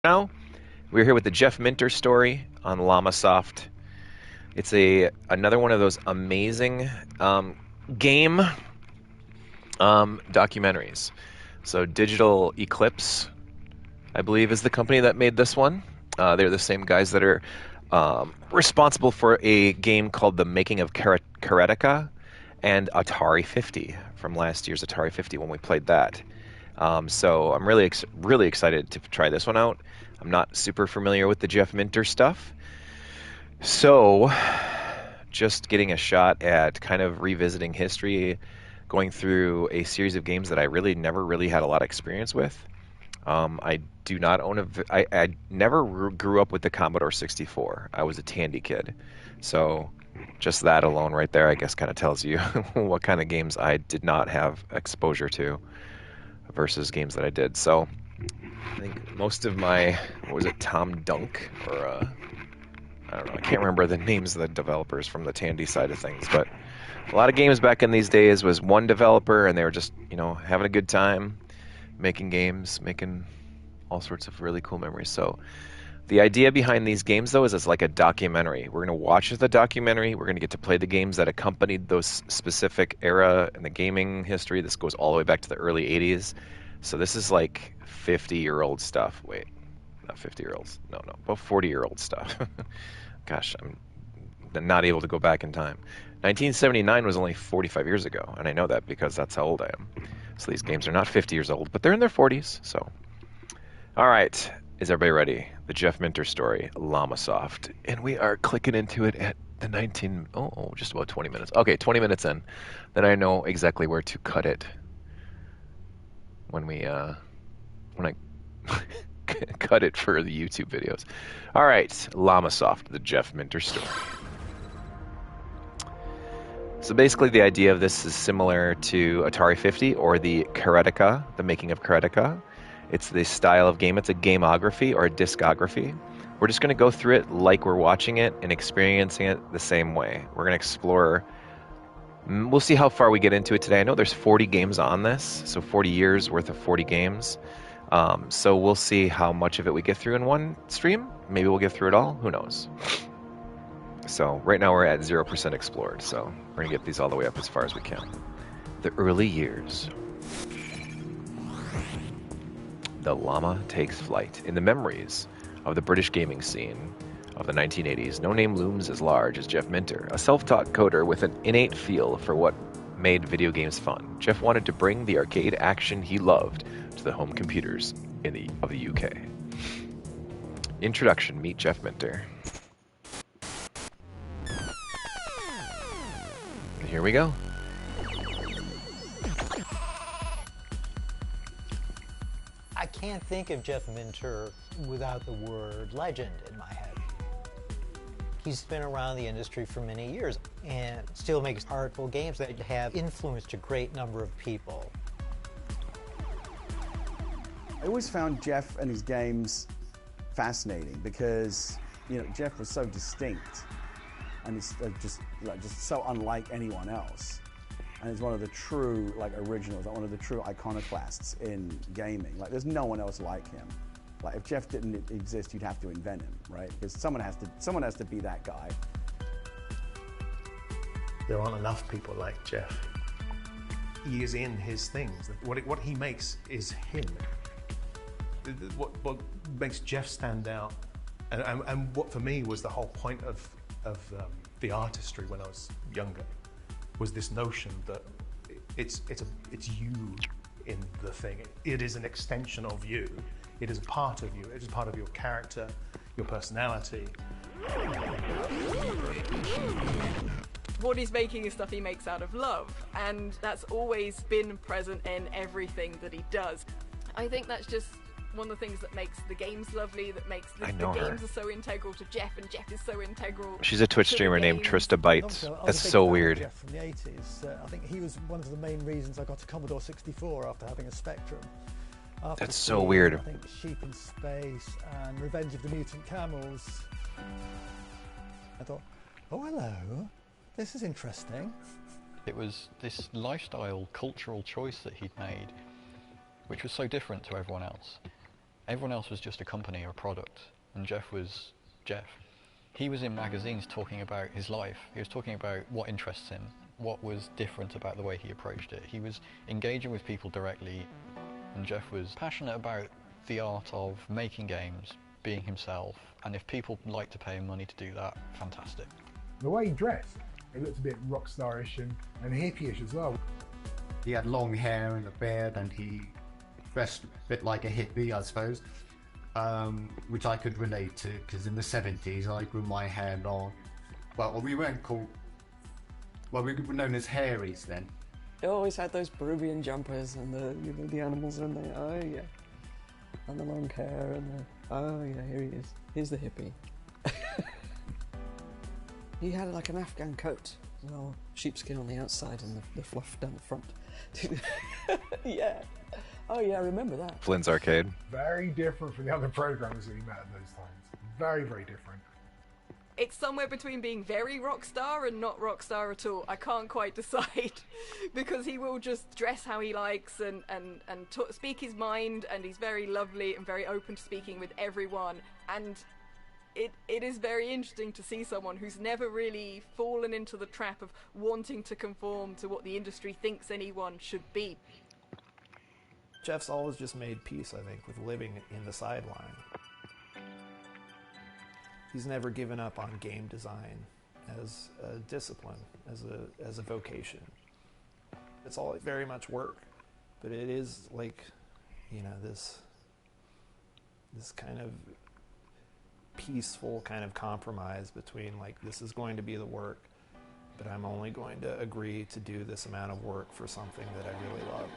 Now we're here with the Jeff Minter story on Llamasoft. It's another one of those amazing game documentaries. So Digital Eclipse, I believe, is the company that made this one. They're the same guys that are responsible for a game called The Making of Karetica and Atari 50 from last year's Atari 50 when we played that. So I'm really excited to try this one out. I'm not super familiar with the Jeff Minter stuff. So just getting a shot at kind of revisiting history, going through a series of games that I never really had a lot of experience with. I do not own I never grew up with the Commodore 64. I was a Tandy kid. So just that alone right there, I guess, kind of tells you what kind of games I did not have exposure to versus games that I did. So I think most of my, what was it, Tom Dunk, or I don't know, I can't remember the names of the developers from the Tandy side of things, but a lot of games back in these days was one developer, and they were just, having a good time, making games, making all sorts of really cool memories. So the idea behind these games, though, is it's like a documentary. We're going to watch the documentary. We're going to get to play the games that accompanied those specific era in the gaming history. This goes all the way back to the early 80s. So this is like 50-year-old stuff. Wait, not 50-year-olds. No, about 40-year-old stuff. Gosh, I'm not able to go back in time. 1979 was only 45 years ago, and I know that because that's how old I am. So these games are not 50 years old, but they're in their 40s. So, all right. Is everybody ready? The Jeff Minter story, Llamasoft. And we are clicking into it at the just about 20 minutes. Okay, 20 minutes in. Then I know exactly where to cut it when I cut it for the YouTube videos. All right, Llamasoft, the Jeff Minter story. So basically the idea of this is similar to Atari 50 or the Karetica, the making of Karetica. It's the style of game. It's a gameography or a discography. We're just going to go through it like we're watching it and experiencing it the same way. We're going to explore. We'll see how far we get into it today. I know there's 40 games on this, so 40 years worth of 40 games. So we'll see how much of it we get through in one stream. Maybe we'll get through it all. Who knows? So right now we're at 0% explored. So we're going to get these all the way up as far as we can. The early years. The llama takes flight. In the memories of the British gaming scene of the 1980s, no name looms as large as Jeff Minter, a self-taught coder with an innate feel for what made video games fun. Jeff wanted to bring the arcade action he loved to the home computers of the UK. Introduction, meet Jeff Minter. And here we go. I can't think of Jeff Minter without the word legend in my head. He's been around the industry for many years and still makes artful games that have influenced a great number of people. I always found Jeff and his games fascinating because, Jeff was so distinct and he's just so unlike anyone else. And he's one of the true originals, one of the true iconoclasts in gaming. There's no one else like him. If Jeff didn't exist, you'd have to invent him, right? Because someone has to be that guy. There aren't enough people like Jeff. He is in his things. What he makes is him. What makes Jeff stand out, and what for me was the whole point of the artistry when I was younger, was this notion that it's you in the thing. It is an extension of you. It is a part of you. It is part of your character, your personality. What he's making is stuff he makes out of love, and that's always been present in everything that he does. I think that's just one of the things that makes the games lovely, that makes the games are so integral to Jeff, and Jeff is so integral. She's a Twitch streamer named Trista Bytes. That's so weird. Jeff from the 80s. I think he was one of the main reasons I got a Commodore 64 after having a Spectrum. That's so weird. I think Sheep in Space and Revenge of the Mutant Camels. I thought, oh hello, this is interesting. It was this lifestyle, cultural choice that he'd made, which was so different to everyone else. Everyone else was just a company or a product, and Jeff was Jeff. He was in magazines talking about his life. He was talking about what interests him, what was different about the way he approached it. He was engaging with people directly, and Jeff was passionate about the art of making games, being himself, and if people like to pay him money to do that, fantastic. The way he dressed, he looked a bit rock starish and hippie-ish as well. He had long hair and a beard, and he dressed a bit like a hippie, I suppose, which I could relate to, because in the 70s I grew my hair long. Well, we weren't called... Well, we were known as hairies then. He always had those Peruvian jumpers and the animals and oh yeah, and the long hair and oh yeah, here he is. Here's the hippie. He had like an Afghan coat, well, sheepskin on the outside and the fluff down the front. Yeah. Oh yeah, I remember that. Flynn's Arcade. Very different from the other programmers that he met at those times. Very, very different. It's somewhere between being very rock star and not rock star at all. I can't quite decide because he will just dress how he likes and speak his mind, and he's very lovely and very open to speaking with everyone. And it is very interesting to see someone who's never really fallen into the trap of wanting to conform to what the industry thinks anyone should be. Jeff's always just made peace, I think, with living in the sideline. He's never given up on game design as a discipline, as a vocation. It's all very much work, but it is like, you know, this kind of peaceful kind of compromise between like, this is going to be the work, but I'm only going to agree to do this amount of work for something that I really love.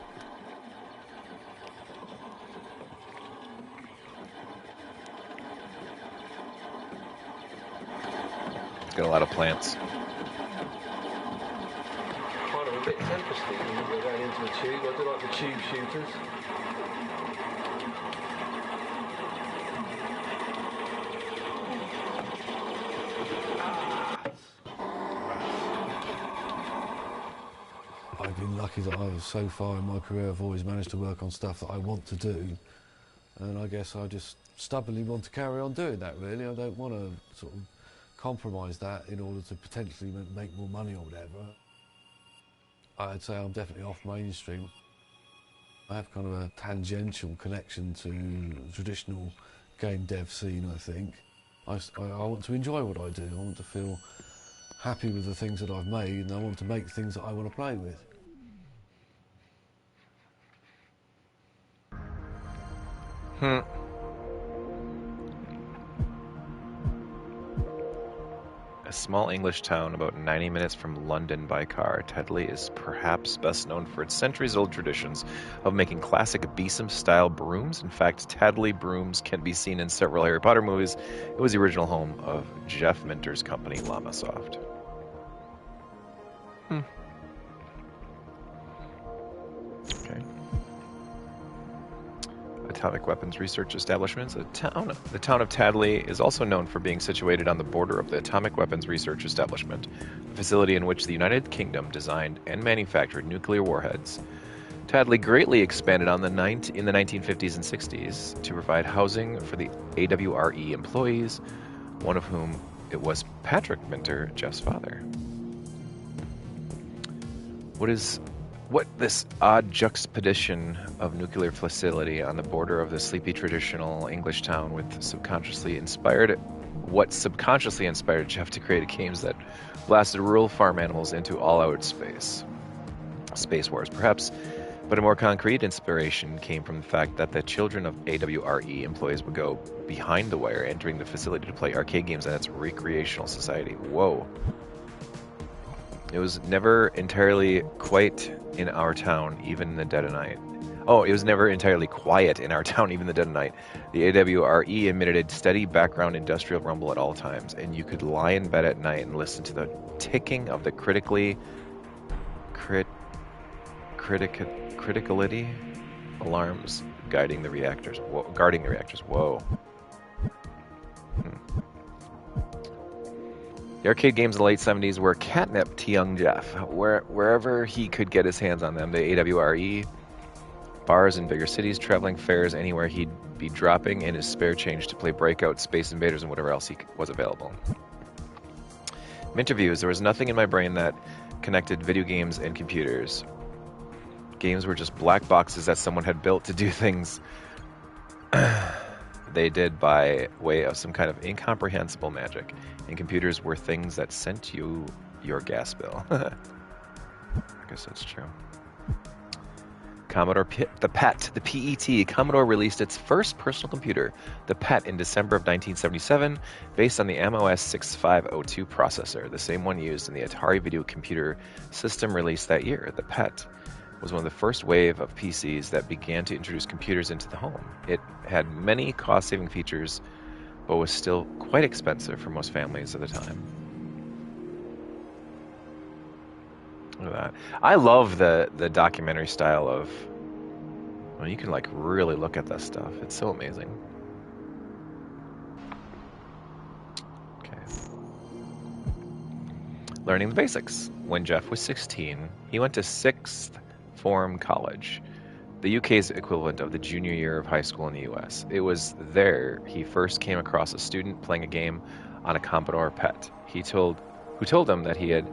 Got a lot of plants. Kind of a bit tempesty when you go down into a tube. I do like the tube shooters. I've been lucky that I've, so far in my career, I've always managed to work on stuff that I want to do. And I guess I just stubbornly want to carry on doing that, really. I don't want to sort of compromise that in order to potentially make more money or whatever. I'd say I'm definitely off mainstream. I have kind of a tangential connection to the traditional game dev scene, I think. I want to enjoy what I do. I want to feel happy with the things that I've made, and I want to make things that I want to play with. A small English town about 90 minutes from London by car, Tedley is perhaps best known for its centuries-old traditions of making classic Besom-style brooms. In fact, Tadley brooms can be seen in several Harry Potter movies. It was the original home of Jeff Minter's company, Llamasoft. Okay. Atomic Weapons Research Establishments. The town of Tadley is also known for being situated on the border of the Atomic Weapons Research Establishment, a facility in which the United Kingdom designed and manufactured nuclear warheads. Tadley greatly expanded in the 1950s and 60s to provide housing for the AWRE employees, one of whom it was Patrick Minter, Jeff's father. What this odd juxtaposition of nuclear facility on the border of the sleepy traditional English town subconsciously inspired Jeff to create games that blasted rural farm animals into all-out space wars, perhaps. But a more concrete inspiration came from the fact that the children of AWRE employees would go behind the wire, entering the facility to play arcade games in its recreational society. Whoa. It was never entirely quiet in our town, even in the dead of night. Oh, it was never entirely quiet in our town, even in the dead of night. The AWRE emitted a steady background industrial rumble at all times, and you could lie in bed at night and listen to the ticking of the criticality alarms guarding the reactors. Whoa. The arcade games in the late 70s were catnip to young Jeff. Wherever he could get his hands on them, the AWRE, bars in bigger cities, traveling fairs, anywhere he'd be dropping in his spare change to play Breakout, Space Invaders, and whatever else was available. Interviews. There was nothing in my brain that connected video games and computers. Games were just black boxes that someone had built to do things they did by way of some kind of incomprehensible magic. And computers were things that sent you your gas bill. I guess that's true. Commodore the PET, the PET. Commodore released its first personal computer, the PET, in December of 1977, based on the MOS 6502 processor, the same one used in the Atari video computer system released that year. The PET was one of the first wave of PCs that began to introduce computers into the home. It had many cost-saving features, but was still quite expensive for most families at the time. Look at that. I love the documentary style of, well, you can like really look at this stuff. It's so amazing. Okay. Learning the basics. When Jeff was 16, he went to sixth form college, the UK's equivalent of the junior year of high school in the US. It was there he first came across a student playing a game on a Commodore PET. Who told him that he had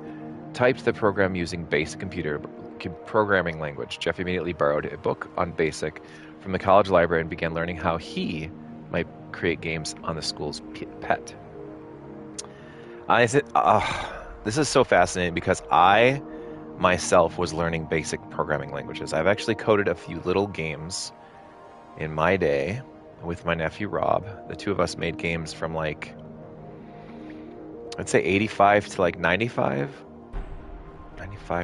typed the program using BASIC computer programming language. Jeff immediately borrowed a book on BASIC from the college library and began learning how he might create games on the school's PET. This is so fascinating because I myself was learning basic programming languages. I've actually coded a few little games in my day with my nephew Rob. The two of us made games from like, I'd say 85 to like 95,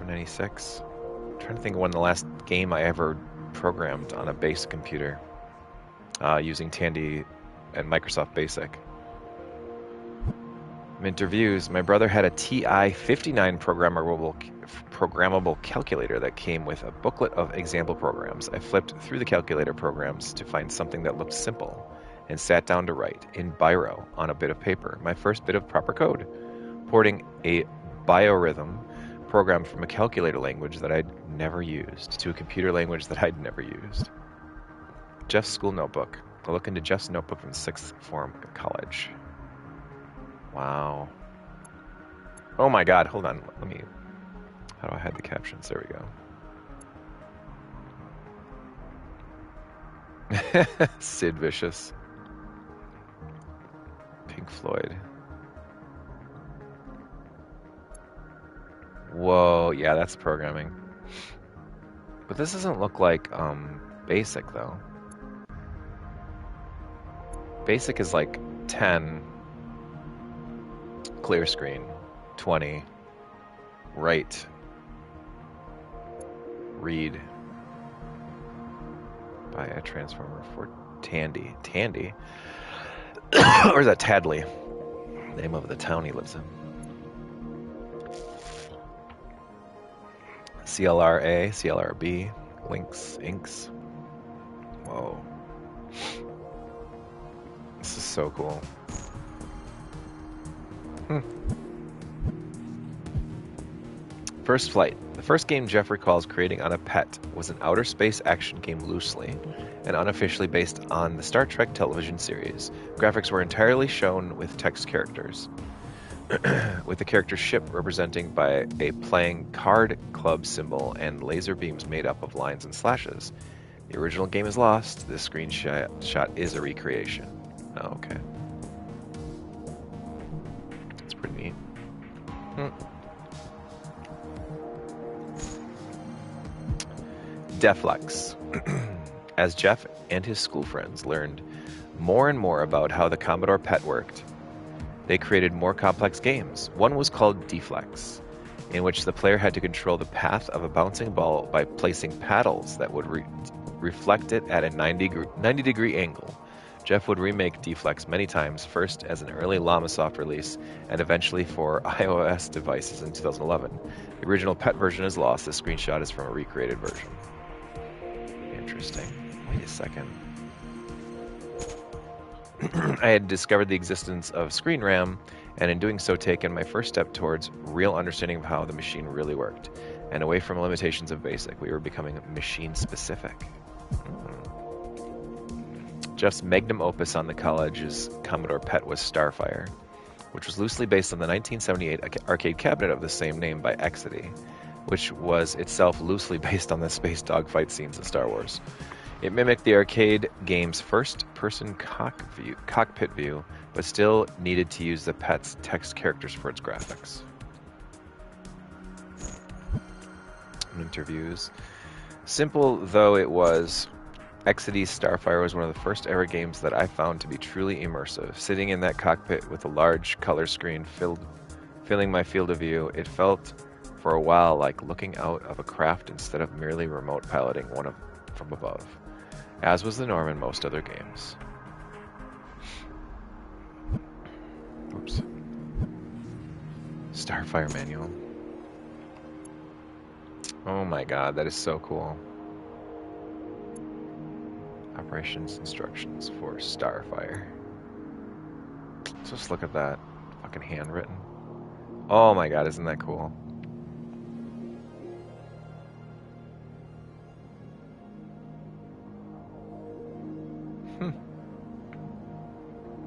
96. I'm trying to think of when the last game I ever programmed on a basic computer using Tandy and Microsoft Basic. Interviews. My brother had a TI-59 programmable calculator that came with a booklet of example programs. I flipped through the calculator programs to find something that looked simple and sat down to write in Biro on a bit of paper. My first bit of proper code, porting a biorhythm program from a calculator language that I'd never used to a computer language that I'd never used. Jeff's school notebook. A look into Jeff's notebook from sixth form college. Wow. Oh my god, hold on. Let me... How do I hide the captions? There we go. Sid Vicious. Pink Floyd. Whoa, yeah, that's programming. But this doesn't look like basic though. Basic is like 10. Clear screen. 20. Write. Read. Buy a transformer for Tandy. Tandy? Or is that Tadley? Name of the town he lives in. CLRA, CLRB, links, inks. Whoa. This is so cool. First Flight. The first game Jeff recalls creating on a PET was an outer space action game loosely and unofficially based on the Star Trek television series. Graphics were entirely shown with text characters, with the character's ship representing by a playing card club symbol and laser beams made up of lines and slashes. The original game is lost. This screenshot is a recreation. Oh, okay. That's pretty neat. Deflex. As Jeff and his school friends learned more and more about how the Commodore PET worked, they created more complex games. One was called Deflex, in which the player had to control the path of a bouncing ball by placing paddles that would reflect it at a 90-degree angle. Jeff would remake Deflex many times, first as an early Llamasoft release, and eventually for iOS devices in 2011. The original PET version is lost. This screenshot is from a recreated version. Interesting. Wait a second. I had discovered the existence of screen RAM, and in doing so taken my first step towards real understanding of how the machine really worked, and away from limitations of BASIC. We were becoming machine specific. Jeff's magnum opus on the college's Commodore PET was Starfire, which was loosely based on the 1978 arcade cabinet of the same name by Exidy, which was itself loosely based on the space dogfight scenes in Star Wars. It mimicked the arcade game's first-person cockpit view, but still needed to use the PET's text characters for its graphics. Interviews. Simple though it was, Exidy's Starfire was one of the first ever games that I found to be truly immersive. Sitting in that cockpit with a large color screen filling my field of view, it felt for a while like looking out of a craft instead of merely remote piloting one from above, as was the norm in most other games. Oops. Starfire manual. Oh my god, that is so cool. Operations instructions for Starfire. Just look at that. Fucking handwritten. Oh my god, isn't that cool?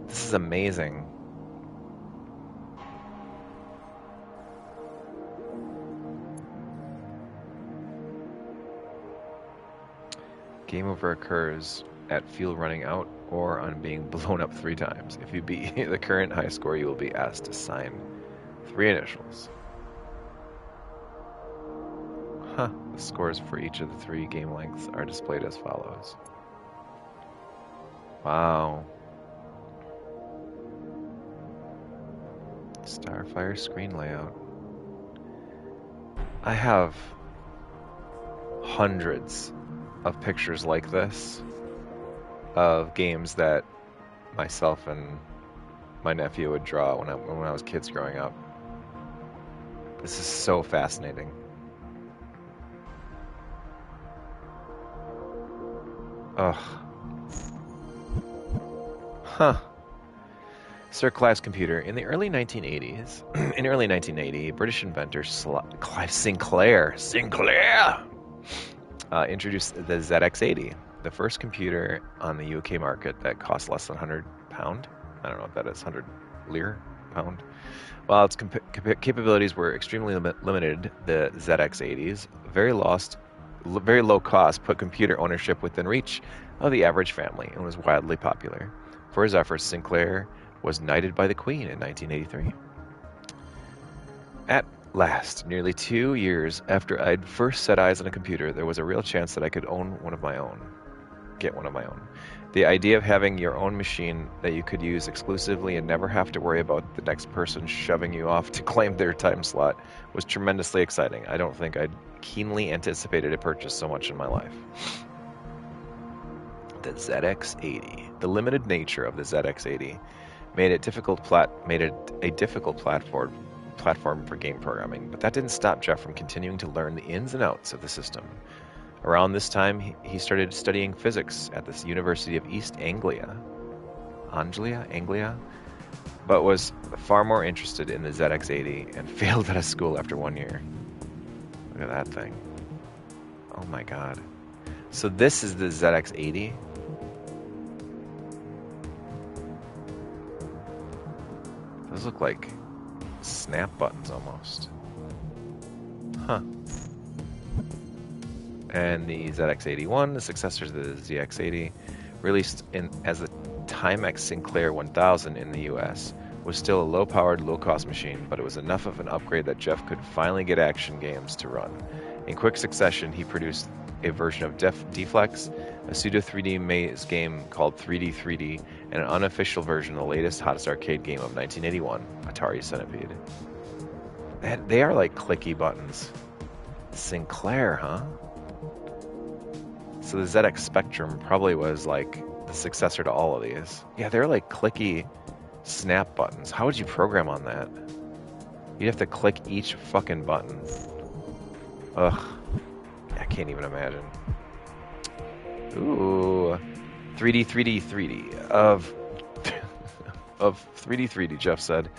This is amazing. Game over occurs at fuel running out or on being blown up 3 times. If you beat the current high score, you will be asked to sign 3 initials. Huh. The scores for each of the 3 game lengths are displayed as follows. Wow. Starfire screen layout. I have hundreds of pictures like this of games that myself and my nephew would draw when I was kids growing up. This is so fascinating. Ugh. Huh. Sir Clive's computer. In the early 1980s, in early 1980, British inventor Clive Sinclair introduced the ZX80, the first computer on the UK market that cost less than £100. I don't know what that is, 100 lire, pound. While its capabilities were extremely limited, the ZX80's very low cost put computer ownership within reach of the average family and was wildly popular. For his efforts, Sinclair was knighted by the Queen in 1983. At last, nearly 2 years after I'd first set eyes on a computer, there was a real chance that I could own one of my own. Get one of my own. The idea of having your own machine that you could use exclusively and never have to worry about the next person shoving you off to claim their time slot was tremendously exciting. I don't think I'd keenly anticipated a purchase so much in my life. The ZX80. The limited nature of the ZX80 made it a difficult platform for game programming, but that didn't stop Jeff from continuing to learn the ins and outs of the system. Around this time, he started studying physics at the University of East Anglia, but was far more interested in the ZX80 and failed out of school after 1 year. Look at that thing. Oh my god. So this is the ZX80. Those look like snap buttons almost. Huh. And the ZX81, the successor to the ZX80, released as the Timex Sinclair 1000 in the US, was still a low-powered, low-cost machine, but it was enough of an upgrade that Jeff could finally get action games to run. In quick succession, he produced a version of D-Flex, a pseudo-3D maze game called 3D, and an unofficial version of the latest, hottest arcade game of 1981, Atari Centipede. They are like clicky buttons. Sinclair, huh? So the ZX Spectrum probably was like the successor to all of these. Yeah, they're like clicky snap buttons. How would you program on that? You'd have to click each fucking button. Ugh. I can't even imagine. Ooh. 3D of 3D, Jeff said.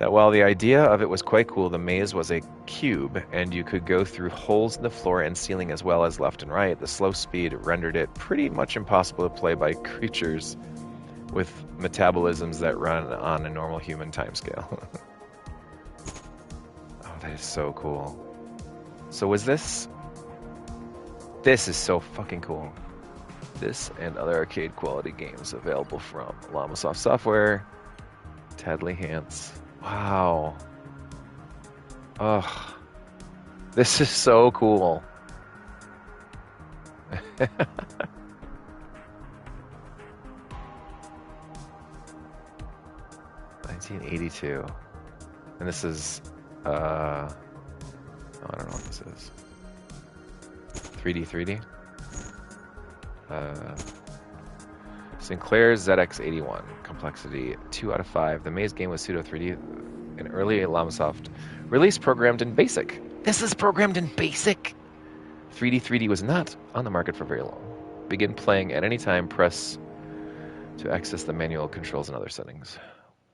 that while the idea of it was quite cool, the maze was a cube, and you could go through holes in the floor and ceiling as well as left and right. The slow speed rendered it pretty much impossible to play by creatures with metabolisms that run on a normal human timescale. Oh, that is so cool. So was this... This is so fucking cool. This and other arcade quality games available from Llamasoft Software, Tadley Hance. Wow. Ugh. This is so cool. 1982. And this is, oh, I don't know what this is. 3D? Sinclair's ZX81. Complexity 2 out of 5. The maze game was pseudo 3D. An early Llamasoft release programmed in BASIC. This is programmed in BASIC! 3D was not on the market for very long. Begin playing at any time. Press to access the manual controls and other settings.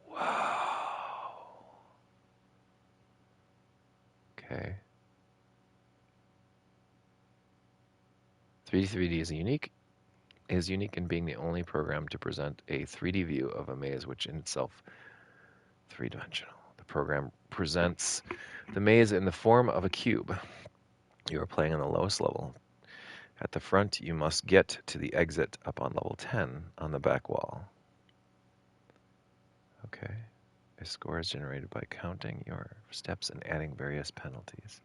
Wow. Okay. 3D is unique in being the only program to present a 3D view of a maze, which in itself three-dimensional. The program presents the maze in the form of a cube. You are playing on the lowest level. At the front, you must get to the exit up on level 10 on the back wall. Okay. A score is generated by counting your steps and adding various penalties.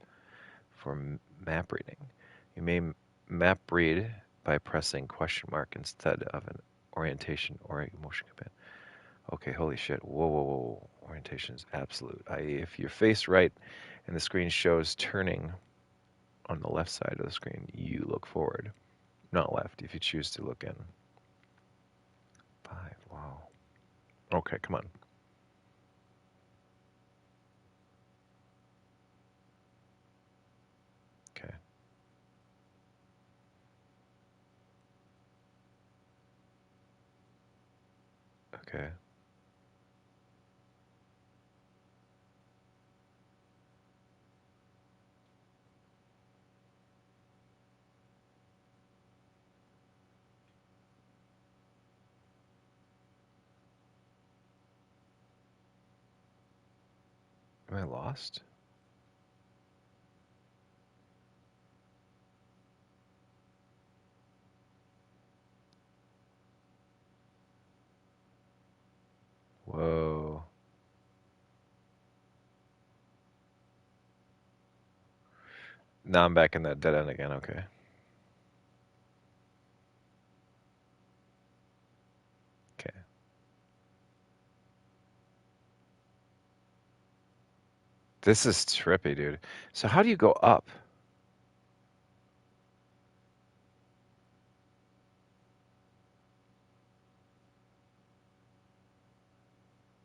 For map reading, you may map read by pressing question mark instead of an orientation or a motion command. Okay, holy shit. Whoa. Orientation is absolute. I.e., if you're faced right and the screen shows turning on the left side of the screen, you look forward. Not left, if you choose to look in. 5, wow. Okay, come on. Okay. Okay. Am I lost? Whoa. Now I'm back in that dead end again, okay. Okay. This is trippy, dude. So how do you go up?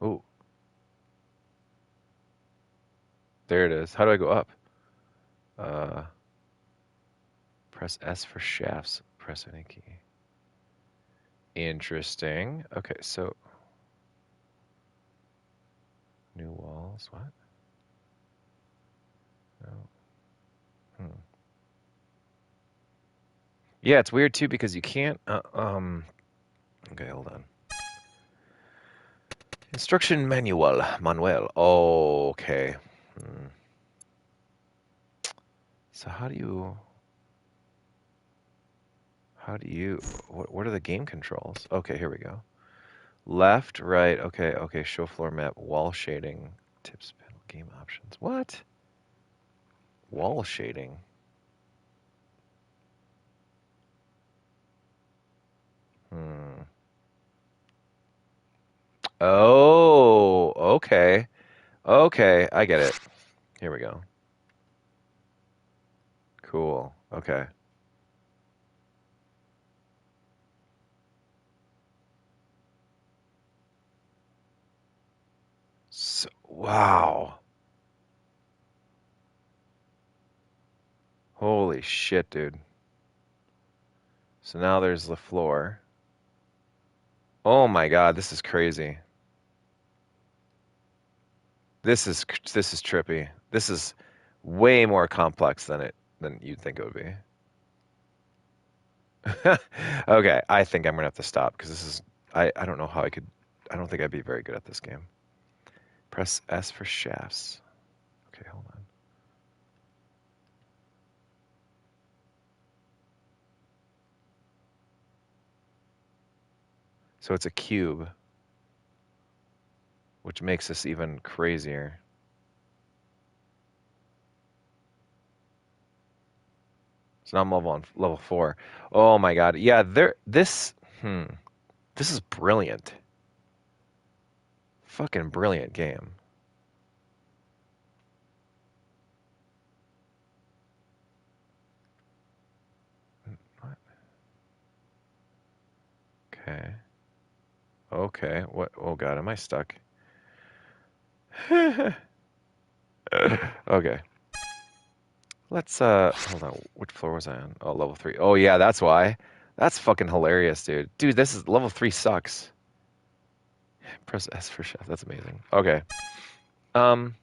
Ooh. There it is. How do I go up? Press S for shafts. Press any key. Interesting. Okay, so... New walls, what? No. Yeah, it's weird too because you can't... Okay, hold on. Instruction manual. Oh, okay. So how do you... What are the game controls? Okay, here we go. Left, right, okay, show floor map, wall shading, tips, panel, game options. What? Wall shading? Oh, okay. Okay, I get it. Here we go. Cool, okay. So, wow. Holy shit, dude. So now there's the floor. Oh my god, this is crazy. this is trippy. This is way more complex than you'd think it would be. Okay, I think I'm gonna have to stop because this is I don't know how I could. I don't think I'd be very good at this game. Press S for shafts. Okay, hold on. So it's a cube, which makes this even crazier. So now I'm level 4. Oh my god. Yeah, this is brilliant. Fucking brilliant game. What? Okay. Okay. What? Oh god, am I stuck? Okay. Let's hold on. Which floor was I on? Oh, level 3. Oh yeah, that's why. That's fucking hilarious, dude. Dude, this is level 3 sucks. Press S for chef. That's amazing. Okay. Very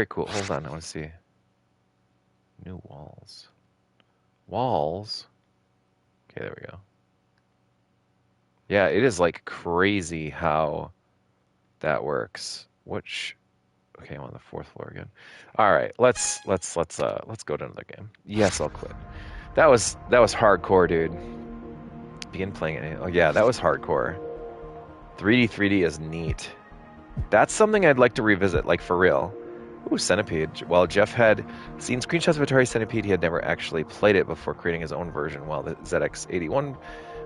cool. Hold on, I want to see. New walls. Walls? Okay, there we go. Yeah, it is like crazy how that works. Which okay, I'm on the 4th floor again. All right, let's go to another game. Yes, I'll quit. That was hardcore, dude. Begin playing it. Oh yeah, that was hardcore. 3D is neat. That's something I'd like to revisit, like for real. Ooh, Centipede. While Jeff had seen screenshots of Atari Centipede, he had never actually played it before creating his own version. While the ZX81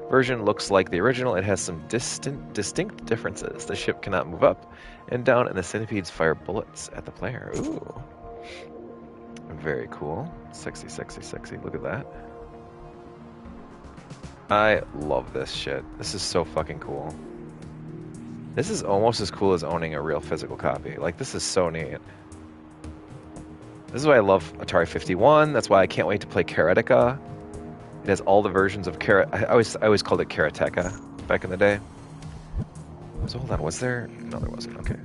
version looks like the original, it has some distinct differences. The ship cannot move up and down, and the centipedes fire bullets at the player. Ooh. Very cool. Sexy, sexy, sexy. Look at that. I love this shit. This is so fucking cool. This is almost as cool as owning a real physical copy. Like, this is so neat. This is why I love Atari 51. That's why I can't wait to play Karateka. It has all the versions of I always called it Karateka back in the day. So hold on, was there? No, there wasn't. Okay.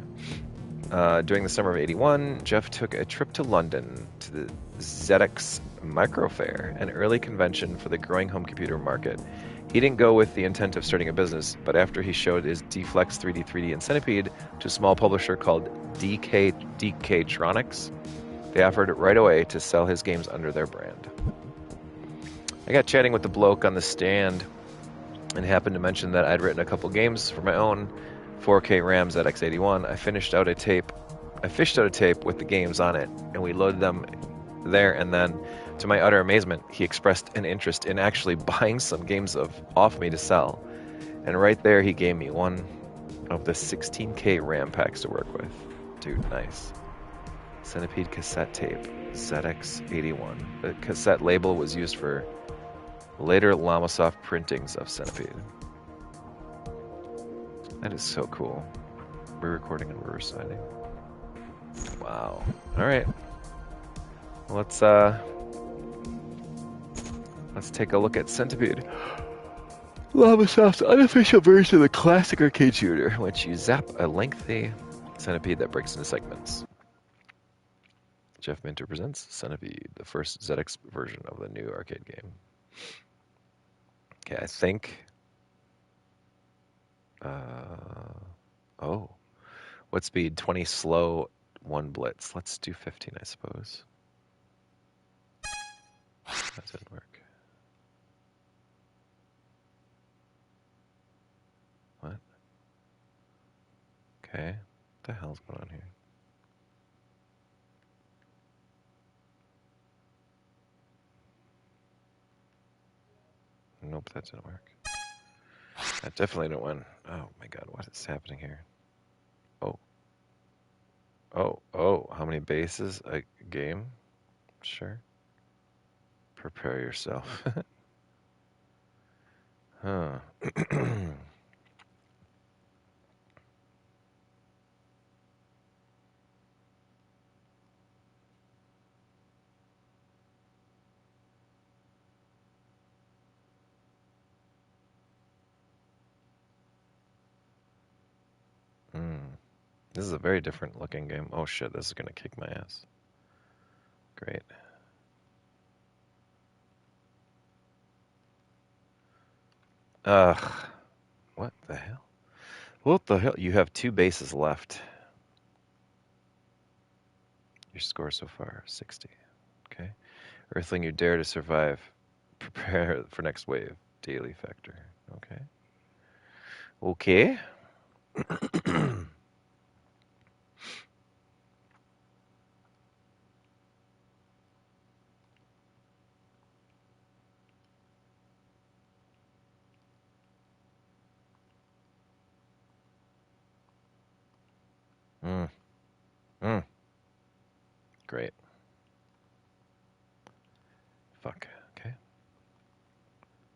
During the summer of '81, Jeff took a trip to London to the ZX Micro Fair, an early convention for the growing home computer market. He didn't go with the intent of starting a business, but after he showed his D-Flex 3D and Centipede to a small publisher called DK Tronics, they offered right away to sell his games under their brand. I got chatting with the bloke on the stand and happened to mention that I'd written a couple games for my own 4K RAM ZX81. I fished out a tape with the games on it, and we loaded them there, and then, to my utter amazement, he expressed an interest in actually buying some games off me to sell. And right there, he gave me one of the 16K RAM packs to work with. Dude, nice. Centipede cassette tape, ZX81. The cassette label was used for later Llamasoft printings of Centipede. That is so cool. Re-recording and reversing. Wow. All right. Let's take a look at Centipede. Llamasoft's unofficial version of the classic arcade shooter, in which you zap a lengthy centipede that breaks into segments. Jeff Minter presents Centipede, the first ZX version of the new arcade game. Okay, I think... oh. What speed? 20 slow, 1 blitz. Let's do 15, I suppose. That didn't work. What? Okay. What the hell's going on here? Nope, that didn't work. That definitely didn't win. Oh my god, what is happening here? Oh. Oh, how many bases a game? Sure. Prepare yourself. Huh. This is a very different looking game. Oh shit, this is gonna kick my ass. Great. Ugh. What the hell? What the hell? You have 2 bases left. Your score so far, 60. Okay. Earthling, you dare to survive. Prepare for next wave. Daily factor. Okay. Okay. Mm. Mm. Great. Fuck. Okay.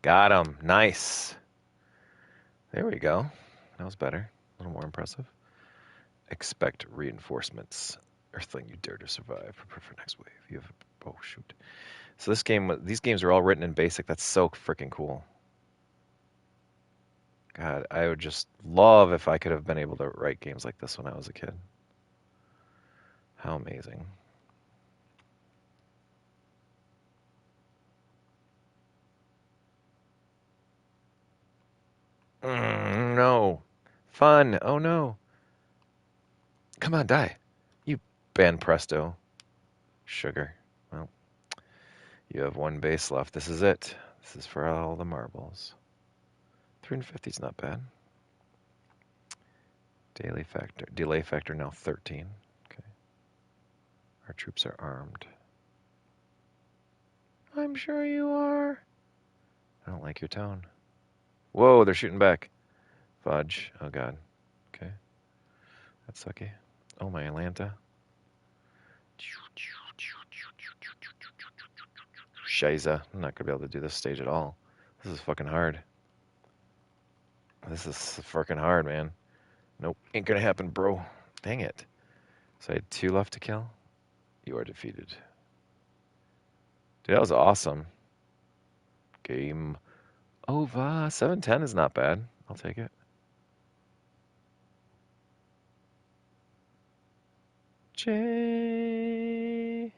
Got him. Nice. There we go. That was better. A little more impressive. Expect reinforcements. Earthling, you dare to survive. Prepare for next wave. You have. Oh shoot. So this game, these games are all written in BASIC. That's so freaking cool. God, I would just love if I could have been able to write games like this when I was a kid. How amazing. No. Fun. Oh no. Come on, die. You ban presto. Sugar. Well, you have 1 base left. This is it. This is for all the marbles. 350 is not bad. Daily factor. Delay factor now 13. Okay. Our troops are armed. I'm sure you are. I don't like your tone. Whoa, they're shooting back. Fudge. Oh god. Okay. That's sucky. Oh my Atlanta. Shiza. I'm not gonna be able to do this stage at all. This is fucking hard. This is fucking hard, man. Nope. Ain't gonna happen, bro. Dang it. So I had 2 left to kill. You are defeated. Dude, that was awesome. Game over. 710 is not bad. I'll take it. J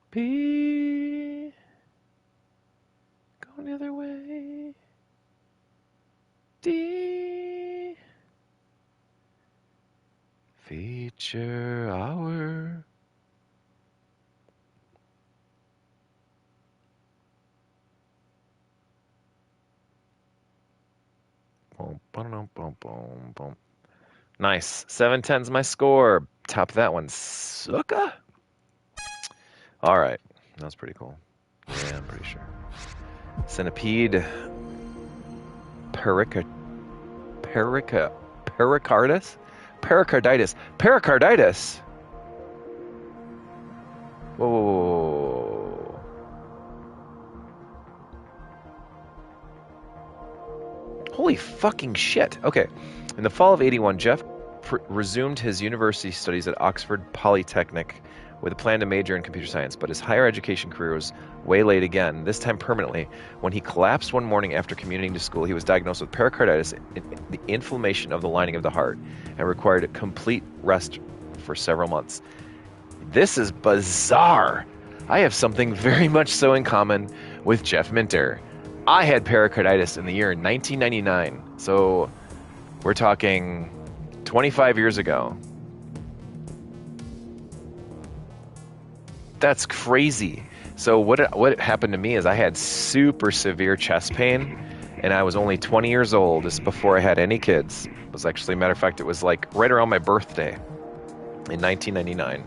P going the other way. D feature hour. Boom, boom, boom, boom, boom. Nice. 710's my score. Top of that one. Suka. All right. That was pretty cool. Yeah, I'm pretty sure. Centipede. Pericarditis? Pericarditis. Pericarditis. Whoa. Holy fucking shit. Okay. In the fall of '81, Jeff resumed his university studies at Oxford Polytechnic with a plan to major in computer science, but his higher education career was waylaid again, this time permanently. When he collapsed one morning after commuting to school, he was diagnosed with pericarditis, the inflammation of the lining of the heart, and required a complete rest for several months. This is bizarre. I have something very much so in common with Jeff Minter. I had pericarditis in the year 1999, so we're talking 25 years ago. That's crazy. So what happened to me is I had super severe chest pain, and I was only 20 years old. This is before I had any kids. It was actually, matter of fact, it was like right around my birthday in 1999.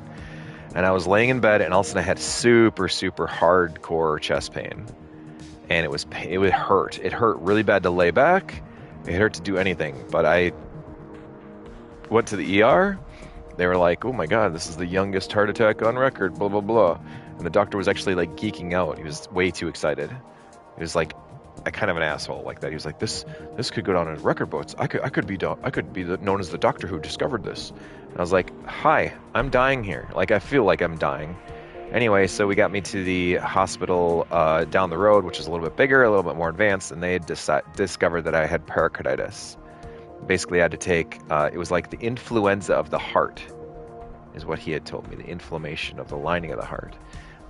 And I was laying in bed, and all of a sudden I had super hardcore chest pain. And it would hurt. It hurt really bad to lay back. It hurt to do anything. But I went to the ER. They were like, oh my God, this is the youngest heart attack on record, blah, blah, blah. And the doctor was actually like geeking out. He was way too excited. He was like a kind of an asshole like that. He was like, this could go down in record books. I could be known as the doctor who discovered this. And I was like, hi, I'm dying here. Like, I feel like I'm dying. Anyway, so we got me to the hospital down the road, which is a little bit bigger, a little bit more advanced, and they had discovered that I had pericarditis. Basically, I had to take, it was like the influenza of the heart, is what he had told me, the inflammation of the lining of the heart.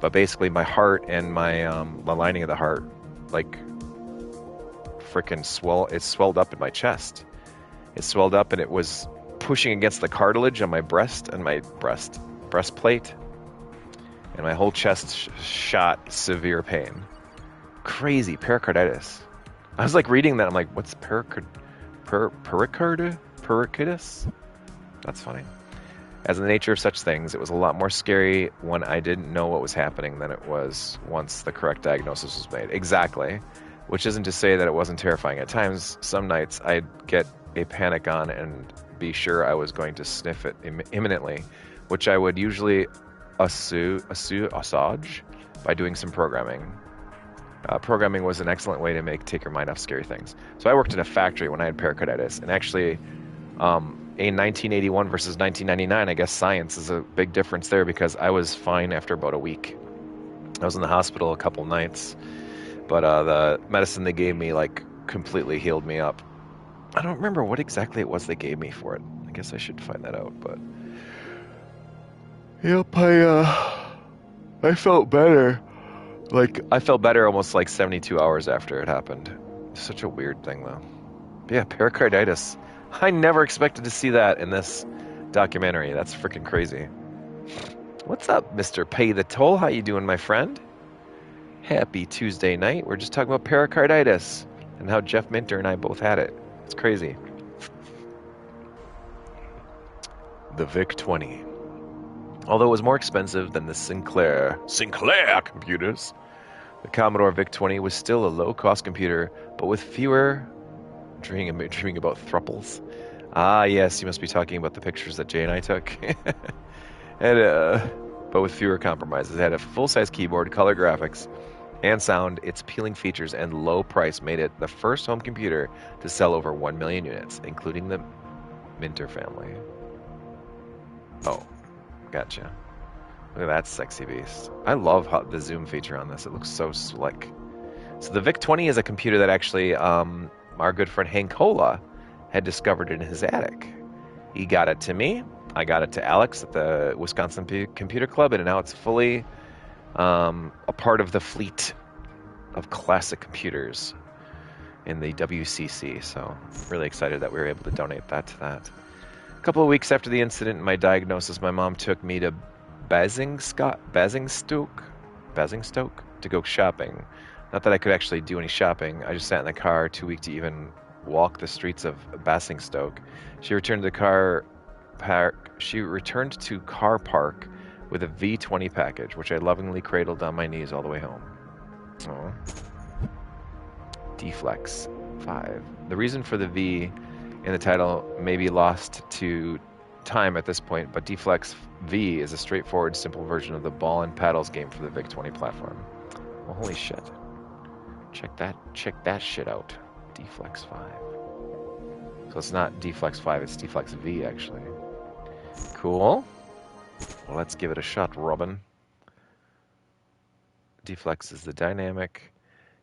But basically, my heart and my the lining of the heart, like, freaking it swelled up in my chest. It swelled up and it was pushing against the cartilage on my breast and my breastplate, and my whole chest shot severe pain. Crazy pericarditis. I was like reading that. I'm like, what's pericarditis? That's funny. As in the nature of such things, it was a lot more scary when I didn't know what was happening than it was once the correct diagnosis was made. Exactly. Which isn't to say that it wasn't terrifying. At times, some nights, I'd get a panic on and be sure I was going to sniff it imminently, which I would usually assuage by doing some programming. Programming was an excellent way to take your mind off scary things. So I worked in a factory when I had pericarditis, and actually, in 1981 versus 1999, I guess science is a big difference there, because I was fine after about a week. I was in the hospital a couple nights, but the medicine they gave me like completely healed me up. I don't remember what exactly it was they gave me for it. I guess I should find that out, but yep, I felt better. Like, I felt better almost like 72 hours after it happened. Such a weird thing, though. But yeah, pericarditis. I never expected to see that in this documentary. That's freaking crazy. What's up, Mr. Pay the Toll? How you doing, my friend? Happy Tuesday night. We're just talking about pericarditis and how Jeff Minter and I both had it. It's crazy. The VIC-20. Although it was more expensive than the Sinclair computers, the Commodore VIC-20 was still a low-cost computer, but with fewer... dreaming about thruples. Ah, yes, you must be talking about the pictures that Jay and I took. But with fewer compromises. It had a full-size keyboard, color graphics, and sound. Its appealing features and low price made it the first home computer to sell over 1 million units, including the Minter family. Oh, gotcha. Look at that sexy beast. I love the zoom feature on this. It looks so slick. So the VIC-20 is a computer that actually our good friend Hank Cola had discovered in his attic. He got it to me. I got it to Alex at the Wisconsin Computer Club, and now it's fully a part of the fleet of classic computers in the WCC. So really excited that we were able to donate that to that. A couple of weeks after the incident and my diagnosis, my mom took me to Basingstoke to go shopping. Not that I could actually do any shopping. I just sat in the car too weak to even walk the streets of Basingstoke. She returned to car park with a V20 package, which I lovingly cradled on my knees all the way home. Oh. D-Flex 5. The reason for the V in the title may be lost to time at this point, but D-Flex V is a straightforward, simple version of the ball and paddles game for the VIC-20 platform. Well, holy shit. Check that shit out. D-Flex 5. So it's not D-Flex 5, it's D-Flex V, actually. Cool. Well, let's give it a shot, Robin. D-Flex is the dynamic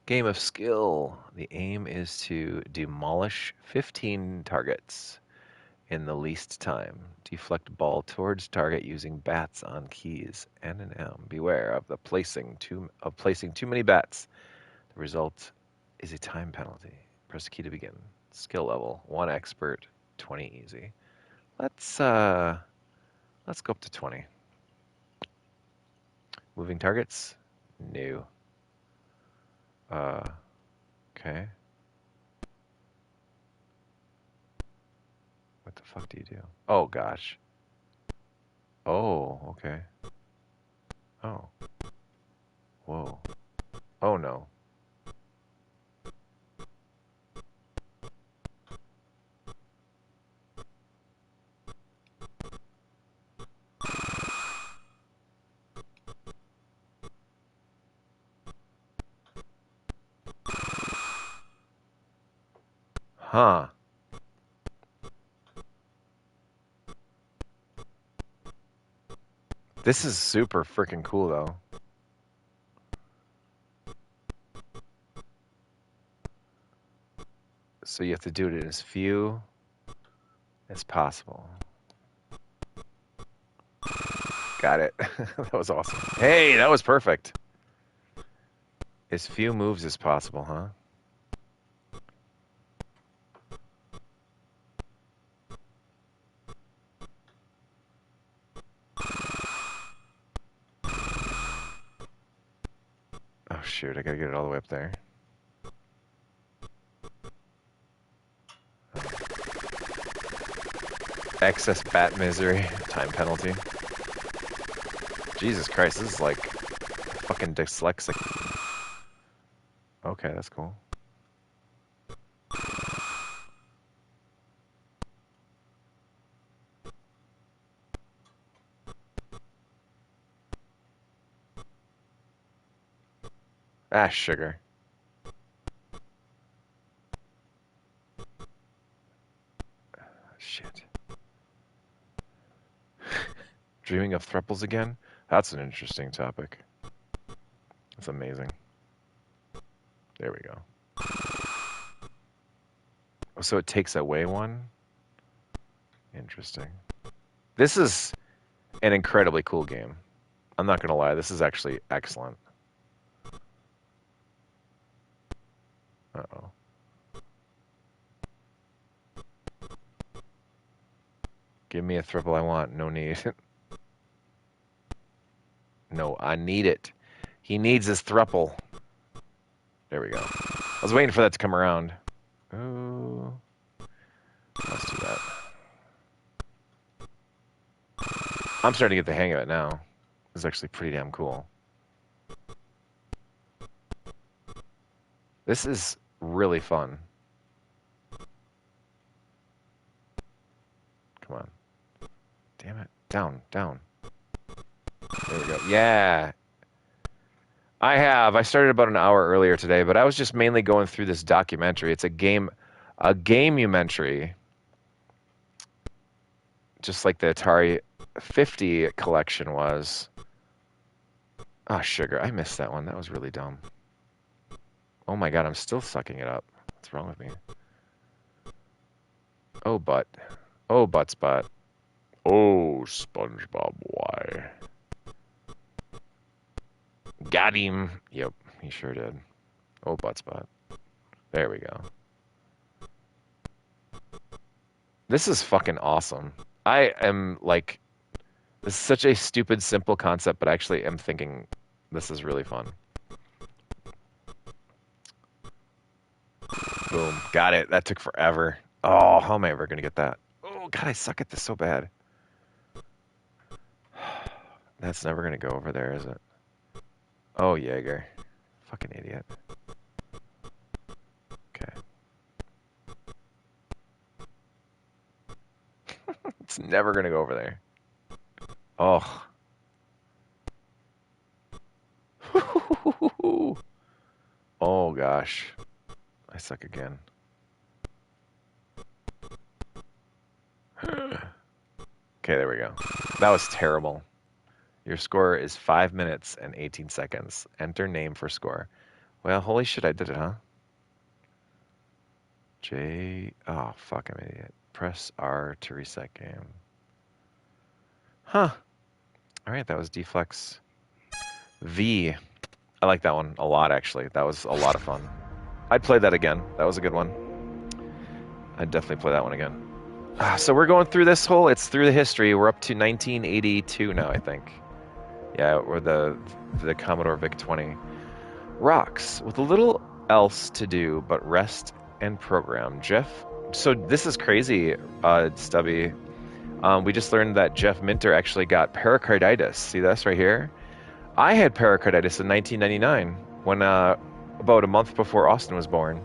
game of skill. The aim is to demolish 15 targets in the least time. Deflect ball towards target using bats on keys N and M. Beware of the placing too many bats. The result is a time penalty. Press key to begin. Skill level 1 expert, 20 easy. Let's go up to 20. Moving targets? No. Okay. What the fuck do you do? Oh gosh. Oh, okay. Oh. Whoa. Oh no. Huh. This is super freaking cool, though. So you have to do it in as few is possible. Got it. That was awesome. Hey, that was perfect. As few moves as possible, huh? Oh shoot, I gotta get it all the way up there. Excess bat misery, time penalty. Jesus Christ, this is like fucking dyslexic. Okay, that's cool. Ah, sugar. Shit. Dreaming of thruples again? That's an interesting topic. That's amazing. There we go. So it takes away one? Interesting. This is an incredibly cool game. I'm not gonna lie, this is actually excellent. Uh-oh. Give me a thruple I want. No need. No, I need it. He needs his thruple. There we go. I was waiting for that to come around. Oh. Let's do that. I'm starting to get the hang of it now. It's actually pretty damn cool. This is really fun. Come on. Damn it. Down, down. There we go. Yeah. I started about an hour earlier today, but I was just mainly going through this documentary. It's a Gameumentary. Just like the Atari 50 collection was. Ah, sugar. I missed that one. That was really dumb. Oh my god, I'm still sucking it up. What's wrong with me? Oh, butt. Oh, butt spot. Oh, SpongeBob, why? Got him. Yep, he sure did. Oh, butt spot. There we go. This is fucking awesome. I am like, this is such a stupid, simple concept, but actually am thinking this is really fun. Boom. Got it. That took forever. Oh, how am I ever going to get that? Oh, God, I suck at this so bad. That's never going to go over there, is it? Oh, Jaeger. Fucking idiot. Okay. It's never going to go over there. Oh. Oh, gosh. I suck again. Okay, there we go. That was terrible. Your score is 5 minutes and 18 seconds. Enter name for score. Well, holy shit, I did it, huh? Oh, fuck, I'm an idiot. Press R to reset game. Huh. Alright, that was Deflex V. I like that one a lot, actually. That was a lot of fun. I'd play that again. That was a good one. I'd definitely play that one again. So we're going through this whole, it's through the history. We're up to 1982 now, I think. Yeah, or the Commodore VIC-20. Rocks, with a little else to do but rest and program. Jeff, so this is crazy, Stubby. We just learned that Jeff Minter actually got pericarditis. See this right here? I had pericarditis in 1999, when about a month before Austin was born.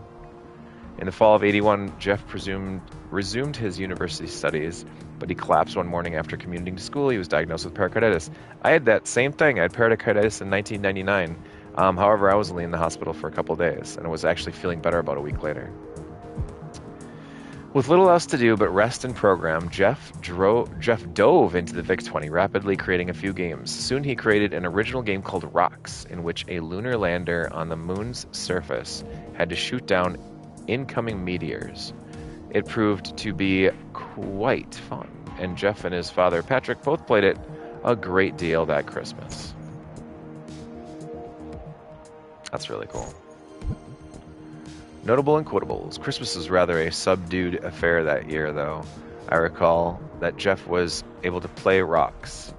In the fall of '81, Jeff resumed his university studies, but he collapsed one morning after commuting to school. He was diagnosed with pericarditis. I had that same thing. I had pericarditis in 1999. However, I was only in the hospital for a couple of days, and was actually feeling better about a week later. With little else to do but rest and program, Jeff dove into the VIC-20, rapidly creating a few games. Soon he created an original game called Rocks, in which a lunar lander on the moon's surface had to shoot down incoming meteors. It proved to be quite fun, and Jeff and his father Patrick both played it a great deal that Christmas. That's really cool. Notable and quotables. Christmas was rather a subdued affair that year, though. I recall that Jeff was able to play rocks,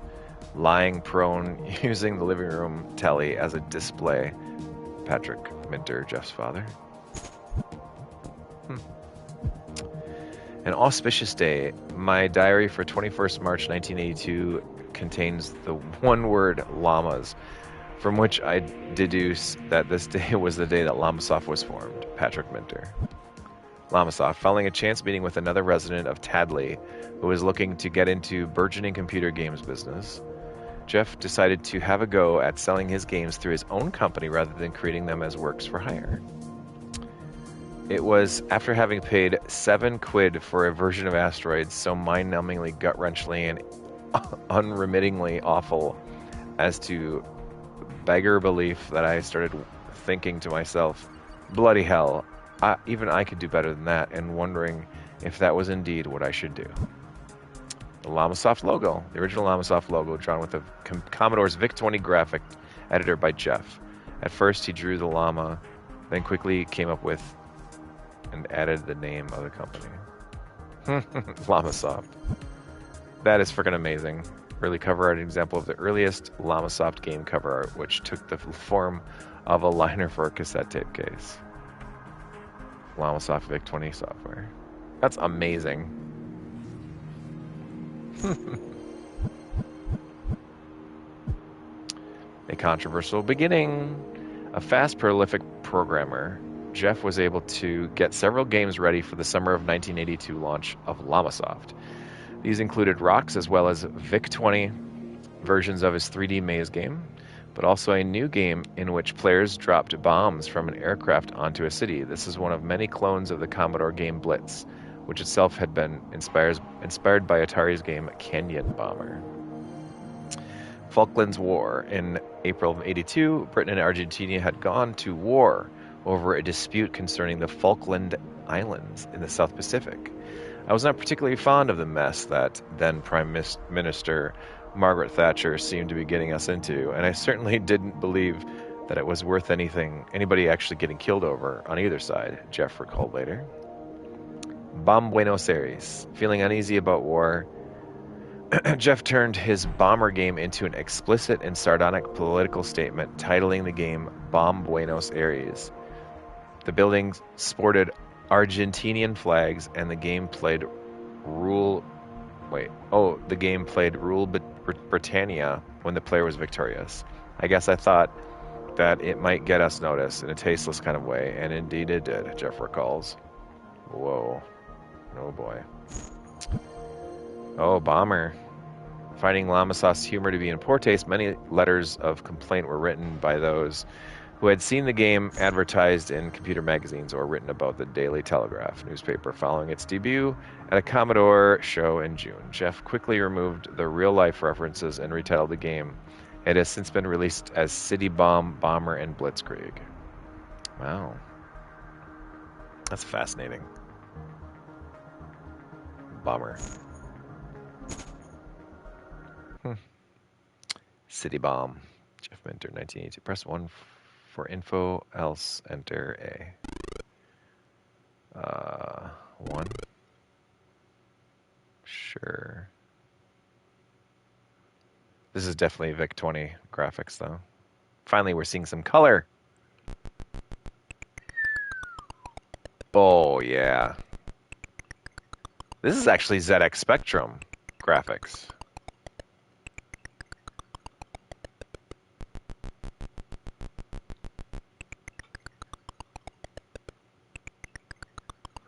lying prone using the living room telly as a display. Patrick Minter, Jeff's father. An auspicious day. My diary for 21st March 1982 contains the one word llamas, from which I deduce that this day was the day that Llamasoft was formed. Patrick Minter. Llamasoft, following a chance meeting with another resident of Tadley who was looking to get into burgeoning computer games business, Jeff decided to have a go at selling his games through his own company rather than creating them as works for hire. It was after having paid £7 for a version of Asteroids so mind-numbingly, gut-wrenchingly, and unremittingly awful as to beggar belief that I started thinking to myself, bloody hell, even I could do better than that, and wondering if that was indeed what I should do. The Llamasoft logo, the original Llamasoft logo, drawn with a Commodore's VIC-20 graphic editor by Jeff. At first he drew the llama, then quickly came up with and added the name of the company. Llamasoft. That is freaking amazing. Early cover art, an example of the earliest Llamasoft game cover art, which took the form of a liner for a cassette tape case. Llamasoft VIC-20 software. That's amazing. A controversial beginning. A fast, prolific programmer, Jeff was able to get several games ready for the summer of 1982 launch of Llamasoft. These included Rocks as well as VIC-20 versions of his 3D Maze game, but also a new game in which players dropped bombs from an aircraft onto a city. This is one of many clones of the Commodore game Blitz, which itself had been inspired by Atari's game Canyon Bomber. Falklands War. In April of '82, Britain and Argentina had gone to war over a dispute concerning the Falkland Islands in the South Pacific. I was not particularly fond of the mess that then Prime Minister Margaret Thatcher seemed to be getting us into, and I certainly didn't believe that it was worth anybody actually getting killed over on either side, Jeff recalled later. Buenos Aires. Feeling uneasy about war, Jeff turned his bomber game into an explicit and sardonic political statement, titling the game Buenos Aires. The buildings sported Argentinian flags, and the game played Rule Britannia when the player was victorious. I guess I thought that it might get us noticed in a tasteless kind of way, and indeed it did, Jeff recalls. Whoa. Oh boy. Oh, Bomber. Finding Llamasoft's humor to be in poor taste, many letters of complaint were written by those who had seen the game advertised in computer magazines or written about the Daily Telegraph newspaper following its debut at a Commodore show in June. Jeff quickly removed the real-life references and retitled the game. It has since been released as City Bomb, Bomber, and Blitzkrieg. Wow. That's fascinating. Bomber. City Bomb. Jeff Minter, 1982. Press 1 for info, else enter A. 1. Sure. This is definitely VIC-20 graphics, though. Finally, we're seeing some color. Oh, yeah. This is actually ZX Spectrum graphics.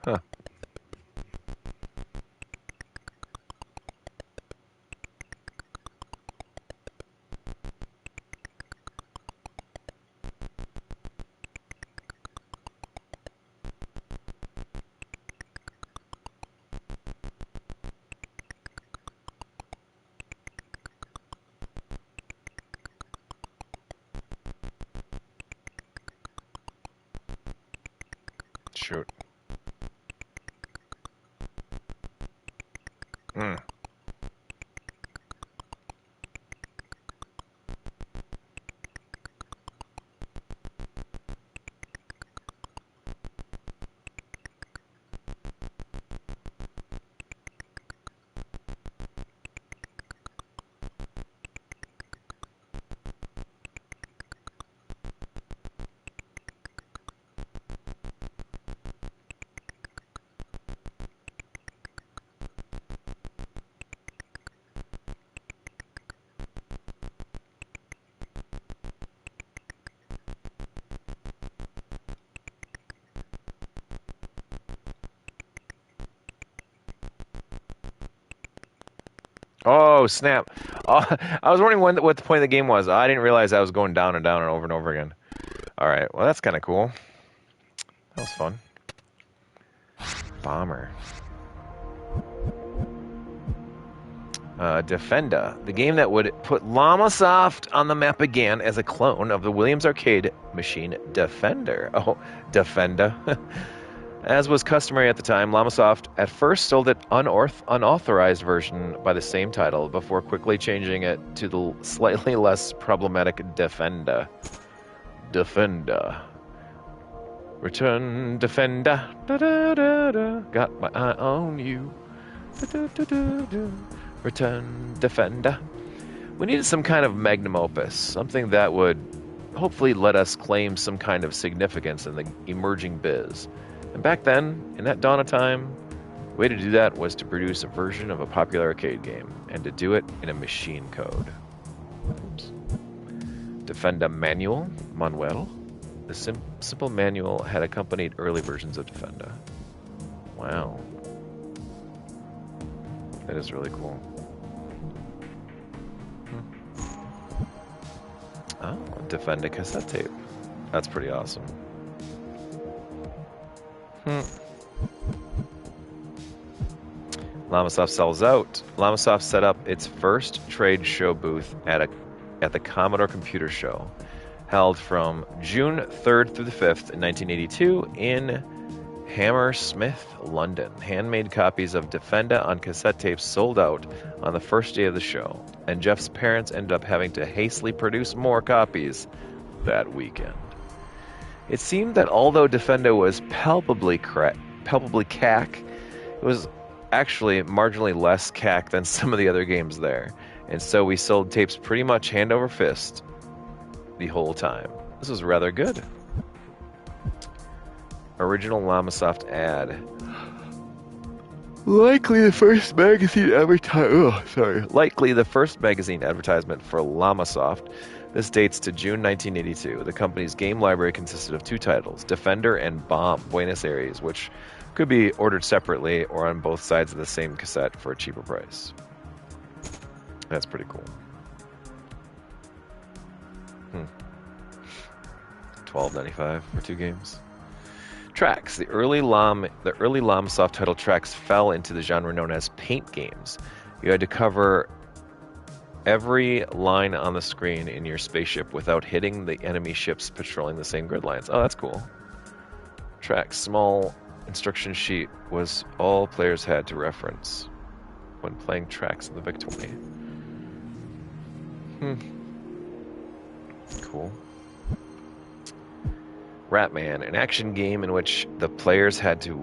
Huh. Shoot. Mm. Oh, snap. Oh, I was wondering what the point of the game was. I didn't realize I was going down and down and over again. All right, well, that's kind of cool. That was fun. Bomber. Defenda, the game that would put Llamasoft on the map again as a clone of the Williams arcade machine Defender. Oh, Defenda. As was customary at the time, Llamasoft at first sold an unauthorized version by the same title before quickly changing it to the slightly less problematic Defenda. Defenda. Return Defender. Da, da, da, da. Got my eye on you. Da, da, da, da. Return Defender. We needed some kind of magnum opus, something that would hopefully let us claim some kind of significance in the emerging biz. And back then, in that dawn of time, the way to do that was to produce a version of a popular arcade game, and to do it in a machine code. Oops. Defenda Manual. The simple manual had accompanied early versions of Defenda. Wow. That is really cool. Oh, Defenda cassette tape. That's pretty awesome. Llamasoft sells out. Llamasoft set up its first trade show booth at the Commodore Computer Show, held from June 3rd through the 5th in 1982 in Hammersmith, London. Handmade copies of Defenda on cassette tapes sold out on the first day of the show, and Jeff's parents ended up having to hastily produce more copies that weekend. It seemed that although Defenda was palpably cack, it was actually marginally less cack than some of the other games there, and so we sold tapes pretty much hand over fist the whole time. This was rather good. Original Llamasoft ad. Likely the first magazine advertisement for Llamasoft. This dates to June 1982. The company's game library consisted of two titles, Defender and Bomb Buenos Aires, which could be ordered separately or on both sides of the same cassette for a cheaper price. That's pretty cool. $12.95 for two games. Tracks. The early Llamasoft title Tracks fell into the genre known as paint games. You had to cover every line on the screen in your spaceship without hitting the enemy ships patrolling the same grid lines. Oh, that's cool. Tracks. Small instruction sheet was all players had to reference when playing Tracks in the VIC-20. Cool. Ratman, an action game in which the players had to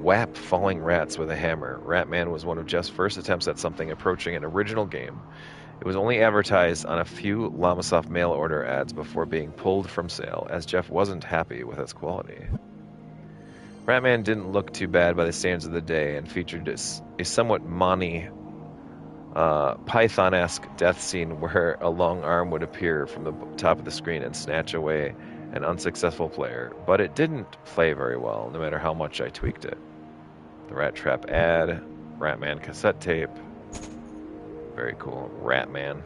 whap falling rats with a hammer. Ratman was one of Jeff's first attempts at something approaching an original game. It was only advertised on a few Llamasoft mail order ads before being pulled from sale, as Jeff wasn't happy with its quality. Ratman didn't look too bad by the standards of the day and featured a somewhat Monty Python-esque death scene where a long arm would appear from the top of the screen and snatch away an unsuccessful player, but it didn't play very well, no matter how much I tweaked it. The Rat Trap ad, Ratman cassette tape. Very cool. Ratman.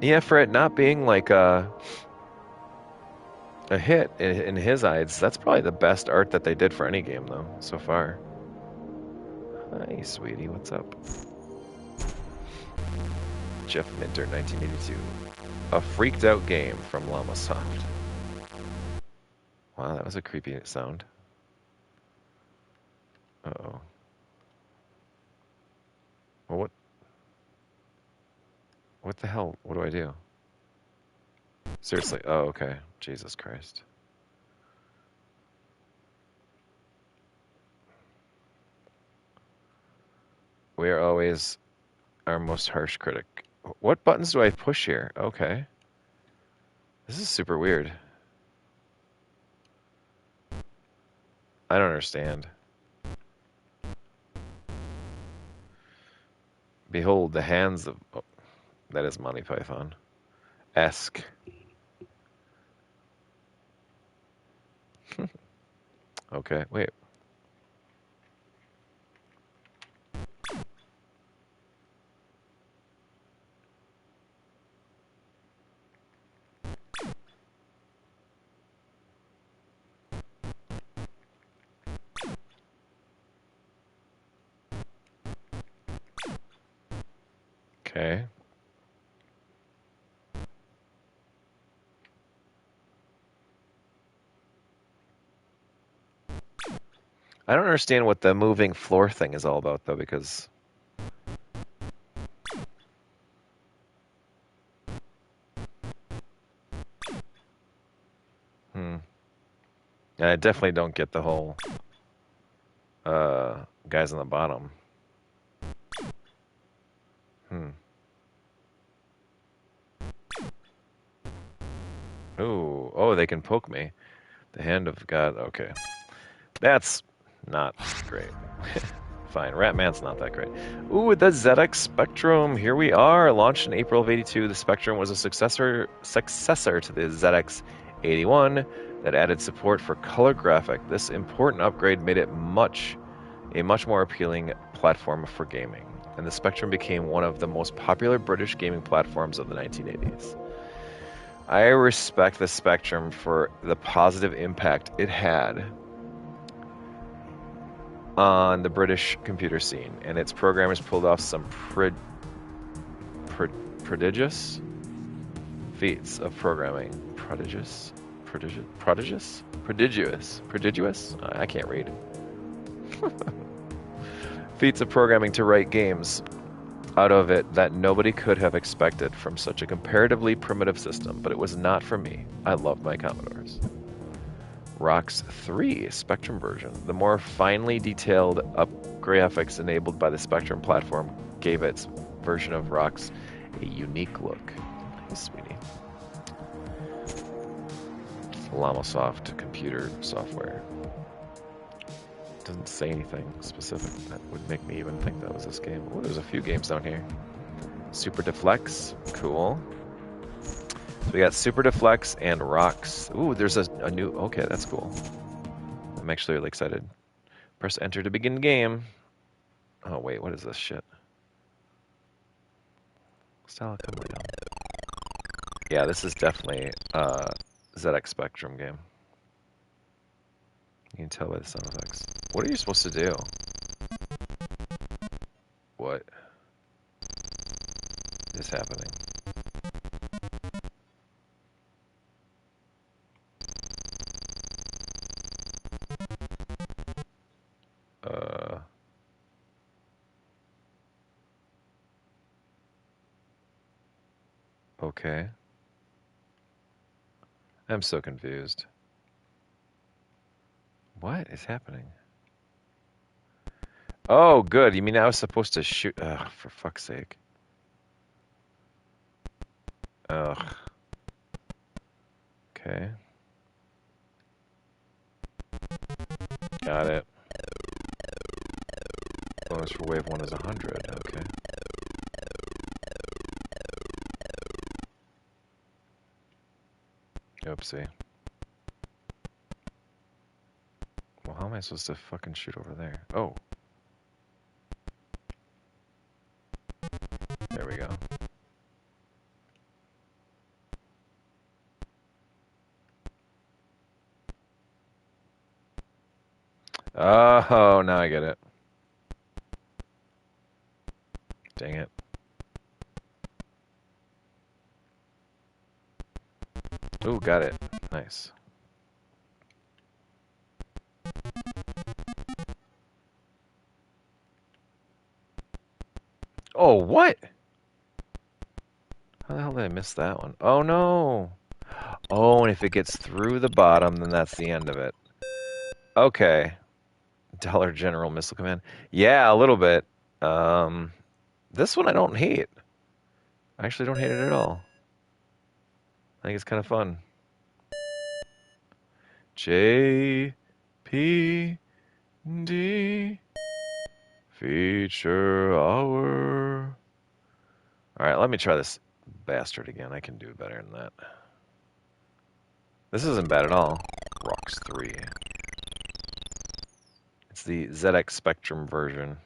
Yeah, for it not being like a hit in his eyes, that's probably the best art that they did for any game, though, so far. Hi, sweetie, what's up? Jeff Minter, 1982. A freaked out game from Llamasoft. Wow, that was a creepy sound. Uh-oh. Well, what the hell? What do I do? Seriously. Oh, okay. Jesus Christ. We are always our most harsh critic. What buttons do I push here? Okay. This is super weird. I don't understand. Behold the hands of... Oh, that is Monty Python. Esque. Okay, wait. Okay. I don't understand what the moving floor thing is all about, though, because... And I definitely don't get the whole guys on the bottom. Ooh, oh, they can poke me. The hand of God. Okay, that's not great. Fine, Ratman's not that great. Ooh, the ZX Spectrum. Here we are. Launched in April of '82, the Spectrum was a successor to the ZX 81 that added support for color graphic. This important upgrade made it a much more appealing platform for gaming, and the Spectrum became one of the most popular British gaming platforms of the 1980s. I respect the Spectrum for the positive impact it had on the British computer scene, and its programmers pulled off some prodigious feats of programming. Prodigious? I can't read. Feats of programming to write games out of it that nobody could have expected from such a comparatively primitive system, but it was not for me. I love my Commodores. ROX 3 Spectrum version. The more finely detailed up graphics enabled by the Spectrum platform gave its version of ROX a unique look. Hey, sweetie. Llamasoft computer software. Doesn't say anything specific that would make me even think that was this game. Oh, there's a few games down here. Super Deflex, cool. So we got Super Deflex and ROX. Ooh, there's a new... Okay, that's cool. I'm actually really excited. Press enter to begin game. Oh, wait, what is this shit? Yeah, this is definitely a ZX Spectrum game. You can tell by the sound effects. What are you supposed to do? What is happening? Okay. I'm so confused. What is happening? Oh, good. You mean I was supposed to shoot? Ugh, for fuck's sake. Ugh. Okay. Got it. Bonus for wave 1 is 100. Okay. Oopsie. Well, how am I supposed to fucking shoot over there? Oh. There we go. Oh, now I get it. Dang it. Ooh, got it. Nice. Oh, what? How the hell did I miss that one? Oh, no. Oh, and if it gets through the bottom, then that's the end of it. Okay. Dollar General Missile Command. Yeah, a little bit. This one I don't hate. I actually don't hate it at all. I think it's kind of fun. J P D Feature Hour. Alright, let me try this bastard again. I can do better than that. This isn't bad at all. Rocks 3. It's the ZX Spectrum version.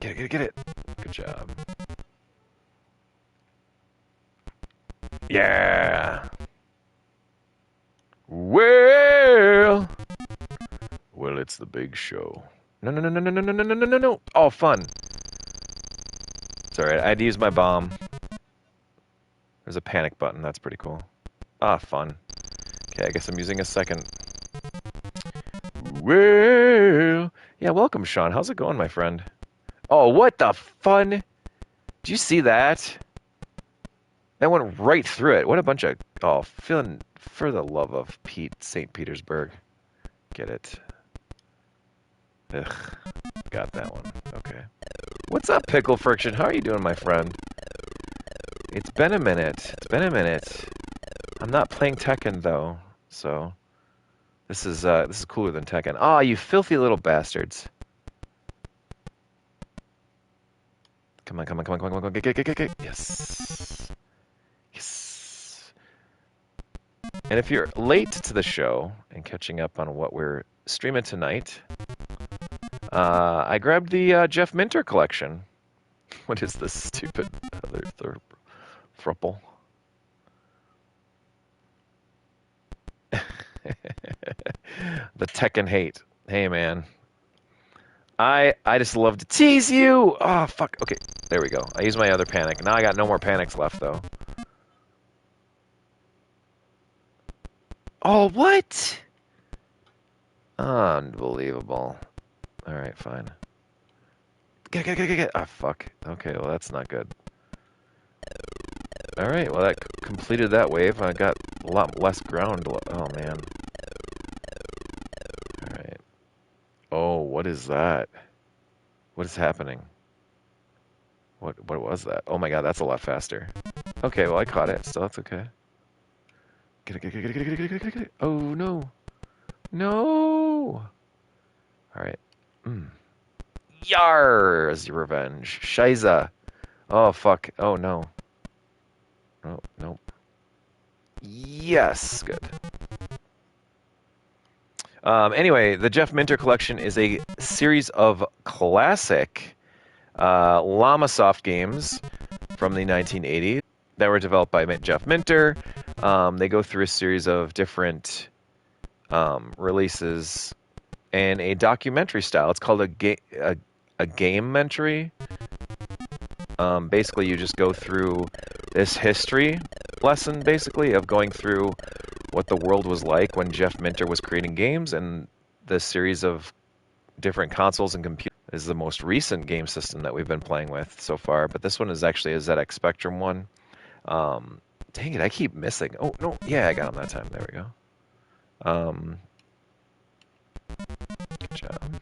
Get it. Good job. Yeah. Well, it's the big show. No. Oh, fun. It's alright. I had to use my bomb. There's a panic button. That's pretty cool. Ah, fun. Okay, I guess I'm using a second. Well, yeah, welcome, Sean. How's it going, my friend? Oh, what the fun? Did you see that? That went right through it. What a bunch of... Oh, feeling for the love of St. Petersburg. Get it. Ugh. Got that one. Okay. What's up, Pickle Friction? How are you doing, my friend? It's been a minute. I'm not playing Tekken, though, so... This is cooler than Tekken. Ah, you filthy little bastards. Come on. Get. Yes. And if you're late to the show and catching up on what we're streaming tonight, I grabbed the Jeff Minter collection. What is this stupid other thruple? The Tekken hate. Hey, man. I just love to tease you. Oh, fuck. Okay, there we go. I used my other panic. Now I got no more panics left, though. Oh, what? Unbelievable. Alright, fine. Get. Ah, fuck. Okay, well, that's not good. Alright, well, that completed that wave. I got a lot less ground. Oh, man. Alright. Oh, what is that? What is happening? What was that? Oh my god, that's a lot faster. Okay, well, I caught it, so that's okay. Get it. Oh, no. No! Alright. Yar's revenge. Shiza. Oh, fuck. Oh, no. Oh, nope. Yes, good. Anyway, the Jeff Minter collection is a series of classic Llamasoft games from the 1980s that were developed by Jeff Minter. They go through a series of different releases in a documentary style. It's called a Gameumentary. Basically, you just go through this history lesson, basically, of going through what the world was like when Jeff Minter was creating games, and the series of different consoles and computers is the most recent game system that we've been playing with so far. But this one is actually a ZX Spectrum one. Dang it, I keep missing. Oh, no. Yeah, I got him that time. There we go. Good job.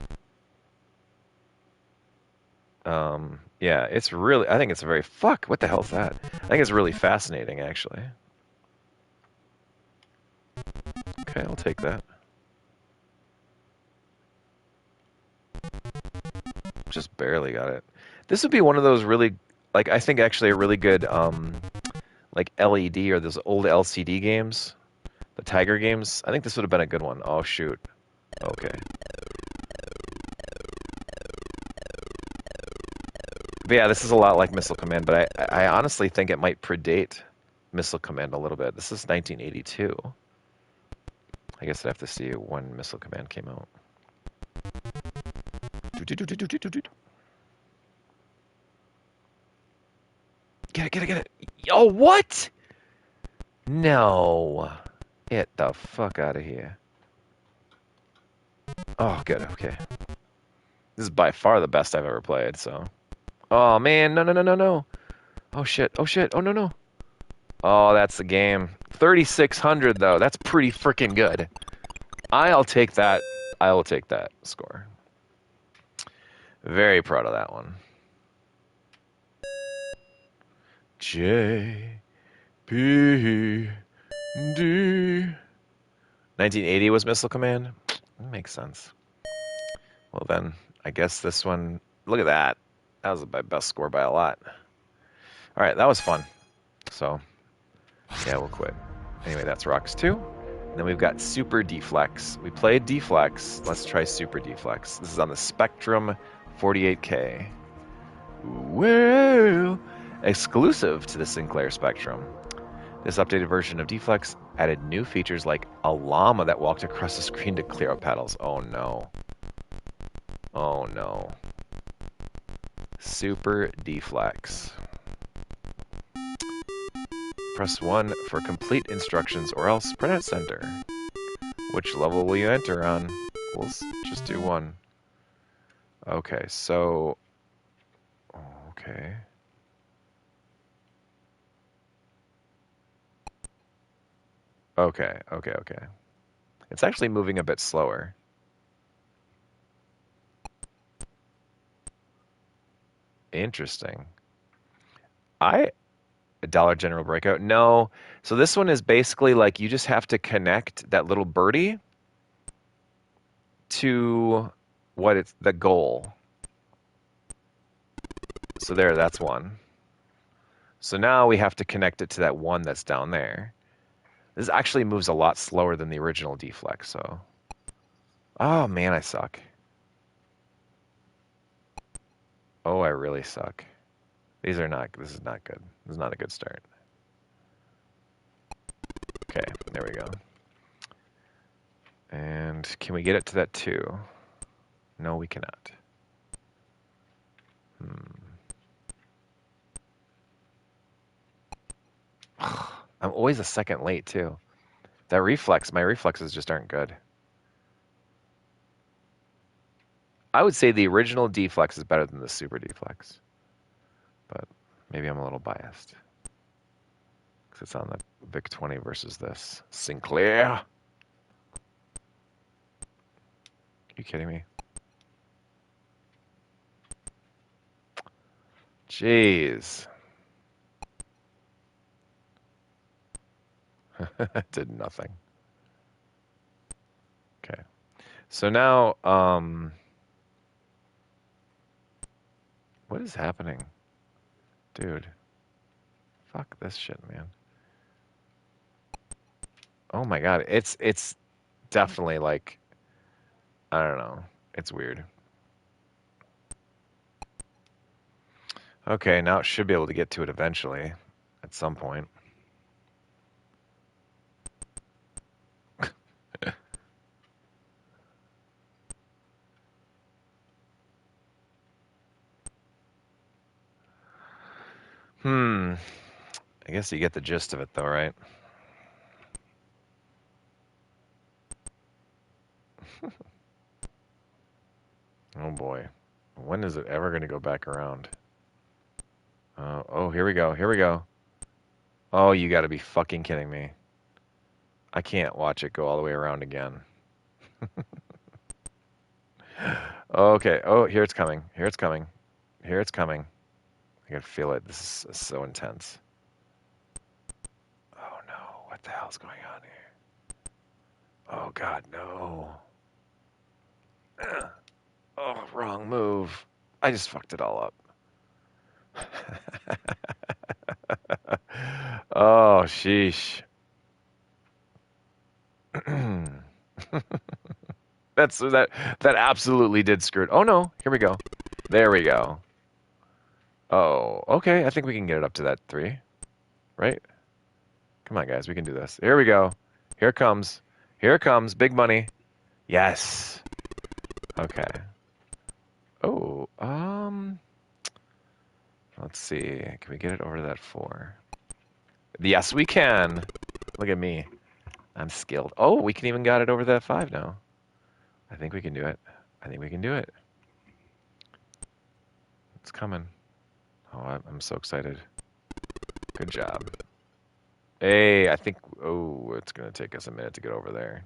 Yeah, it's really... I think it's a very... Fuck, what the hell is that? I think it's really fascinating, actually. Okay, I'll take that. Just barely got it. This would be one of those really... Like, I think actually a really good... like LED or those old LCD games. The Tiger games. I think this would have been a good one. Oh, shoot. Okay. But yeah, this is a lot like Missile Command, but I honestly think it might predate Missile Command a little bit. This is 1982. I guess I'd have to see when Missile Command came out. Get it. Oh, what? No. Get the fuck out of here. Oh, good. Okay. This is by far the best I've ever played, so. Oh, man. No, no, no, no, no. Oh, shit. Oh, shit. Oh, no, no. Oh, that's the game. 3,600, though. That's pretty freaking good. I'll take that. I will take that score. Very proud of that one. J P D. 1980 was Missile Command? That makes sense. Well, then, I guess this one... Look at that. That was my best score by a lot. All right, that was fun. So, yeah, we'll quit. Anyway, that's Rocks 2. And then we've got Super Deflex. We played Deflex. Let's try Super Deflex. This is on the Spectrum 48K. Well, exclusive to the Sinclair Spectrum. This updated version of Deflex added new features like a llama that walked across the screen to clear out paddles. Oh no. Oh no. Super Deflex. Press 1 for complete instructions or else press enter. Which level will you enter on? We'll just do 1. Okay, so... Okay. Okay. It's actually moving a bit slower. Interesting. Dollar General Breakout? No. So this one is basically like you just have to connect that little birdie to what it's the goal. So there, that's 1. So now we have to connect it to that 1 that's down there. This actually moves a lot slower than the original Deflex, so... Oh, man, I suck. Oh, I really suck. This is not good. This is not a good start. Okay, there we go. And can we get it to that 2? No, we cannot. I'm always a second late, too. That reflex, my reflexes just aren't good. I would say the original Deflex is better than the Super Deflex. But maybe I'm a little biased. Because it's on the VIC-20 versus this. Sinclair! Are you kidding me? Jeez. Did nothing. Okay. So now, what is happening? Dude. Fuck this shit, man. Oh my god, it's definitely like, I don't know. It's weird. Okay, now it should be able to get to it eventually, at some point. I guess you get the gist of it, though, right? Oh, boy. When is it ever going to go back around? Oh, here we go. Here we go. Oh, you got to be fucking kidding me. I can't watch it go all the way around again. Okay. Oh, here it's coming. Here it's coming. Here it's coming. I can feel it. This is so intense. Oh, no. What the hell's going on here? Oh, God, no. Oh, wrong move. I just fucked it all up. Oh, sheesh. that absolutely did screw it. Oh no, here we go. There we go. Oh, okay. I think we can get it up to that 3. Right? Come on, guys. We can do this. Here we go. Here it comes. Here it comes. Big money. Yes. Okay. Oh, let's see. Can we get it over to that 4? Yes, we can. Look at me. I'm skilled. Oh, we can even got it over that 5 now. I think we can do it. I think we can do it. It's coming. Oh, I'm so excited. Good job. Hey, I think... Oh, it's going to take us a minute to get over there.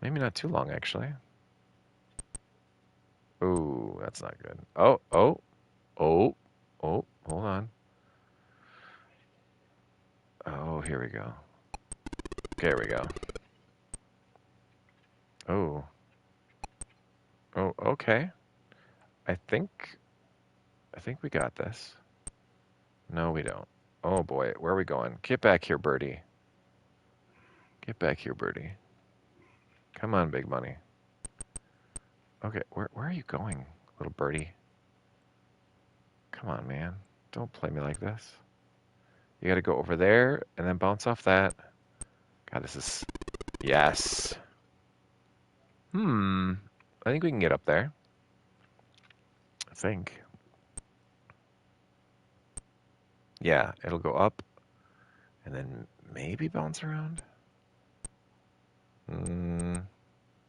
Maybe not too long, actually. Oh, that's not good. Oh, hold on. Oh, here we go. There we go. Oh. Oh, okay. I think we got this. No, we don't. Oh boy, where are we going? Get back here, birdie. Get back here, birdie. Come on, big money. Okay, where are you going, little birdie? Come on, man. Don't play me like this. You gotta go over there and then bounce off that. God, this is... Yes. I think we can get up there. I think. Yeah, it'll go up and then maybe bounce around. Oh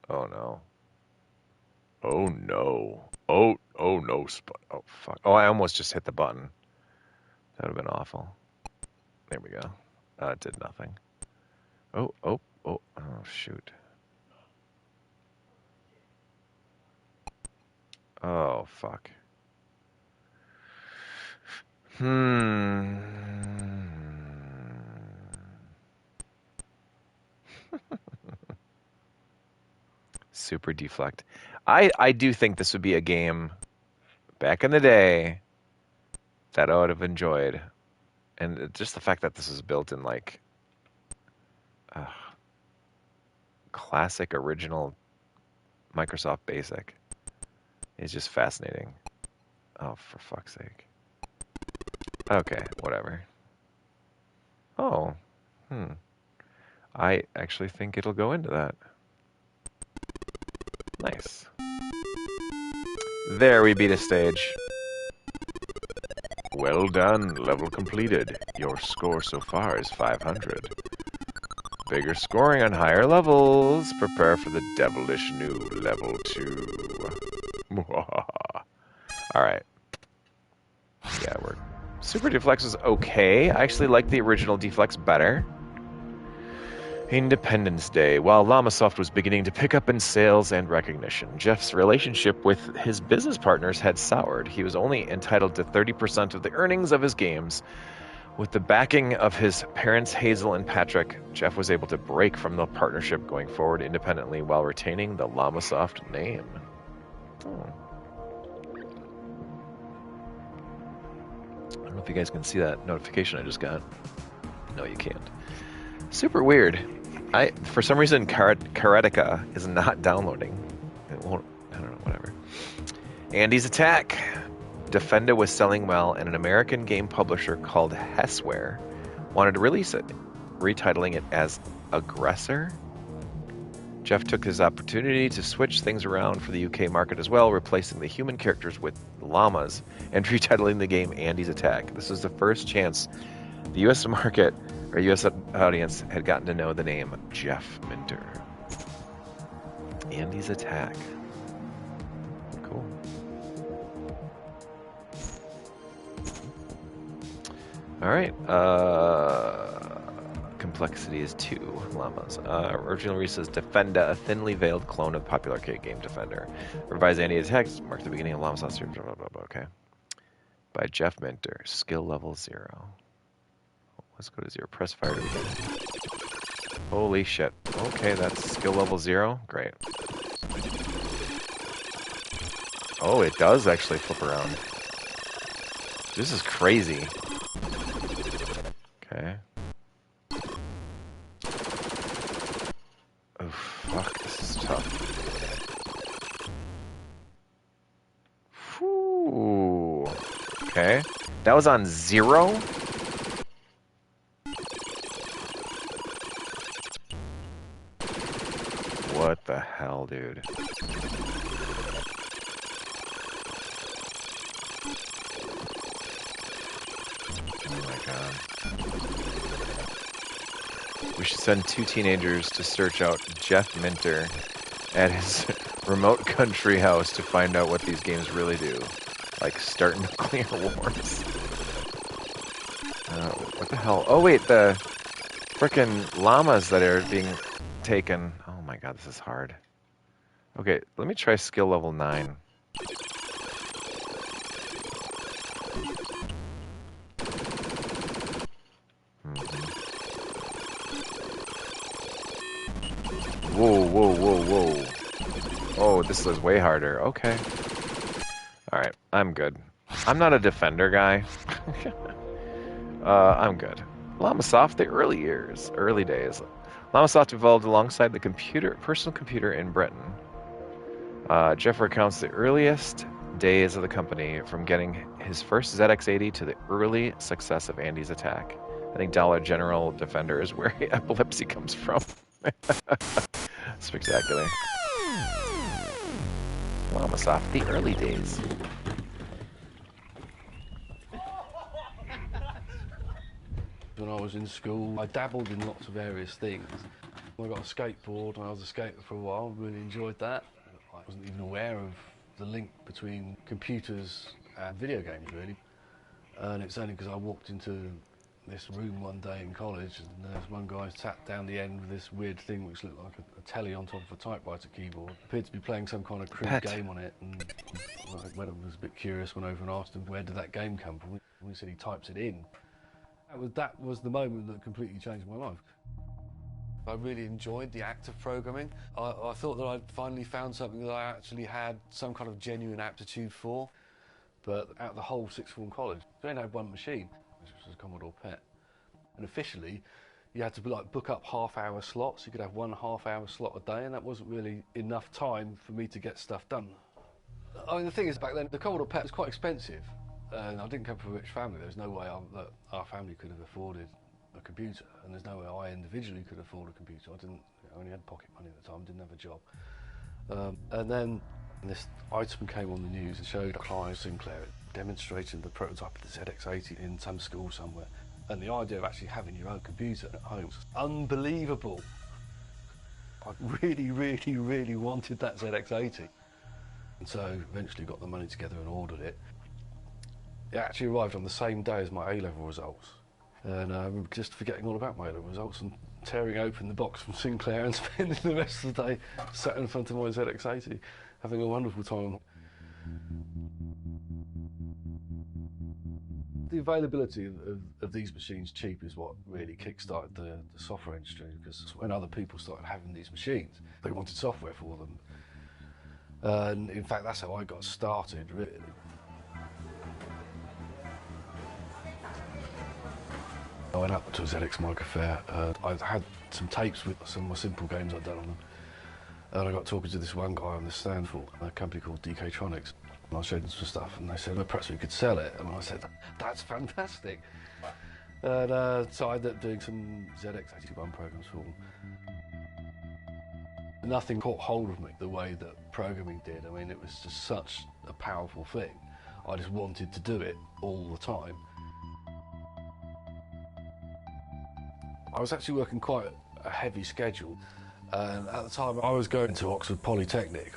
no. Oh no. Oh no. Oh fuck. Oh, I almost just hit the button. That would have been awful. There we go. It did nothing. Oh shoot. Oh fuck. Super deflect. I do think this would be a game back in the day that I would have enjoyed. And just the fact that this is built in like classic original Microsoft Basic is just fascinating. Oh, for fuck's sake. Okay, whatever. Oh, I actually think it'll go into that. Nice. There, we beat a stage. Well done, level completed. Your score so far is 500. Bigger scoring on higher levels. Prepare for the devilish new level 2. Alright. Yeah, we're... Super Deflex is okay. I actually like the original Deflex better. Independence Day. While Llamasoft was beginning to pick up in sales and recognition, Jeff's relationship with his business partners had soured. He was only entitled to 30% of the earnings of his games. With the backing of his parents, Hazel and Patrick, Jeff was able to break from the partnership going forward independently while retaining the Llamasoft name. Oh. I don't know if you guys can see that notification I just got. No, you can't. Super weird. For some reason, Karetica is not downloading. It won't. I don't know. Whatever. Andy's Attack. Defenda was selling well, and an American game publisher called Hessware wanted to release it, retitling it as Aggressor. Jeff took his opportunity to switch things around for the UK market as well, replacing the human characters with llamas and retitling the game Andy's Attack. This was the first chance the US market or US audience had gotten to know the name Jeff Minter. Andy's Attack. Cool. All right. Complexity is 2 llamas. Original release says Defenda, a thinly veiled clone of popular arcade game Defender. Revised Andy's Attack marked the beginning of Llamasoft series. Blah, blah, blah, blah. Okay. By Jeff Minter. Skill level 0. Let's go to 0. Press fire to begin. Holy shit. Okay, that's skill level 0. Great. Oh, it does actually flip around. This is crazy. Okay. Oh, fuck. This is tough. Whew. Okay. That was on 0? What the hell, dude? Oh my god. We should send 2 teenagers to search out Jeff Minter at his remote country house to find out what these games really do, like start nuclear wars. What the hell? Oh wait, the frickin' llamas that are being taken. Oh my god, this is hard. Okay, let me try skill level 9. Whoa, whoa, whoa, whoa. Oh, this is way harder. Okay. Alright, I'm good. I'm not a defender guy. I'm good. Llamasoft, the early days. Llamasoft evolved alongside the personal computer in Britain. Jeff recounts the earliest days of the company, from getting his first ZX80 to the early success of Andy's attack. I think Dollar General Defender is where epilepsy comes from. Spectacular. Llamasoft, the early days. When I was in school, I dabbled in lots of various things. I got a skateboard, and I was a skater for a while, really enjoyed that. I wasn't even aware of the link between computers and video games, really. And it's only because I walked into this room one day in college, and there's one guy sat down the end with this weird thing which looked like a telly on top of a typewriter keyboard. Appeared to be playing some kind of crude game on it, and when I was a bit curious, went over and asked him where did that game come from. And he said he types it in. That was the moment that completely changed my life. I really enjoyed the act of programming. I thought that I'd finally found something that I actually had some kind of genuine aptitude for. But out of the whole sixth form college, we only had one machine, which was a Commodore PET. And officially, you had to book up half-hour slots. You could have 1 half-hour slot a day, and that wasn't really enough time for me to get stuff done. I mean, the thing is, back then, the Commodore PET was quite expensive. And I didn't come from a rich family. There's no way that our family could have afforded a computer, and there's no way I individually could afford a computer. I only had pocket money at the time, didn't have a job. And then this item came on the news and showed Clive Sinclair demonstrating the prototype of the ZX80 in some school somewhere. And the idea of actually having your own computer at home was unbelievable. I really, really, really wanted that ZX80. And so eventually got the money together and ordered it. It actually arrived on the same day as my A-level results. And I remember just forgetting all about my A-level results and tearing open the box from Sinclair and spending the rest of the day sat in front of my ZX80, having a wonderful time. The availability of these machines cheap is what really kick-started the software industry, because when other people started having these machines, they wanted software for them. And in fact, that's how I got started, really. I went up to a ZX Micro Fair. I had some tapes with some more simple games I'd done on them. And I got talking to this one guy on the stand for a company called Digital. And I showed them some stuff, and they said, well, perhaps we could sell it. And I said, that's fantastic. And so I ended up doing some ZX81 programs for them. Nothing caught hold of me the way that programming did. I mean, it was just such a powerful thing. I just wanted to do it all the time. I was actually working quite a heavy schedule, and at the time I was going to Oxford Polytechnic.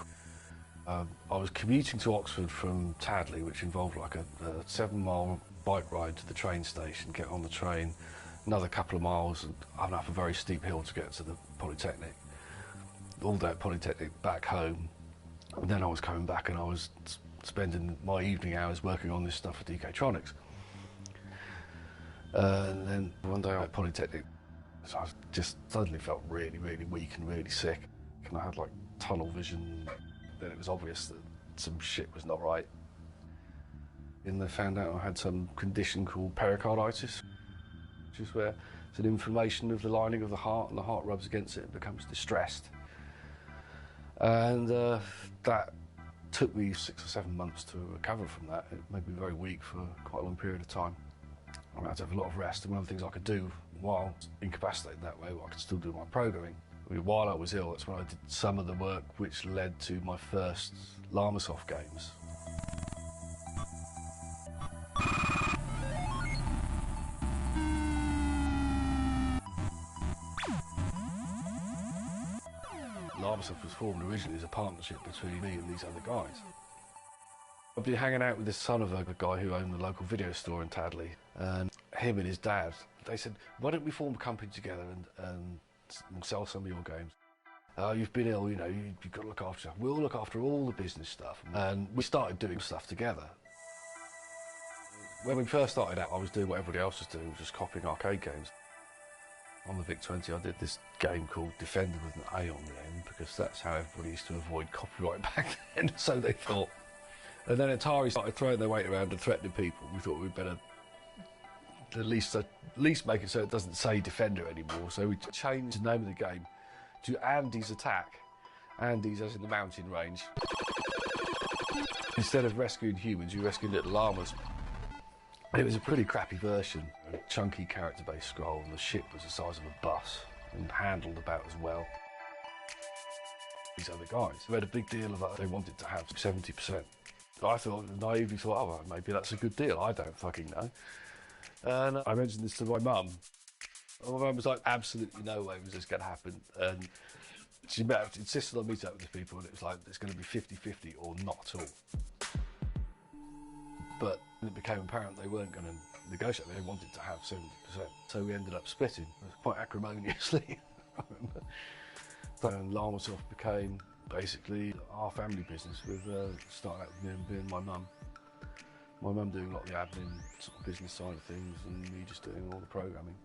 I was commuting to Oxford from Tadley, which involved like a 7-mile bike ride to the train station, get on the train, another couple of miles, and up a very steep hill to get to the Polytechnic. All day at Polytechnic, back home, and then I was coming back and I was spending my evening hours working on this stuff at DK. And then one day at Polytechnic, so I just suddenly felt really, really weak and really sick. And I had like tunnel vision. Then it was obvious that some shit was not right. And they found out I had some condition called pericarditis, which is where it's an inflammation of the lining of the heart, and the heart rubs against it and becomes distressed. And that took me 6 or 7 months to recover from that. It made me very weak for quite a long period of time. I had to have a lot of rest, and one of the things I could do while incapacitated that way, I could still do my programming. I mean, while I was ill, that's when I did some of the work which led to my first Llamasoft games. Llamasoft was formed originally as a partnership between me and these other guys. I've been hanging out with the son of a guy who owned the local video store in Tadley, and him and his dad, they said, why don't we form a company together and sell some of your games? You've been ill, you know, you've got to look after stuff. We'll look after all the business stuff. And we started doing stuff together. When we first started out, I was doing what everybody else was doing, just copying arcade games. On the VIC-20, I did this game called Defender with an A on the end, because that's how everybody used to avoid copyright back then, so they thought. And then Atari started throwing their weight around and threatening people. We thought we'd better at least make it so it doesn't say Defender anymore. So we changed the name of the game to Andy's Attack. Andy's as in the mountain range. Instead of rescuing humans, you rescued little llamas. It was a pretty crappy version. A chunky character-based scroll, and the ship was the size of a bus and handled about as well. These other guys who had a big deal of they wanted to have 70%. I naively thought, oh, well, maybe that's a good deal. I don't fucking know. And I mentioned this to my mum. My mum was like, absolutely no way was this going to happen. And she insisted on meeting up with the people, and it was like, it's going to be 50-50 or not at all. But it became apparent they weren't going to negotiate. They wanted to have 70%. So we ended up splitting, quite acrimoniously. And Llamasoft became basically our family business, with starting out with me and being my mum. My mum doing a lot of the admin sort of business side of things, and me just doing all the programming.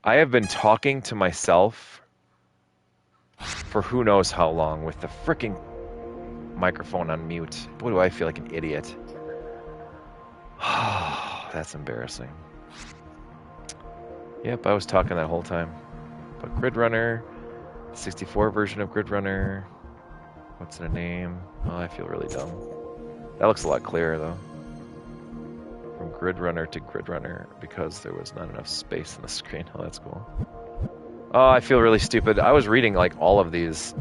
I have been talking to myself for who knows how long with the freaking microphone on mute. Boy, do I feel like an idiot. That's embarrassing. Yep, I was talking that whole time. But Grid Runner, 64 version of Grid Runner. What's the name? Oh, I feel really dumb. That looks a lot clearer though. From Grid Runner to Grid Runner because there was not enough space in the screen. Oh, that's cool. Oh, I feel really stupid. I was reading like all of this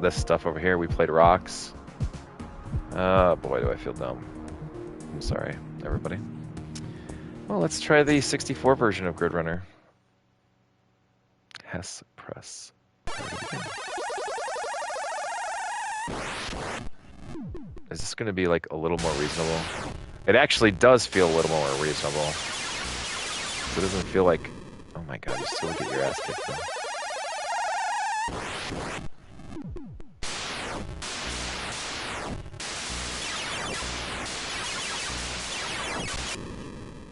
stuff over here. We played Rocks. Oh boy, do I feel dumb. I'm sorry, everybody. Well, let's try the 64 version of Grid Runner. Hess Press. Is this going to be like a little more reasonable? It actually does feel a little more reasonable. It doesn't feel like, oh my god, you still get your ass kicked though.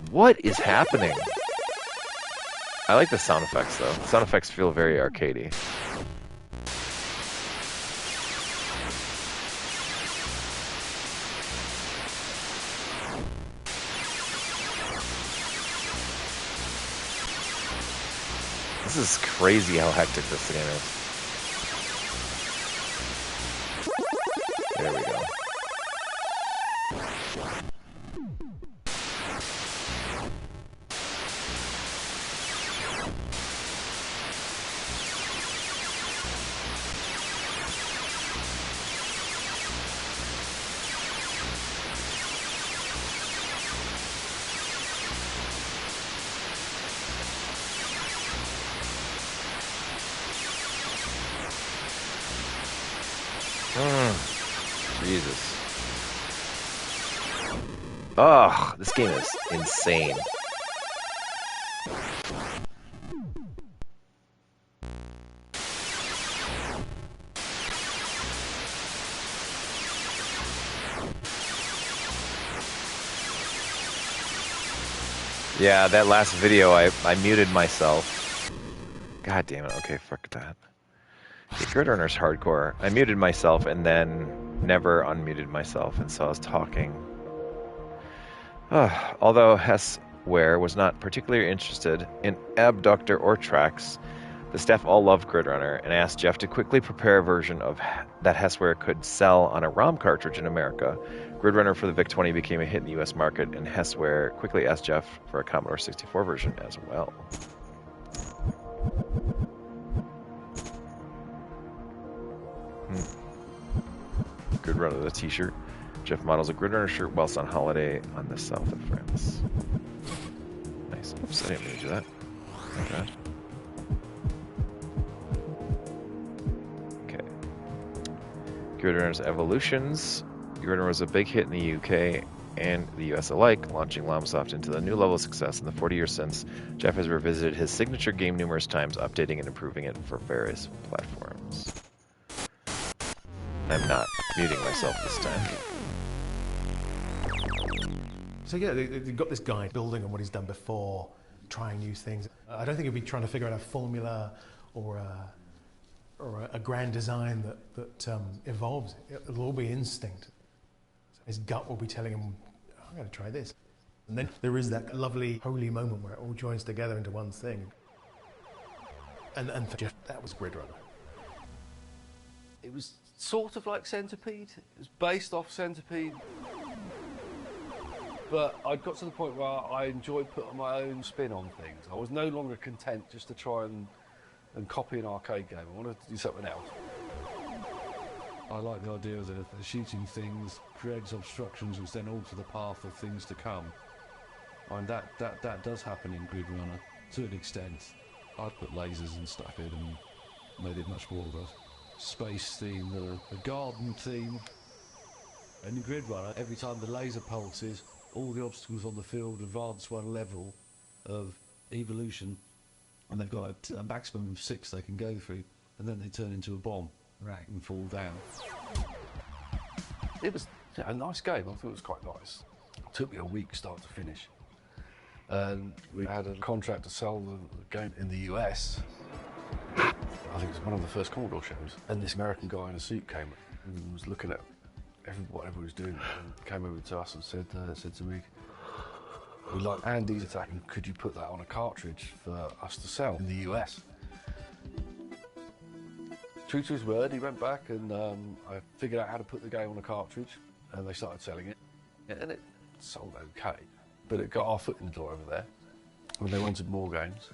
What is happening? I like the sound effects though. The sound effects feel very arcadey. This is crazy how hectic this game is. There we go. Jesus. Ugh, this game is insane. Yeah, that last video, I muted myself. God damn it, okay, fuck that. The Grid Runner's hardcore. I muted myself and then never unmuted myself, and so I was talking. Although Hessware was not particularly interested in Abductor or Tracks, the staff all loved Grid Runner and asked Jeff to quickly prepare a version of that Hessware could sell on a ROM cartridge in America. Grid Runner for the VIC-20 became a hit in the US market, and Hessware quickly asked Jeff for a Commodore 64 version as well. Grid Runner, the t-shirt. Jeff models a Grid Runner shirt whilst on holiday on the south of France. Nice. Oops, I didn't mean to do that. My bad. Okay. Grid Runner's evolutions. Grid Runner was a big hit in the UK and the US alike, launching Llamasoft into the new level of success. In the 40 years since, Jeff has revisited his signature game numerous times, updating and improving it for various platforms. I'm not muting myself this time. So yeah, they've got this guy building on what he's done before, trying new things. I don't think he'll be trying to figure out a formula or a grand design that evolves. It'll all be instinct. His gut will be telling him, I'm going to try this. And then there is that lovely, holy moment where it all joins together into one thing. And for Jeff, that was Grid Runner. It was sort of like Centipede. It was based off Centipede. But I'd got to the point where I enjoyed putting my own spin on things. I was no longer content just to try and copy an arcade game. I wanted to do something else. I like the idea that shooting things creates obstructions which then alter the path of things to come. And that does happen in Grid Runner to an extent. I'd put lasers and stuff in and made it much more of a space theme, a garden theme. And in Grid Runner, every time the laser pulses, all the obstacles on the field advance one level of evolution, and they've got a maximum of 6 they can go through, and then they turn into a bomb. Right. And fall down. It was a nice game. I thought it was quite nice. It took me a week start to finish. And we had a contract to sell the game in the US. I think it was one of the first Commodore shows. And this American guy in a suit came and was looking at what everyone was doing, and came over to us and said to me, "We like Andy's attack, and could you put that on a cartridge for us to sell in the US?" True to his word, he went back and I figured out how to put the game on a cartridge, and they started selling it. And it sold okay, but it got our foot in the door over there when they wanted more games.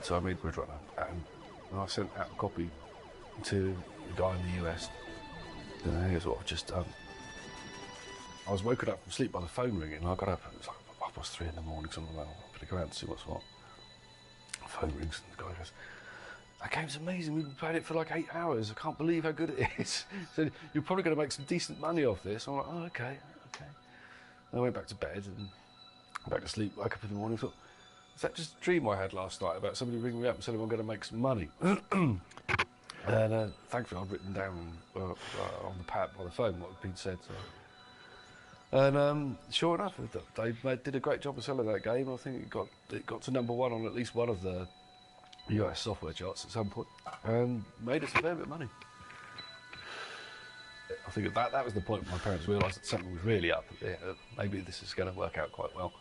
So I made Grid Runner, and I sent out a copy to the guy in the US. And here's what I've just done. I was woken up from sleep by the phone ringing, and I got up, and it was like 3:30 in the morning, something like that. I better go out and see what's what. The phone rings, and the guy goes, "That game's amazing, we've been playing it for like 8 hours, I can't believe how good it is." So you're probably going to make some decent money off this. I'm like, "Oh, okay. And I went back to bed and back to sleep, woke up in the morning, thought, is that just a dream I had last night about somebody ringing me up and saying I'm going to make some money? And thankfully I'd written down on the pad by the phone what had been said. So. And sure enough, they did a great job of selling that game. I think it got to #1 on at least one of the US software charts at some point, and made us a fair bit of money. I think that was the point where my parents realised that something was really up. Maybe this is going to work out quite well.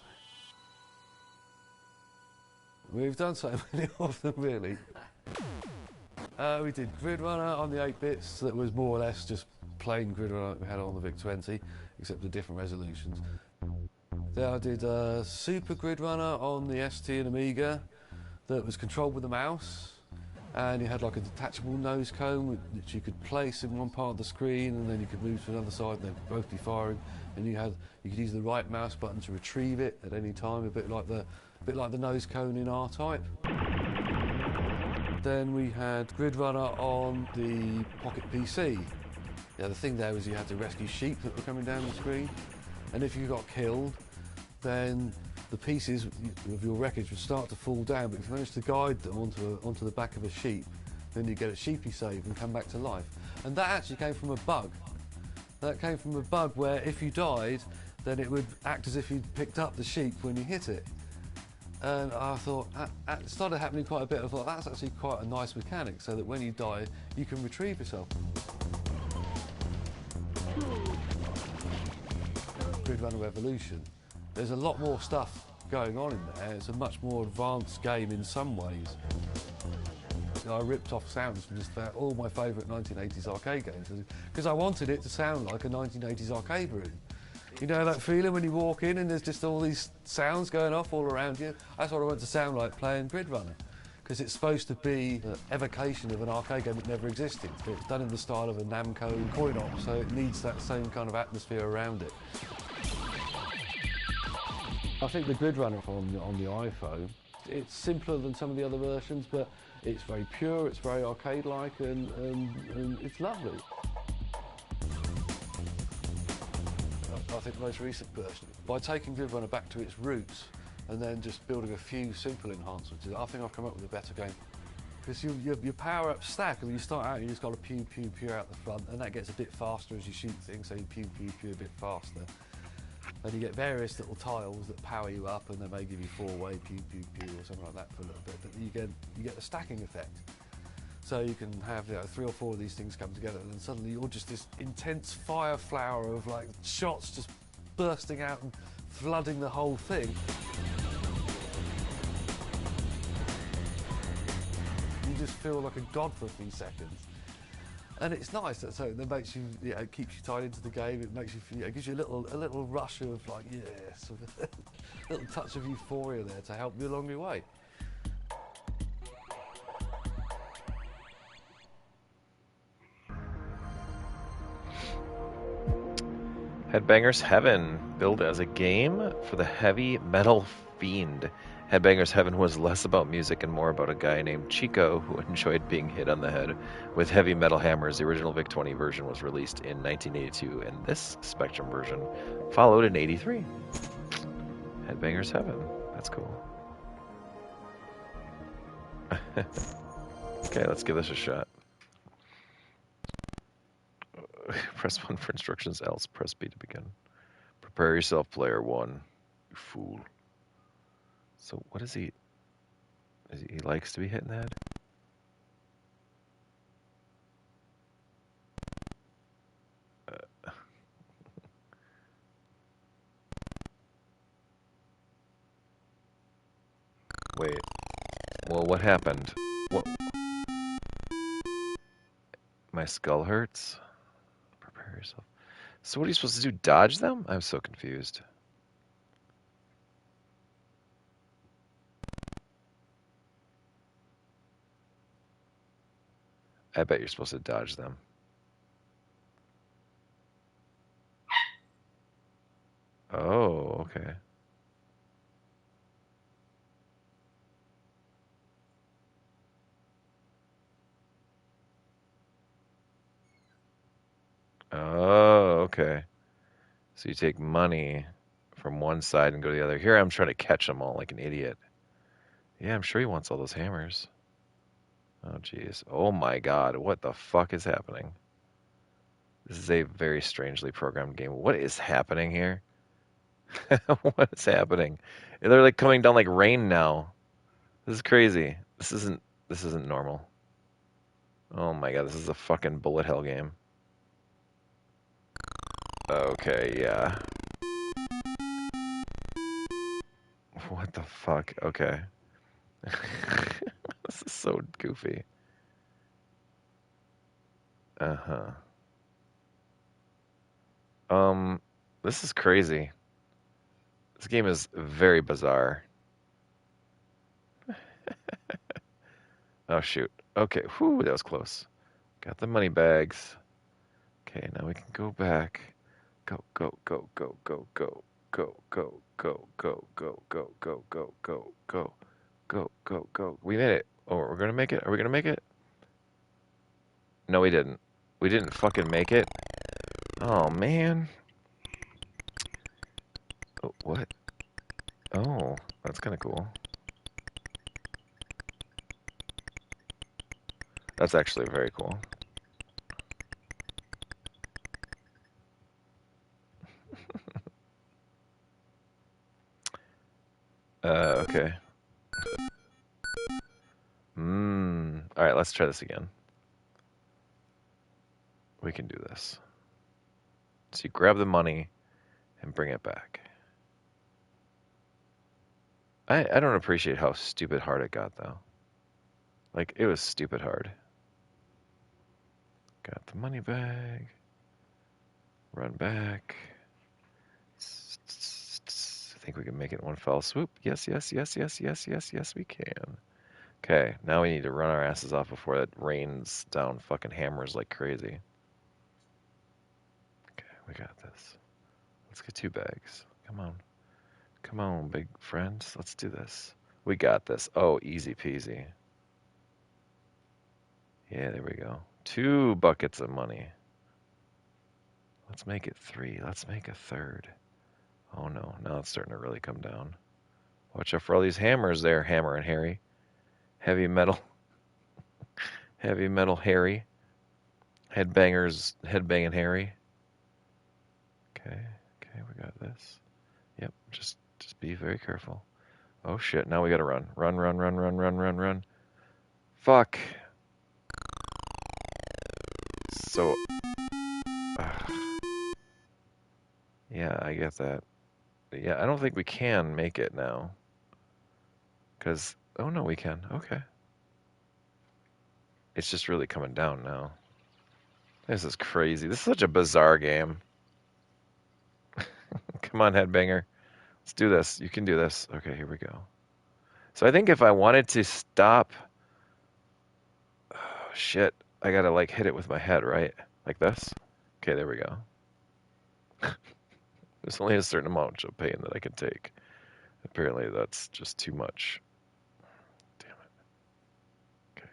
We've done so many of them, really. We did Grid Runner on the 8-bits, that was more or less just plain Grid Runner we had on the VIC-20, except with different resolutions. Then I did Super Grid Runner on the ST and Amiga, that was controlled with a mouse, and you had like a detachable nose cone which you could place in one part of the screen, and then you could move to another side and they would both be firing, and you could use the right mouse button to retrieve it at any time, a bit like the nose cone in R-Type. Then we had Grid Runner on the Pocket PC. Yeah, the thing there was you had to rescue sheep that were coming down the screen, and if you got killed, then the pieces of your wreckage would start to fall down, but if you managed to guide them onto the back of a sheep, then you get a sheepy save and come back to life. And that actually came from a bug. That came from a bug where if you died, then it would act as if you'd picked up the sheep when you hit it. And I thought, it started happening quite a bit. I thought, that's actually quite a nice mechanic, so that when you die, you can retrieve yourself. Grid Runner Revolution. There's a lot more stuff going on in there. It's a much more advanced game in some ways. I ripped off sounds from just about all my favourite 1980s arcade games because I wanted it to sound like a 1980s arcade room. You know that feeling when you walk in and there's just all these sounds going off all around you? That's what I want to sound like playing Grid Runner, because it's supposed to be an evocation of an arcade game that never existed. It's done in the style of a Namco coin-op, so it needs that same kind of atmosphere around it. I think the Grid Runner on the iPhone, it's simpler than some of the other versions, but it's very pure, it's very arcade-like, and it's lovely. I think the most recent version, by taking Grid Runner back to its roots and then just building a few simple enhancements, I think I've come up with a better game. Because your power-up stack, I mean, you start out and you just got to pew, pew, pew out the front, and that gets a bit faster as you shoot things, so you pew, pew, pew a bit faster. And you get various little tiles that power you up, and they may give you 4-way pew, pew, pew, or something like that for a little bit, but you get the stacking effect. So you can have 3 or 4 of these things come together, and then suddenly you're just this intense fire flower of like shots just bursting out and flooding the whole thing. just feel like a god for a few seconds. And it's nice. So it makes you, it keeps you tied into the game. It makes you feel, it gives you a little rush of like, yes, a little touch of euphoria there to help you along your way. Headbangers Heaven, billed as a game for the heavy metal fiend. Headbangers Heaven was less about music and more about a guy named Chico who enjoyed being hit on the head with heavy metal hammers. The original VIC-20 version was released in 1982, and this Spectrum version followed in 83. Headbangers Heaven. That's cool. Okay, let's give this a shot. Press 1 for instructions, else press B to begin. Prepare yourself, player 1. You fool. So what is he? He likes to be hit in the head? Wait. Well, what happened? What? My skull hurts? Prepare yourself. So what are you supposed to do? Dodge them? I'm so confused. I bet you're supposed to dodge them. Oh, okay. Oh, okay. So you take money from one side and go to the other. Here I'm trying to catch them all like an idiot. Yeah, I'm sure he wants all those hammers. Oh, jeez. Oh, my God. What the fuck is happening? This is a very strangely programmed game. What is happening here? What is happening? They're like coming down like rain now. This is crazy. This isn't normal. Oh my God, this is a fucking bullet hell game. Okay, yeah. What the fuck? Okay. This is so goofy. Uh-huh. This is crazy. This game is very bizarre. Oh, shoot. Okay, whew, that was close. Got the money bags. Okay, now we can go back. Go, go, go, go, go, go, go, go, go, go, go, go, go, go, go, go, go, go, go. We made it. Oh, we're gonna make it? Are we gonna make it? No, we didn't. We didn't fucking make it. Oh, man. Oh, what? Oh, that's kind of cool. That's actually very cool. Okay. Alright, let's try this again. We can do this. So you grab the money and bring it back. I don't appreciate how stupid hard it got, though. Like, it was stupid hard. Got the money bag. Run back. I think we can make it one fell swoop. Yes, yes, yes, yes, yes, yes, yes, we can. Okay, now we need to run our asses off before it rains down fucking hammers like crazy. Okay, we got this. Let's get 2 bags. Come on. Come on, big friends. Let's do this. We got this. Oh, easy peasy. Yeah, there we go. 2 buckets of money. Let's make it 3. Let's make a third. Oh no, now it's starting to really come down. Watch out for all these hammers there, Hammer and Harry. Heavy metal. Heavy metal Harry. Headbangers, headbanging Harry. Okay, we got this. Yep, just be very careful. Oh shit, now we gotta run. Run, run, run, run, run, run, run. Fuck. So... yeah, I get that. Yeah, I don't think we can make it now. Because... oh no, we can. Okay. It's just really coming down now. This is crazy. This is such a bizarre game. Come on, Headbanger. Let's do this. You can do this. Okay, here we go. So I think if I wanted to stop... Oh, shit. I gotta, like, hit it with my head, right? Like this? Okay, there we go. There's only a certain amount of pain that I can take. Apparently that's just too much. Damn it. Okay.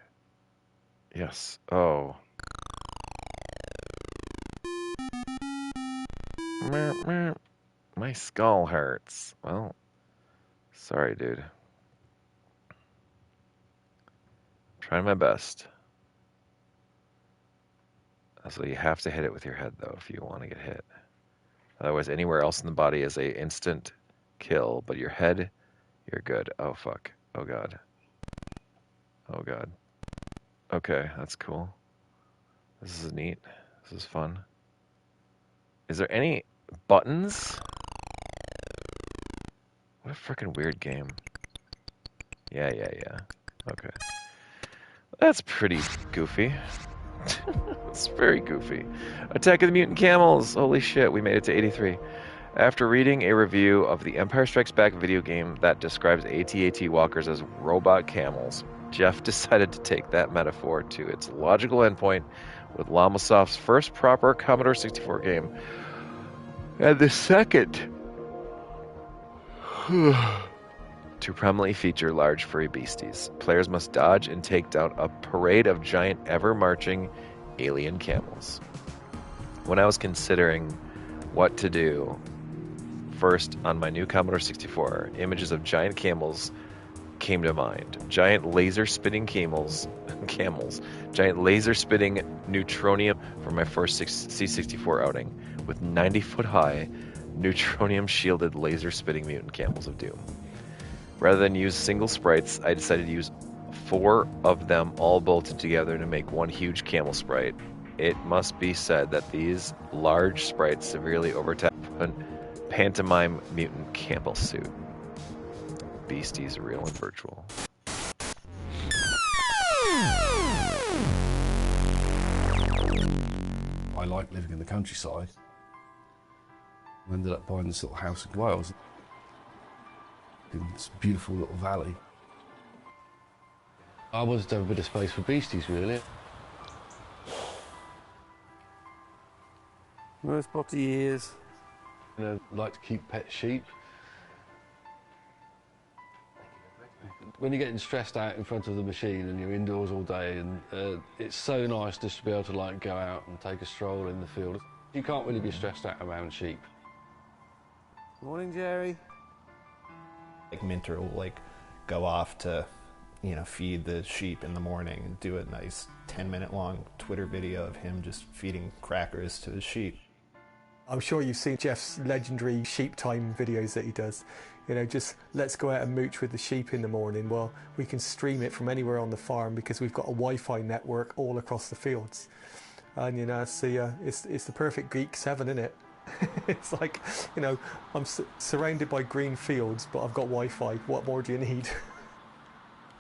Yes. Oh. My skull hurts. Well, sorry, dude. Trying my best. So you have to hit it with your head, though, if you want to get hit. Otherwise, anywhere else in the body is a instant kill, but your head, you're good. Oh, fuck. Oh, God. Oh, God. Okay, that's cool. This is neat. This is fun. Is there any buttons? What a freaking weird game. Yeah. Okay. That's pretty goofy. It's very goofy. Attack of the Mutant Camels. Holy shit, we made it to 83. After reading a review of the Empire Strikes Back video game that describes AT-AT walkers as robot camels, Jeff decided to take that metaphor to its logical endpoint with Llamasoft's first proper Commodore 64 game, and the second to prominently feature large furry beasties. Players must dodge and take down a parade of giant, ever-marching alien camels. When I was considering what to do first on my new Commodore 64, images of giant camels came to mind. Giant laser-spitting camels, giant laser-spitting neutronium for my first C64 outing, with 90-foot-high, neutronium-shielded laser-spitting mutant camels of doom. Rather than use single sprites, I decided to use 4 of them all bolted together to make one huge camel sprite. It must be said that these large sprites severely overtap a pantomime mutant camel suit. Beasties, real and virtual. I like living in the countryside. I ended up buying this little house in Wales, in this beautiful little valley. I wanted to have a bit of space for beasties, really. Most spotty ears. You know, like to keep pet sheep. When you're getting stressed out in front of the machine and you're indoors all day, and it's so nice just to be able to like go out and take a stroll in the field. You can't really be stressed out around sheep. Morning, Jerry. Like Minter will like go off to, you know, feed the sheep in the morning and do a nice 10-minute long Twitter video of him just feeding crackers to his sheep. I'm sure you've seen Jeff's legendary sheep time videos that he does. You know, just let's go out and mooch with the sheep in the morning. Well, we can stream it from anywhere on the farm because we've got a Wi-Fi network all across the fields. And you know, it's the perfect Geek 7, isn't it? It's like, you know, I'm surrounded by green fields, but I've got Wi-Fi. What more do you need?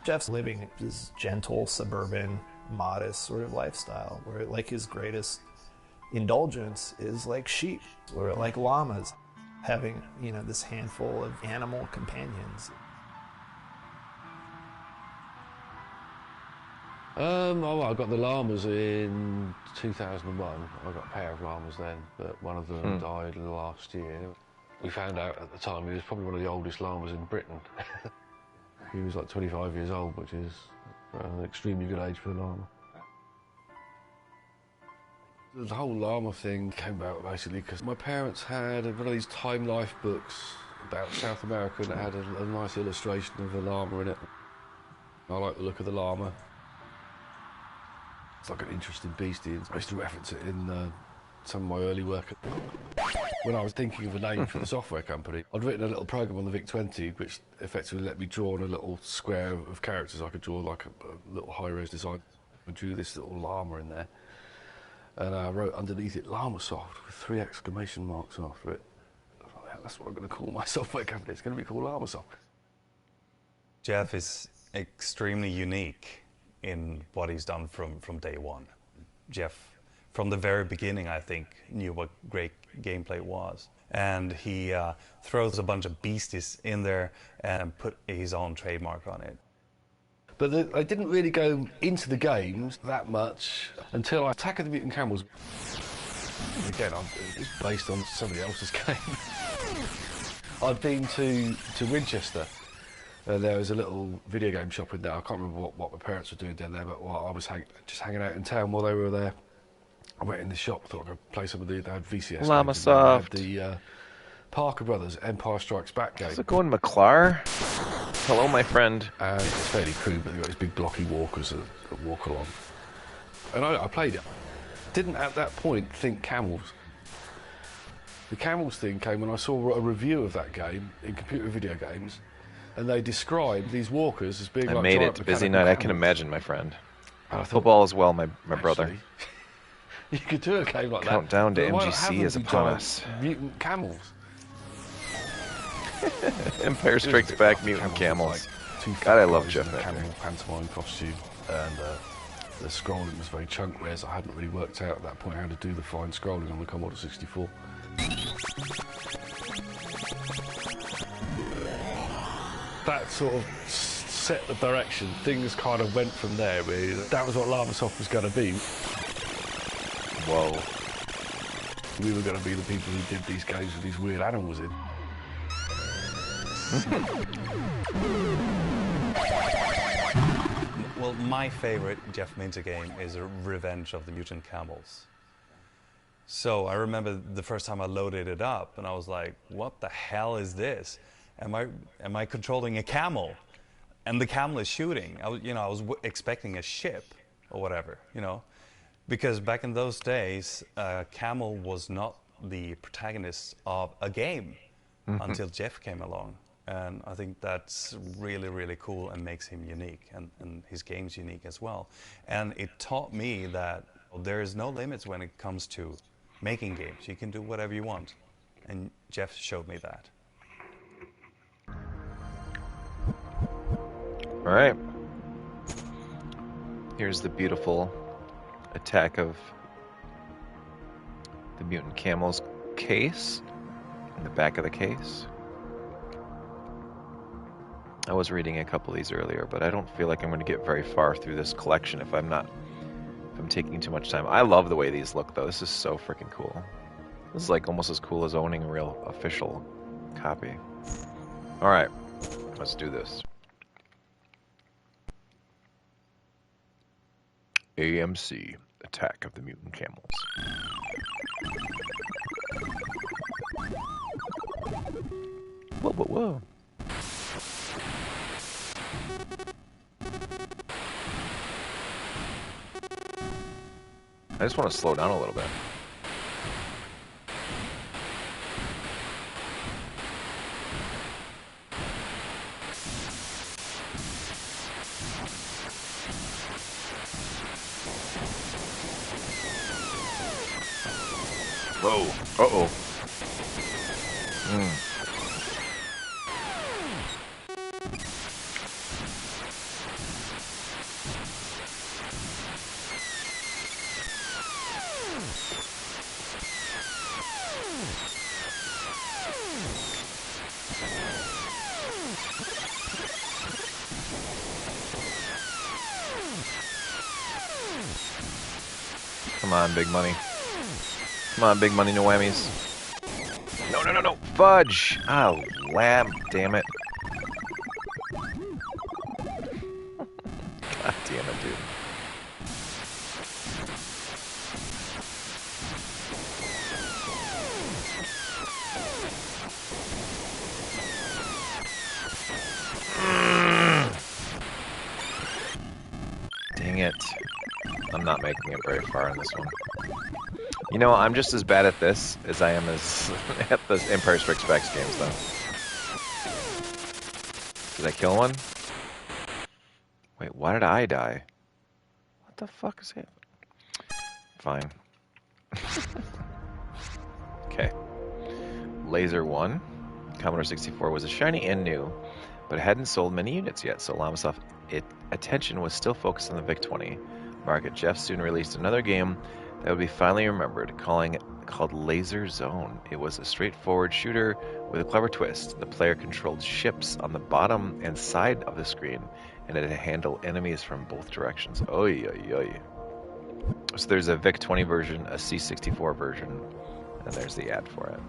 Jeff's living this gentle, suburban, modest sort of lifestyle where like his greatest indulgence is like sheep or like llamas, having, you know, this handful of animal companions. Well, I got the llamas in 2001. I got a pair of llamas then, but one of them died last year. We found out at the time he was probably one of the oldest llamas in Britain. He was like 25 years old, which is an extremely good age for a llama. The whole llama thing came about basically because my parents had one of these Time Life books about South America and it had a nice illustration of a llama in it. I like the look of the llama. It's like an interesting beastie. I used to reference it in some of my early work. When I was thinking of a name for the software company, I'd written a little program on the VIC-20 which effectively let me draw on a little square of characters. I could draw like a little high-res design. I drew this little llama in there. And I wrote underneath it Llamasoft with 3 exclamation marks after it. That's what I'm going to call my software company. It's going to be called Llamasoft. Jeff is extremely unique in what he's done from day one. Jeff, from the very beginning, I think, knew what great gameplay was. And he throws a bunch of beasties in there and put his own trademark on it. But I didn't really go into the games that much until Attack of the Mutant Camels. Again, it's based on somebody else's game. I'd been to Winchester. There was a little video game shop in there. I can't remember what my parents were doing down there, but while I was just hanging out in town while they were there, I went in the shop, thought I could play some of they had VCS Llamasoft. games. They had the Parker Brothers Empire Strikes Back game. How's it going, McClar? Hello, my friend. It's fairly crude, but they've got these big blocky walkers that walk along. And I played it. Didn't at that point think camels. The camels thing came when I saw a review of that game in computer video games, and they described these walkers as being I like made giant it. Busy mechanical night. I can camels. imagine, my friend. And I thought, Football as well, my brother. actually, you could do a game like that. Countdown to But why not MGC have them is be upon giant us. Mutant camels. Empire Strikes Back, mutant camels. God, I love Jeff in a Becker. camel pantomime costume, and the scrolling was very chunk, whereas I hadn't really worked out at that point how to do the fine scrolling on the Commodore 64. That sort of set the direction. Things kind of went from there, really. That was what Llamasoft was going to be. Whoa. We were going to be the people who did these games with these weird animals in. Well, my favorite Jeff Minter game is Revenge of the Mutant Camels. So I remember the first time I loaded it up, and I was like, "What the hell is this? Am I controlling a camel?" And the camel is shooting. I was expecting a ship or whatever, because back in those days, camel was not the protagonist of a game until Jeff came along. And I think that's really, really cool and makes him unique, and his game's unique as well. And it taught me that there is no limits when it comes to making games. You can do whatever you want. And Jeff showed me that. All right. Here's the beautiful Attack of the Mutant Camels case, in the back of the case. I was reading a couple of these earlier, but I don't feel like I'm going to get very far through this collection if I'm taking too much time. I love the way these look, though. This is so freaking cool. This is like almost as cool as owning a real official copy. All right, let's do this. AMC, Attack of the Mutant Camels. Whoa, whoa, whoa. I just want to slow down a little bit. Whoa. Uh-oh. Come on, big money. Come on, big money, no whammies. No, no, no, no. Fudge! Oh, lab, damn it. God damn it, dude. Dang it. I'm not making it very far in this one. You know, I'm just as bad at this as I am at the Empire Strikes Back games, though. Did I kill one? Wait, why did I die? What the fuck is it? Fine. Okay. Laser 1. Commodore 64 was a shiny and new, but it hadn't sold many units yet, so Llamasoft attention was still focused on the VIC-20 market, Jeff soon released another game that would be finally remembered, called Laser Zone. It was a straightforward shooter with a clever twist. The player controlled ships on the bottom and side of the screen, and it handled enemies from both directions. Oy, oy, oy. So there's a VIC-20 version, a C64 version, and there's the ad for it.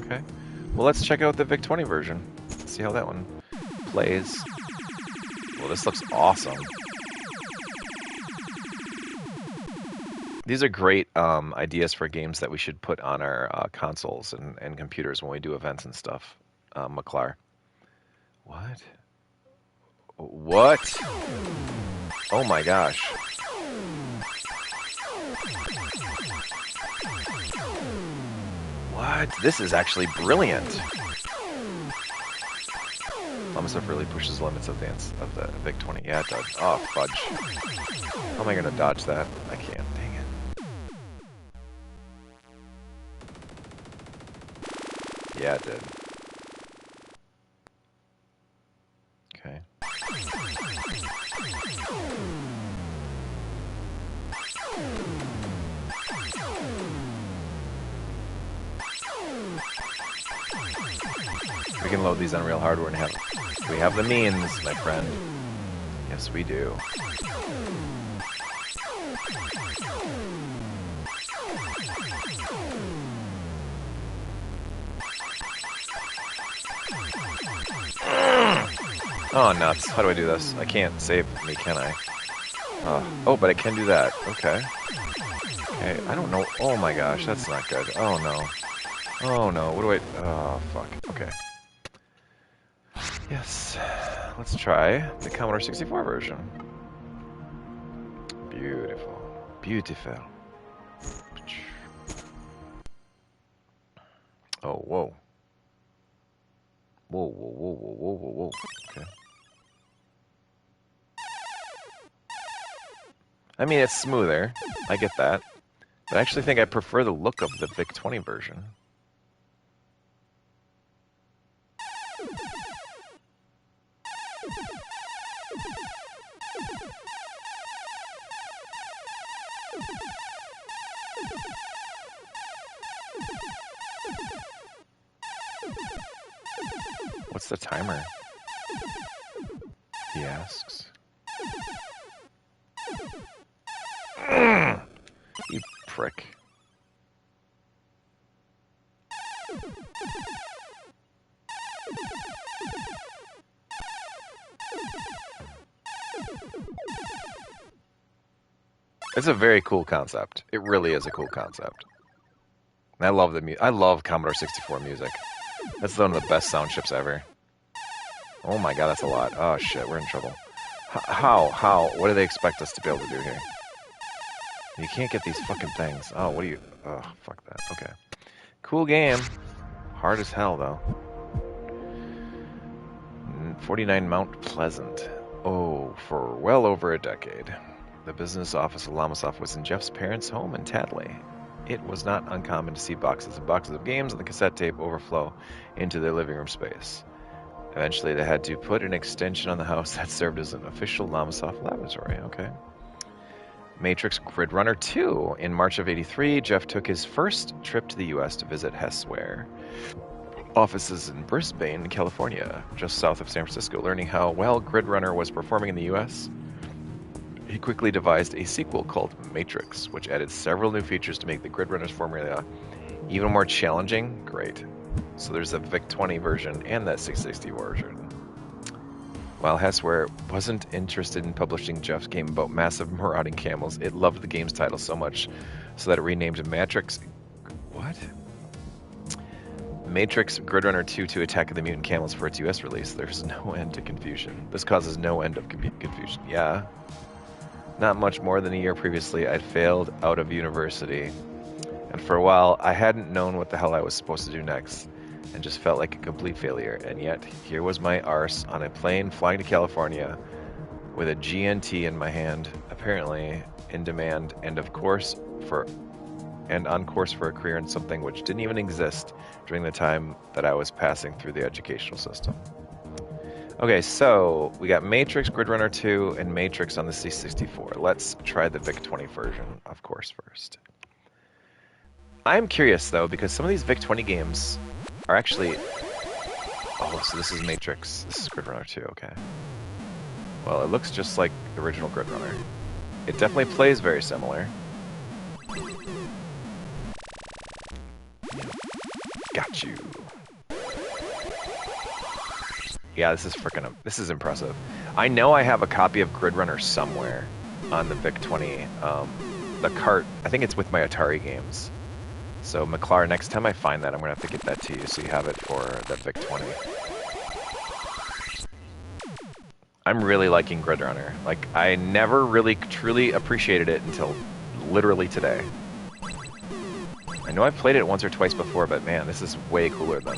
Okay. Well, let's check out the VIC-20 version. See how that one plays. Well, this looks awesome. These are great ideas for games that we should put on our consoles and computers when we do events and stuff. McClar. What? What? Oh my gosh. What? This is actually brilliant. Llamasoft really pushes the limits of the VIC-20. Yeah, it does. Oh, fudge. How am I going to dodge that? I can't. Dang it. Yeah, it did. Okay. We can load these on real hardware and we have the means, my friend. Yes, we do. Oh, nuts. How do I do this? I can't save me, can I? Oh, but I can do that. Okay. Okay, I don't know. Oh my gosh, that's not good. Oh no. Oh no, what do I... Oh, fuck. Okay. Yes. Let's try the Commodore 64 version. Beautiful. Beautiful. Oh, whoa. Whoa, whoa, whoa, whoa, whoa, whoa, whoa. Okay. I mean, it's smoother. I get that. But I actually think I prefer the look of the VIC-20 version. What's the timer? He asks. You prick. It's a very cool concept. It really is a cool concept. And I love the I love Commodore 64 music. That's one of the best sound chips ever. Oh my god, that's a lot. Oh shit, we're in trouble. How? What do they expect us to be able to do here? You can't get these fucking things. Oh, what do you... Oh, fuck that. Okay. Cool game. Hard as hell, though. 49 Mount Pleasant. Oh, for well over a decade. The business office of Llamasoft was in Jeff's parents' home in Tadley. It was not uncommon to see boxes and boxes of games and the cassette tape overflow into their living room space. Eventually, they had to put an extension on the house that served as an official Llamasoft laboratory. Okay. Matrix Grid Runner 2. In March of '83, Jeff took his first trip to the U.S. to visit Hessware offices in Brisbane, California, just south of San Francisco. Learning how well Grid Runner was performing in the U.S., he quickly devised a sequel called Matrix, which added several new features to make the Grid Runner's formula even more challenging. Great. So there's a VIC-20 version and that 660 version. While Hessware wasn't interested in publishing Jeff's game about massive marauding camels, it loved the game's title so much so that it renamed Matrix... What? Matrix Grid Runner 2 to Attack of the Mutant Camels for its US release. There's no end to confusion. This causes no end of confusion. Yeah. Not much more than a year previously, I'd failed out of university. And for a while, I hadn't known what the hell I was supposed to do next, and just felt like a complete failure. And yet, here was my arse on a plane flying to California with a GNT in my hand, apparently in demand, and on course for a career in something which didn't even exist during the time that I was passing through the educational system. Okay, so we got Matrix, Grid Runner 2, and Matrix on the C64. Let's try the VIC-20 version, of course, first. I'm curious, though, because some of these VIC-20 games are actually... Oh, so this is Matrix. This is Grid Runner 2, okay. Well, it looks just like the original Grid Runner. It definitely plays very similar. Got you. Yeah, this is impressive. I know I have a copy of Grid Runner somewhere on the VIC-20. The cart, I think it's with my Atari games. So, McClar, next time I find that, I'm going to have to get that to you so you have it for the VIC-20. I'm really liking Grid Runner. Like, I never really truly appreciated it until literally today. I know I've played it once or twice before, but man, this is way cooler than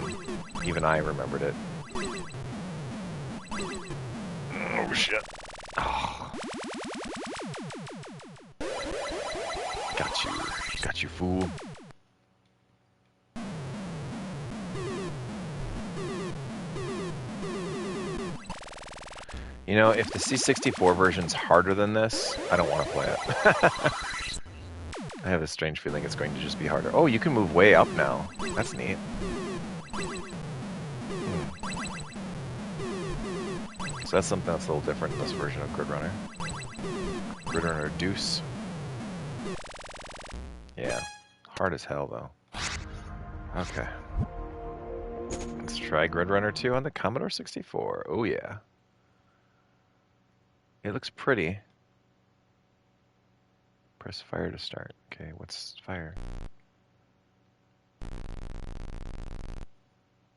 even I remembered it. Oh, shit. Oh. Got you, fool. You know, if the C64 version's harder than this, I don't want to play it. I have a strange feeling it's going to just be harder. Oh, you can move way up now. That's neat. So that's something that's a little different in this version of Grid Runner. Grid Runner Deuce. Yeah. Hard as hell, though. Okay. Let's try Grid Runner 2 on the Commodore 64. Oh, yeah. It looks pretty. Press fire to start. Okay, what's fire?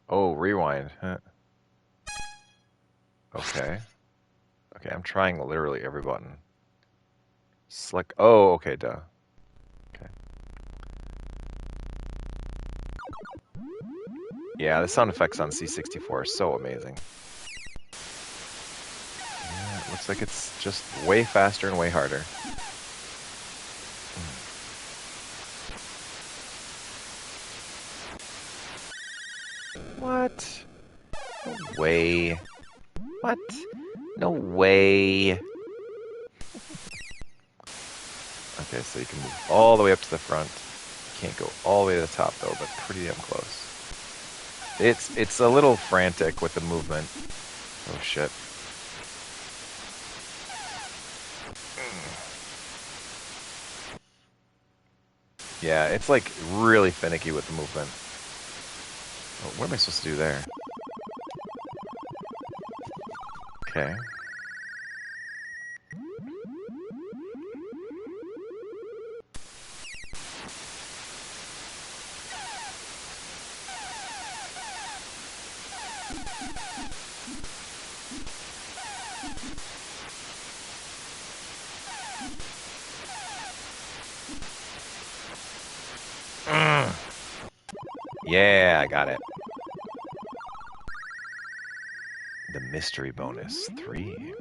Oh, rewind. Huh. Okay. Okay, I'm trying literally every button. Select. Oh, okay, duh. Okay. Yeah, the sound effects on C64 are so amazing. Yeah, it looks like it's just way faster and way harder. What? No way. What? No way. Okay, so you can move all the way up to the front. You can't go all the way to the top though, but pretty damn close. It's a little frantic with the movement. Oh shit. Yeah, it's like really finicky with the movement. Oh, what am I supposed to do there? Okay. Yeah, I got it. The mystery bonus 3.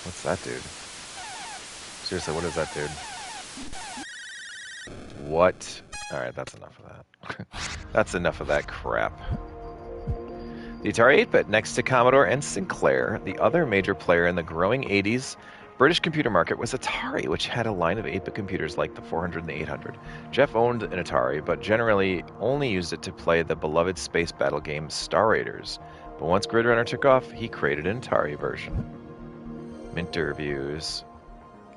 What's that dude? Seriously, what is that dude? What? Alright, that's enough of that. That's enough of that crap. The Atari 8-bit, next to Commodore and Sinclair, the other major player in the growing 80s British computer market was Atari, which had a line of 8-bit computers like the 400 and the 800. Jeff owned an Atari, but generally only used it to play the beloved space battle game Star Raiders. But once Grid Runner took off, he created an Atari version. Minter reviews.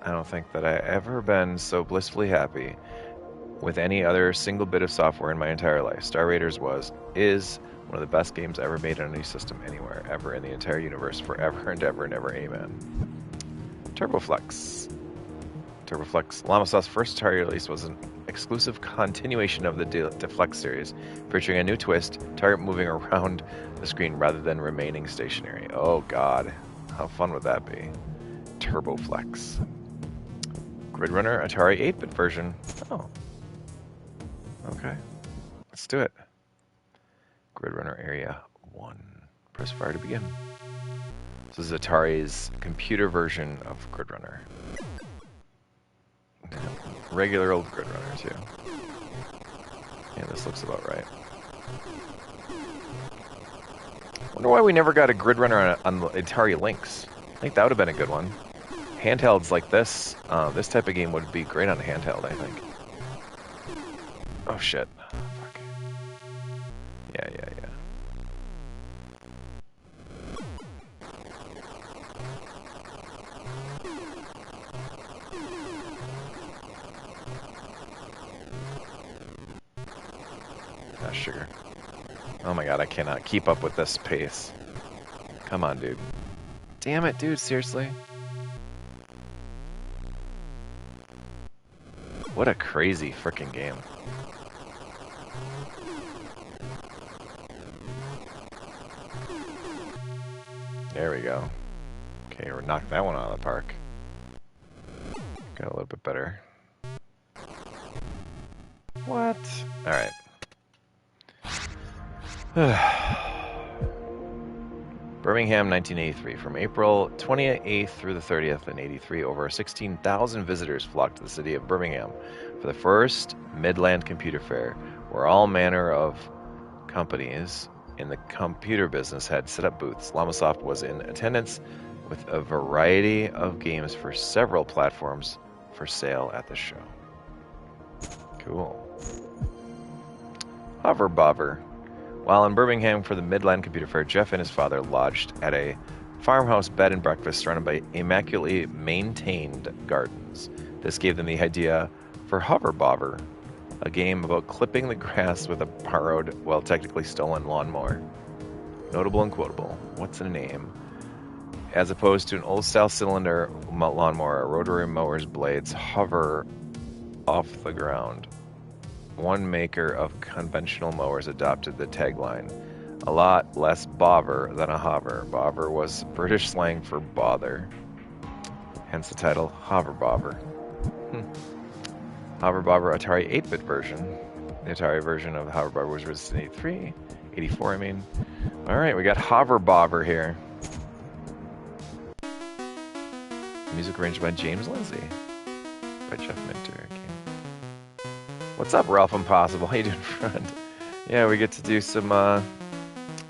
I don't think that I've ever been so blissfully happy with any other single bit of software in my entire life. Star Raiders is one of the best games ever made on any system anywhere, ever in the entire universe, forever and ever and ever. Amen. TurboFlex. Llamasoft's first Atari release was an exclusive continuation of the Deflex series, featuring a new twist, target moving around the screen rather than remaining stationary. Oh god, how fun would that be? TurboFlex. Grid Runner Atari 8-bit version. Oh. Okay. Let's do it. Grid Runner Area 1. Press fire to begin. This is Atari's computer version of Grid Runner. Regular old Grid Runner, too. Yeah, this looks about right. Wonder why we never got a grid runner on the Atari Lynx. I think that would have been a good one. Handhelds like this, this type of game would be great on a handheld, I think. Oh shit. Fuck. Yeah. Ah, sugar. Oh my god, I cannot keep up with this pace. Come on, dude. Damn it, dude, seriously? What a crazy frickin' game. There we go. Okay, we're knocking that one out of the park. Got a little bit better. What? Alright. Birmingham, 1983. From April 28th through the 30th in 83, over 16,000 visitors flocked to the city of Birmingham for the first Midland Computer Fair, where all manner of companies in the computer business had set up booths. Llamasoft was in attendance with a variety of games for several platforms for sale at the show. Cool. Hover Bobber. While in Birmingham for the Midland Computer Fair, Jeff and his father lodged at a farmhouse bed and breakfast surrounded by immaculately maintained gardens. This gave them the idea for Hover Bobber, a game about clipping the grass with a borrowed, well, technically stolen lawnmower. Notable and quotable. What's the name? As opposed to an old-style cylinder lawnmower, rotary mower's blades hover off the ground. One maker of conventional mowers adopted the tagline, "A lot less bother than a hover." Bother was British slang for bother, hence the title Hover Bobber. Hover Bobber Atari 8-bit version. The Atari version of Hover Bobber was released in 83, 84 I mean. Alright, we got Hover Bobber here. Music arranged by James Lindsay. By Jeff Minter. What's up, Ralph Impossible? How you doing, friend? Yeah, we get to do some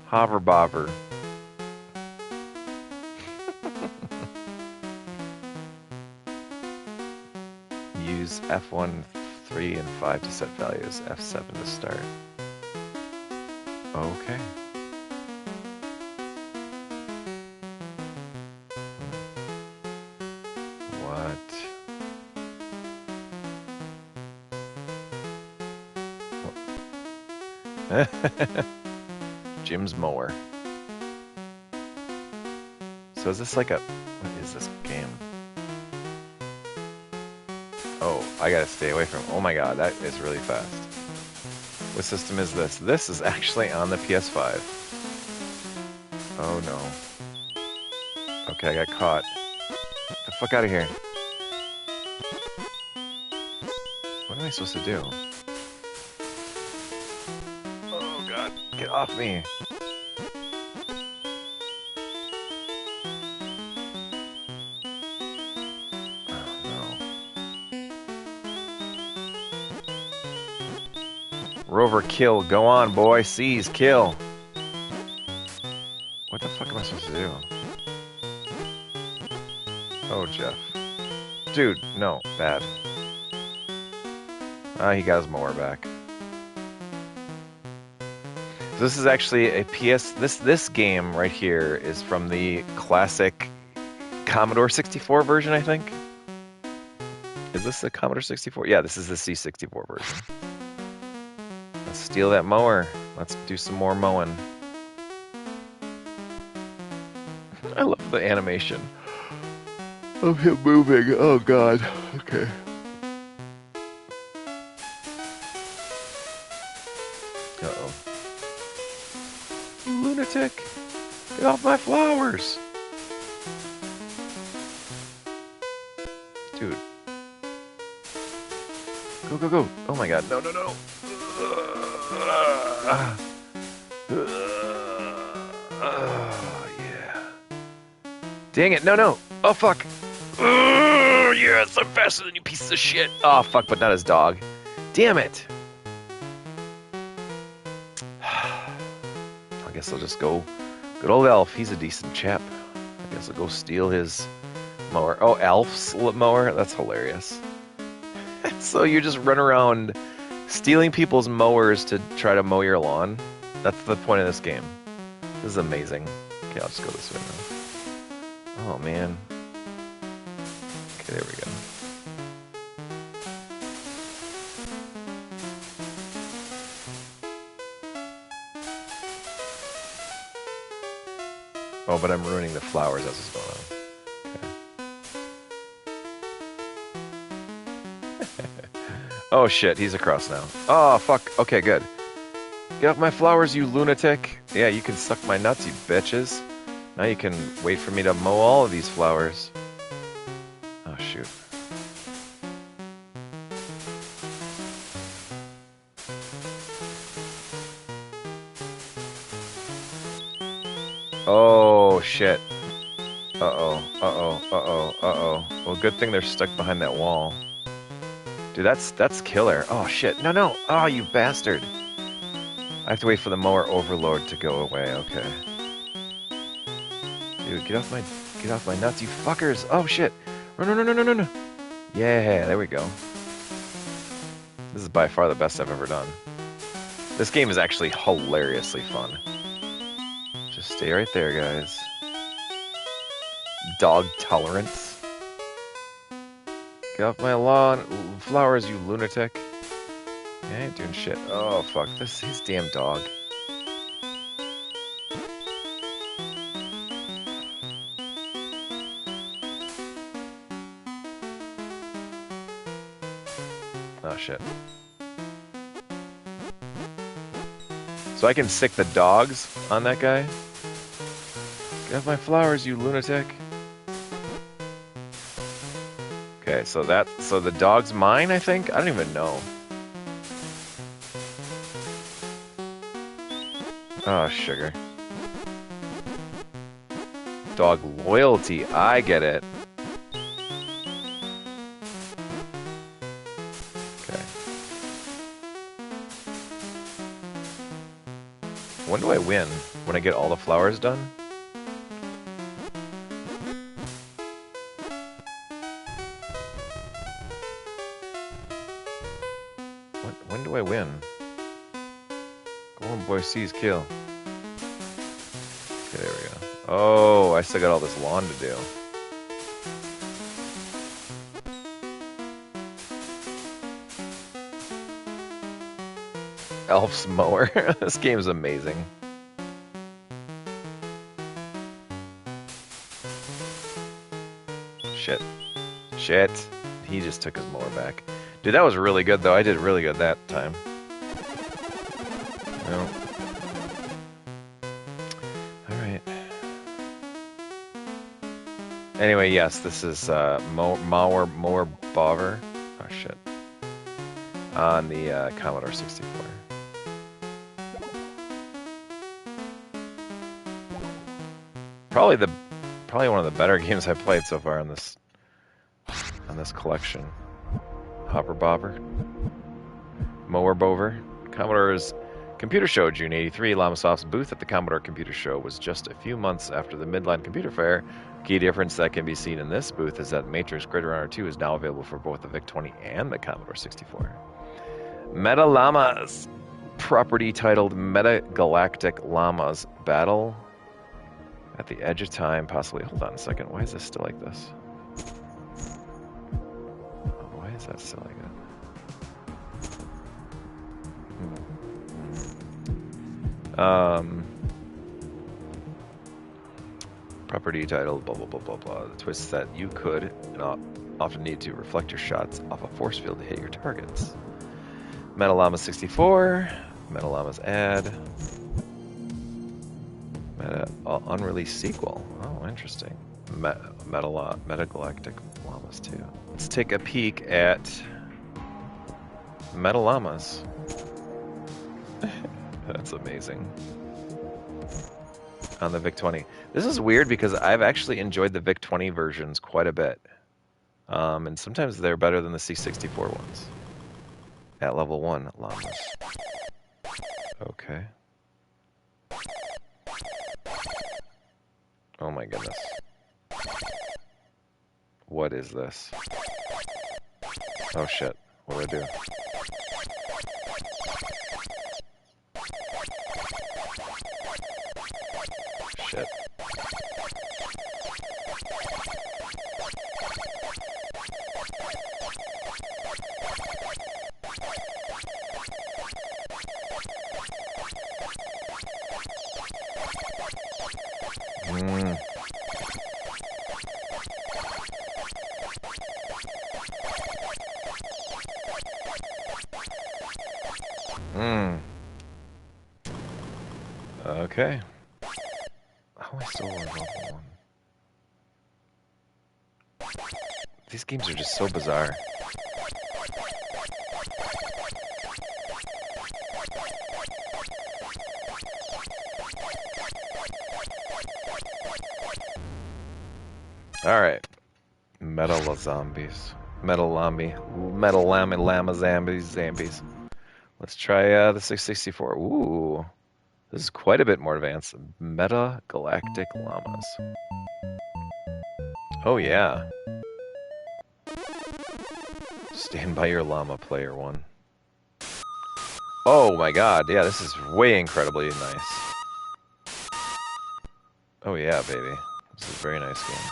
Hover Bobber. Use F1, 3, and 5 to set values. F7 to start. Okay. Jim's mower. So is this like a... What is this game? Oh, I gotta stay away from... Oh my god, that is really fast. What system is this? This is actually on the PS5. Oh no. Okay, I got caught. Get the fuck out of here. What am I supposed to do? Get off me. Oh, no. Rover, kill. Go on, boy. Seize, kill. What the fuck am I supposed to do? Oh, Jeff. Dude, no. Bad. He got his mower back. This is actually a PS... This game right here is from the classic Commodore 64 version, I think. Is this the Commodore 64? Yeah, this is the C64 version. Let's steal that mower. Let's do some more mowing. I love the animation of him moving. Oh, God. Okay. Uh-oh. You lunatic! Get off my flowers! Dude. Go, go, go! Oh my god, no, no, no! Yeah. Dang it, no, no! Oh, fuck! Yes, I'm faster than you pieces of shit! Oh, fuck, but not his dog. Damn it! guess I'll just go. Good old Elf. He's a decent chap. I guess I'll go steal his mower. Oh, Elf's mower? That's hilarious. So you just run around stealing people's mowers to try to mow your lawn? That's the point of this game. This is amazing. Okay, I'll just go this way now. Oh, man. Okay, there we go. Oh, but I'm ruining the flowers as it's going on. Okay. Oh, shit, he's across now. Oh, fuck. Okay, good. Get off my flowers, you lunatic. Yeah, you can suck my nuts, you bitches. Now you can wait for me to mow all of these flowers. Oh, shoot. Oh, shit. Uh-oh, uh-oh, uh-oh, uh-oh. Well, good thing they're stuck behind that wall. Dude, that's killer. Oh, shit. No, no. Oh, you bastard. I have to wait for the mower overload to go away. Okay. Dude, get off my nuts, you fuckers. Oh, shit. No, no, no, no, no, no. Yeah, there we go. This is by far the best I've ever done. This game is actually hilariously fun. Just stay right there, guys. Dog tolerance. Get off my lawn, flowers, you lunatic. Yeah, I ain't doing shit. Oh, fuck. His damn dog. Oh, shit. So I can sick the dogs on that guy? Get off my flowers, you lunatic. Okay, so the dog's mine, I think? I don't even know. Oh, sugar. Dog loyalty, I get it. Okay. When do I win? When I get all the flowers done? When do I win? Go on, boy, seize, kill. Okay, there we go. Oh, I still got all this lawn to do. Elf's mower. This game is amazing. Shit. Shit. He just took his mower back. Dude, that was really good, though. I did really good that time. No. Alright. Anyway, yes, this is mower bobber. Oh, shit. On the Commodore 64. Probably one of the better games I've played so far on this collection. Hopper Bobber. Mower Bover. Commodore's Computer Show, June 83. Llamasoft's booth at the Commodore Computer Show was just a few months after the Midline Computer Fair. Key difference that can be seen in this booth is that Matrix Grid Runner 2 is now available for both the VIC-20 and the Commodore 64. Meta Llamas. Property titled Meta Galactic Llamas Battle at the Edge of Time, possibly. Hold on a second. Why is this still like this? Why is that still like that? Property titled blah blah blah blah blah. The twist that you could not often need to reflect your shots off a force field to hit your targets. Meta Llama 64, Meta Llama's ad, Meta unreleased sequel. Oh, interesting. Meta Galactic Llamas 2. Let's take a peek at Meta Llamas. That's amazing. On the VIC-20. This is weird because I've actually enjoyed the VIC-20 versions quite a bit. And sometimes they're better than the C64 ones. At level 1, Llamas. Okay. Oh my goodness. What is this? Oh shit. What do I do? Shit. Okay. How am I still on level 1? These games are just so bizarre. Alright. Metal zombies. Metal llama zombies. Let's try the 664. Ooh. This is quite a bit more advanced. Meta-galactic llamas. Oh yeah. Stand by your llama, player one. Oh my god, yeah, this is way incredibly nice. Oh yeah, baby. This is a very nice game.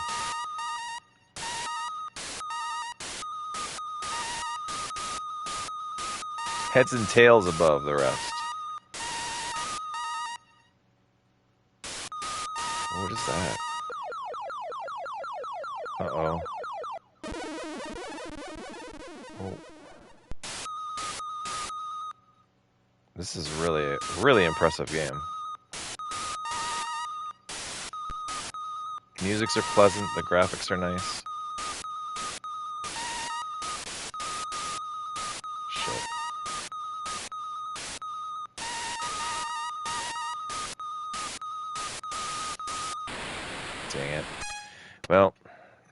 Heads and tails above the rest. What is that? Uh-oh. Oh. This is really, really impressive game. Musics are pleasant, the graphics are nice. Shit. Dang it. Well,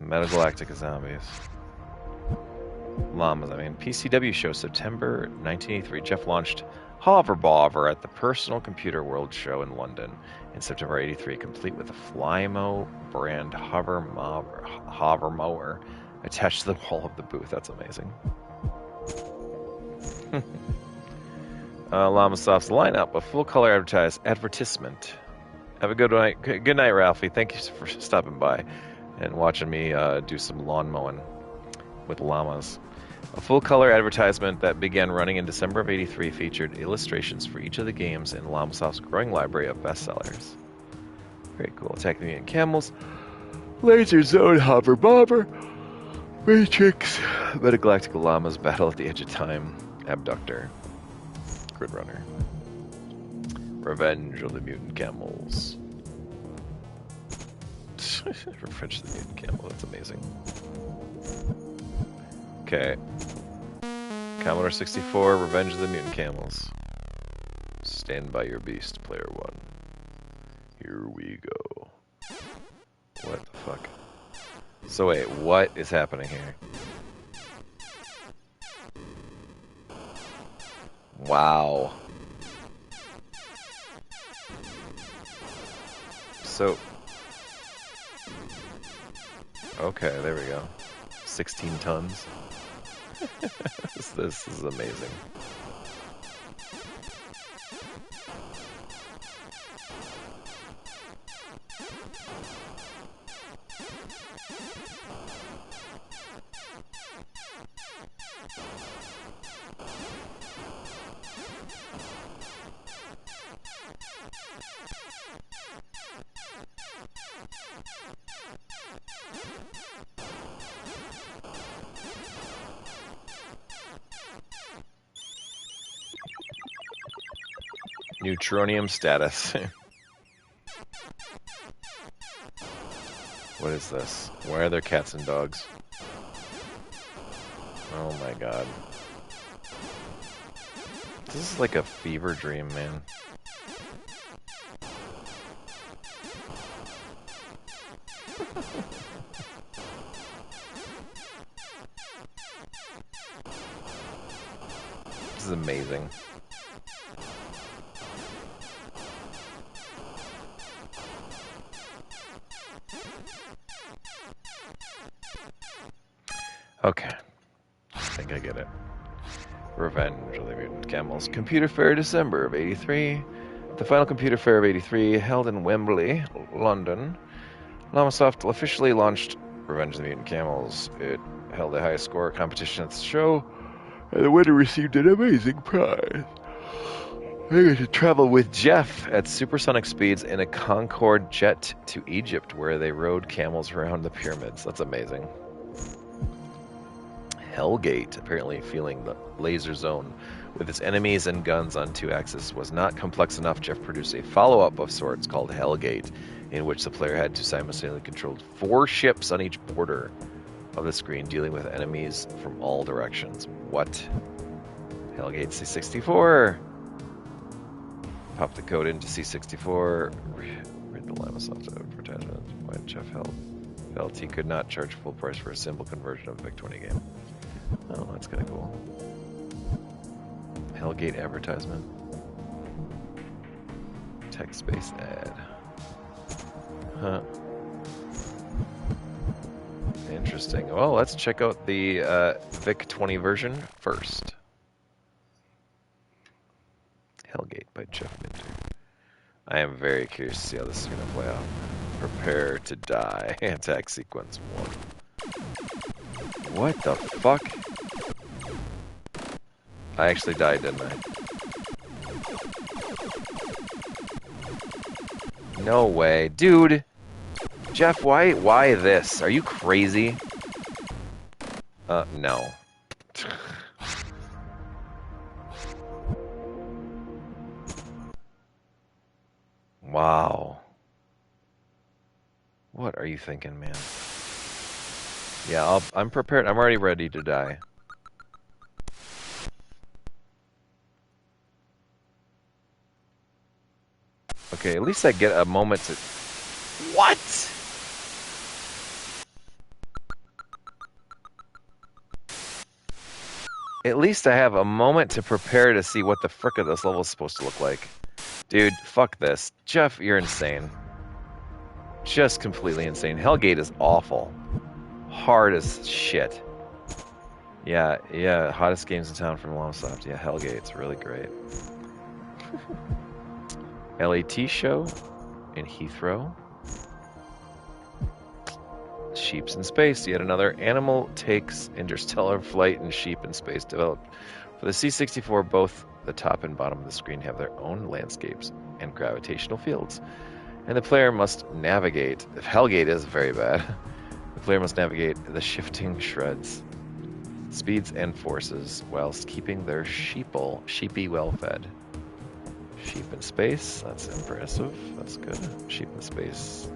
Metagalactic Zombies. Llamas, I mean. PCW show, September 1983. Jeff launched Hover Bobber at the Personal Computer World Show in London in September 83, complete with a Flymo brand hover mower attached to the wall of the booth. That's amazing. Llamasoft's lineup, a full-color advertisement. Have a good night. Good night, Ralphie. Thank you for stopping by and watching me do some lawn mowing with llamas. A full-color advertisement that began running in December of '83 featured illustrations for each of the games in Llamasoft's growing library of bestsellers. Very cool. Attack the Mutant Camels, Laser Zone, Hover Bobber, Matrix, Metagalactic Llamas, Battle at the Edge of Time, Abductor, Grid Runner, Revenge of the Mutant Camels. Revenge of the Mutant Camel, that's amazing. Okay. Commodore 64, Revenge of the Mutant Camels. Stand by your beast, player one. Here we go. What the fuck? So wait, what is happening here? Wow. So... Okay, there we go. 16 tons. This is amazing. Neutronium status. What is this? Why are there cats and dogs? Oh my god. This is like a fever dream, man. This is amazing. Okay. I think I get it. Revenge of the Mutant Camels. Computer Fair December of 83. The final Computer Fair of 83, held in Wembley, London. Llamasoft officially launched Revenge of the Mutant Camels. It held a high score competition at the show, and the winner received an amazing prize. They got to travel with Jeff at supersonic speeds in a Concorde jet to Egypt, where they rode camels around the pyramids. That's amazing. Hellgate, apparently feeling the laser zone with its enemies and guns on 2 axes was not complex enough. Jeff produced a follow-up of sorts called Hellgate, in which the player had to simultaneously control 4 ships on each border of the screen, dealing with enemies from all directions. What? Hellgate C64. Pop the code into C64. Read the Llamasoft advertisement. Why Jeff felt he could not charge full price for a simple conversion of a VIC-20 game. Oh, that's kind of cool. Hellgate advertisement. Text-based ad. Huh. Interesting. Well, let's check out the VIC-20 version first. Hellgate by Jeff Minter. I am very curious to see how this is going to play out. Prepare to die. Attack sequence 1. What the fuck? I actually died, didn't I? No way. Dude! Jeff, why this? Are you crazy? No. Wow. What are you thinking, man? Yeah, I'm prepared. I'm already ready to die. Okay, at least I get a moment to... What? At least I have a moment to prepare to see what the frick of this level is supposed to look like. Dude, fuck this. Jeff, you're insane. Just completely insane. Hellgate is awful. Hard as shit. Yeah, hottest games in town from Llamasoft. Yeah, Hellgate's really great. LAT show in Heathrow. Sheeps in Space, yet another animal takes interstellar flight and sheep in space developed. For the C64, both the top and bottom of the screen have their own landscapes and gravitational fields. And the player must navigate. If Hellgate is very bad, the player must navigate the shifting shreds, speeds and forces, whilst keeping their sheepy well fed. Sheep in space, that's impressive. That's good. Sheep in space.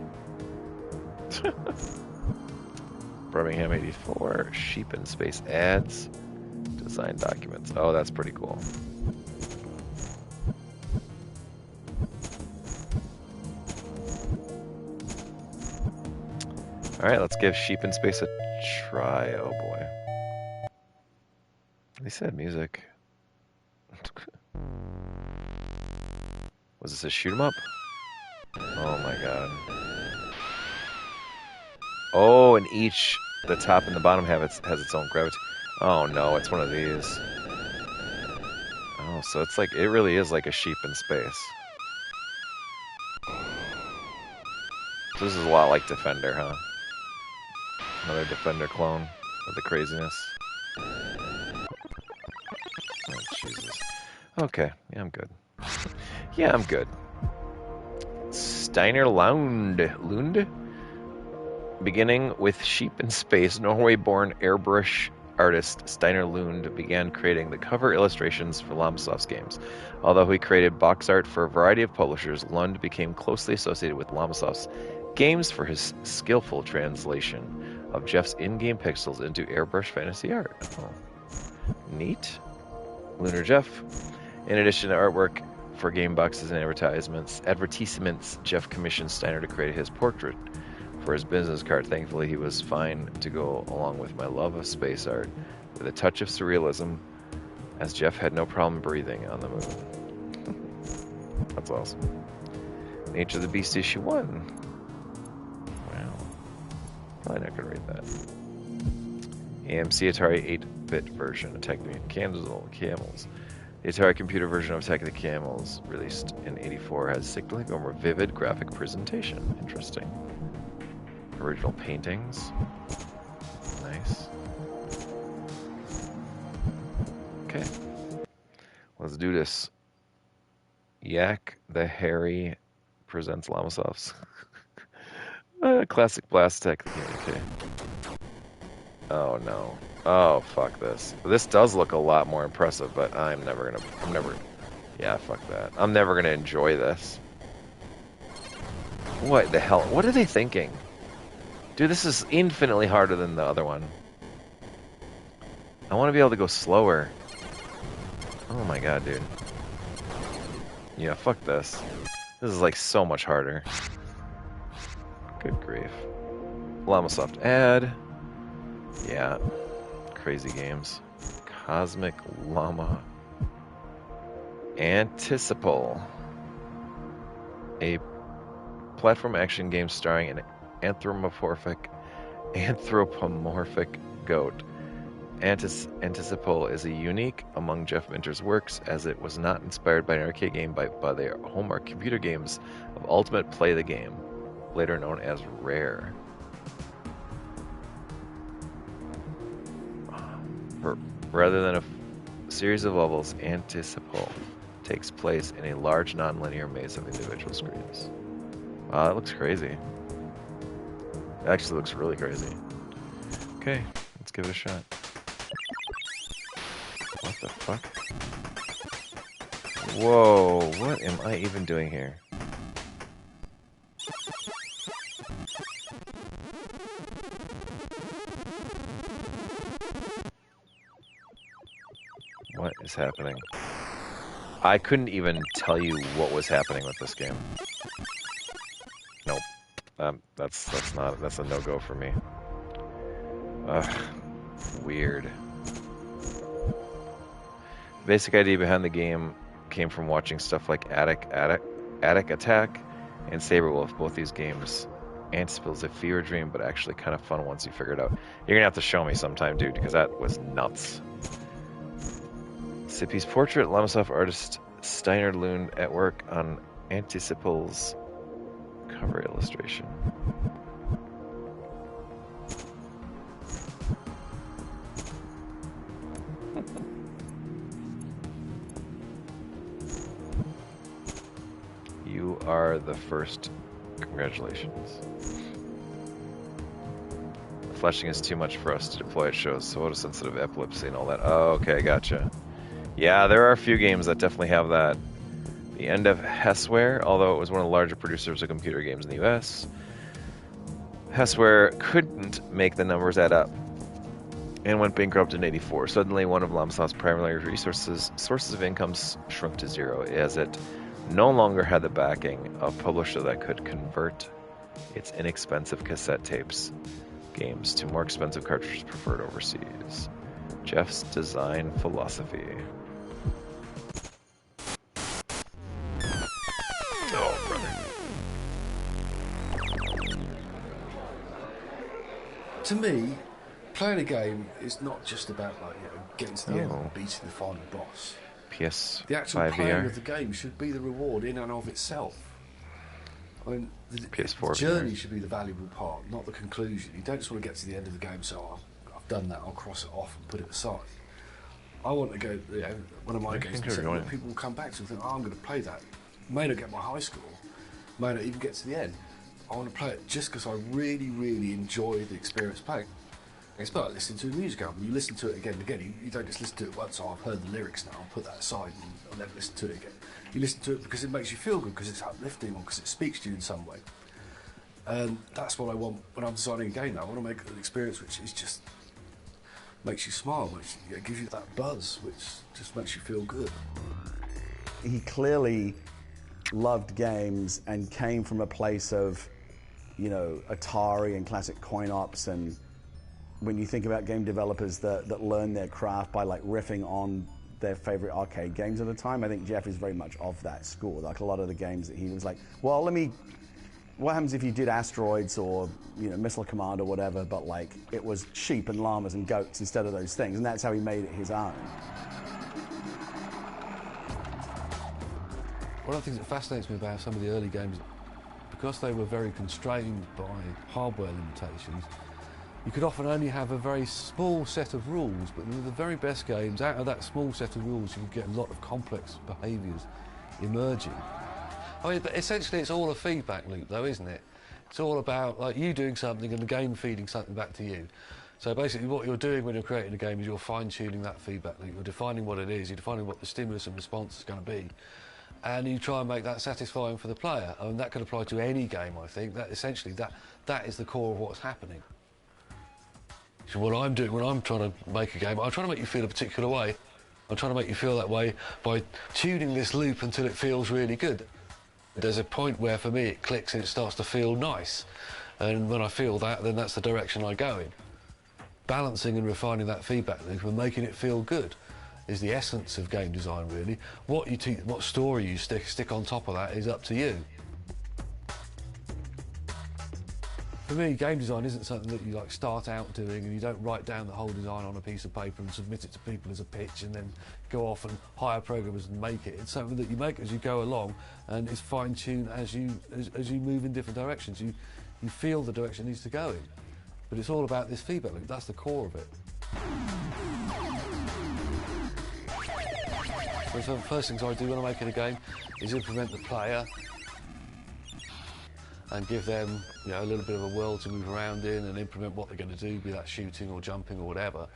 Birmingham 84, Sheep in Space ads, design documents. Oh, that's pretty cool. Alright, let's give Sheep in Space a try. Oh boy. They said music. Was this a shoot 'em up? Oh my god. Oh, and each, the top and the bottom has its own gravity. Oh no, it's one of these. Oh, so it's like, it really is like a sheep in space. So this is a lot like Defender, huh? Another Defender clone of the craziness. Oh, Jesus. Okay, yeah, I'm good. Yeah, I'm good. Steiner Lund? Beginning with Sheep in Space, Norway-born airbrush artist Steiner Lund began creating the cover illustrations for Llamasoft's games. Although he created box art for a variety of publishers, Lund became closely associated with Llamasoft's games for his skillful translation of Jeff's in-game pixels into airbrush fantasy art. Oh. Neat. Lunar Jeff. In addition to artwork for game boxes and advertisements, Jeff commissioned Steiner to create his portrait for his business card. Thankfully, he was fine to go along with my love of space art with a touch of surrealism, as Jeff had no problem breathing on the moon. That's awesome. Nature of the Beast issue 1. Wow. Probably not gonna read that. AMC Atari 8-bit version, Attack the Camels. The Atari computer version of Attack of the Camels, released in '84, has significantly more vivid graphic presentation. Interesting. Original paintings. Nice. Okay. Let's do this. Yak the Hairy presents Llamasoft's classic blast tech. Okay. Oh no. Oh fuck this. This does look a lot more impressive, but I'm never. Yeah, fuck that. I'm never gonna enjoy this. What the hell? What are they thinking? Dude, this is infinitely harder than the other one. I want to be able to go slower. Oh my god, dude. Yeah, fuck this. This is like so much harder. Good grief. Llamasoft ad. Yeah. Crazy games. Cosmic Llama. Anticipal. A platform action game starring an anthropomorphic goat. Anticipal is a unique among Jeff Minter's works, as it was not inspired by an arcade game by their hallmark computer games of Ultimate Play the Game, later known as Rare. Rather than a series of levels, Anticipal takes place in a large non-linear maze of individual screens. Wow, that looks crazy. It actually looks really crazy. Okay, let's give it a shot. What the fuck? Whoa, what am I even doing here? What is happening? I couldn't even tell you what was happening with this game. Nope. That's a no-go for me. Ugh. Weird. Basic idea behind the game came from watching stuff like Attic Attack and Saberwolf. Both these games, Anticiple is a fever dream, but actually kind of fun once you figure it out. You're gonna have to show me sometime, dude, because that was nuts. Sippy's portrait, Llamasoft artist Steiner Lund at work on Anticipal's cover illustration. You are the first. Congratulations. The flashing is too much for us to deploy. It shows photosensitive epilepsy and all that. Oh, okay, gotcha. Yeah, there are a few games that definitely have that. The end of Hessware, although it was one of the larger producers of computer games in the US, Hessware couldn't make the numbers add up and went bankrupt in '84. Suddenly, one of Llamasoft's primary sources of income shrunk to zero, as it no longer had the backing of a publisher that could convert its inexpensive cassette tapes games to more expensive cartridges preferred overseas. Jeff's design philosophy. Oh, brother. To me, playing a game is not just about getting to the end and beating the final boss. PS5 The actual VR. playing of the game should be the reward in and of itself. I mean, the PS4 journey VR. should be the valuable part, not the conclusion. You don't just want to get to the end of the game, so I've done that, I'll cross it off and put it aside. I want to go, one of my games, people will come back to and think, I'm going to play that. May not get my high score, may not even get to the end. I want to play it just because I really, really enjoy the experience playing. It's like listening to a music album. You listen to it again and again. You don't just listen to it once, I've heard the lyrics now, I'll put that aside and I'll never listen to it again. You listen to it because it makes you feel good, because it's uplifting, or because it speaks to you in some way. And that's what I want when I'm designing a game now. I want to make an experience which is just makes you smile, which gives you that buzz, which just makes you feel good. He clearly loved games and came from a place of, Atari and classic coin-ops, and when you think about game developers that learn their craft by riffing on their favorite arcade games at the time, I think Jeff is very much of that school. Like a lot of the games that he was like, well, let me what happens if you did asteroids or Missile Command or whatever, but like it was sheep and llamas and goats instead of those things, and that's how he made it his own. One of the things that fascinates me about some of the early games, because they were very constrained by hardware limitations, you could often only have a very small set of rules, but with the very best games, out of that small set of rules, you could get a lot of complex behaviours emerging. I mean, but essentially it's all a feedback loop though, isn't it? It's all about like you doing something and the game feeding something back to you. So basically what you're doing when you're creating a game is you're fine-tuning that feedback loop. You're defining what it is, you're defining what the stimulus and response is going to be, and you try and make that satisfying for the player. And that could apply to any game, I think. That essentially that is the core of what's happening. So what I'm doing when I'm trying to make a game, I'm trying to make you feel a particular way. I'm trying to make you feel that way by tuning this loop until it feels really good. There's a point where for me it clicks and it starts to feel nice, and when I feel that, then that's the direction I go in. Balancing and refining that feedback loop and making it feel good is the essence of game design, really. What story you stick on top of that is up to you. For me, game design isn't something that you like start out doing and you don't write down the whole design on a piece of paper and submit it to people as a pitch and then go off and hire programmers and make it. It's something that you make as you go along, and it's fine-tuned as you move in different directions. You feel the direction it needs to go in. But it's all about this feedback loop. That's the core of it. So the first things I do when I make it a game is implement the player and give them a little bit of a world to move around in and implement what they're going to do, be that shooting or jumping or whatever,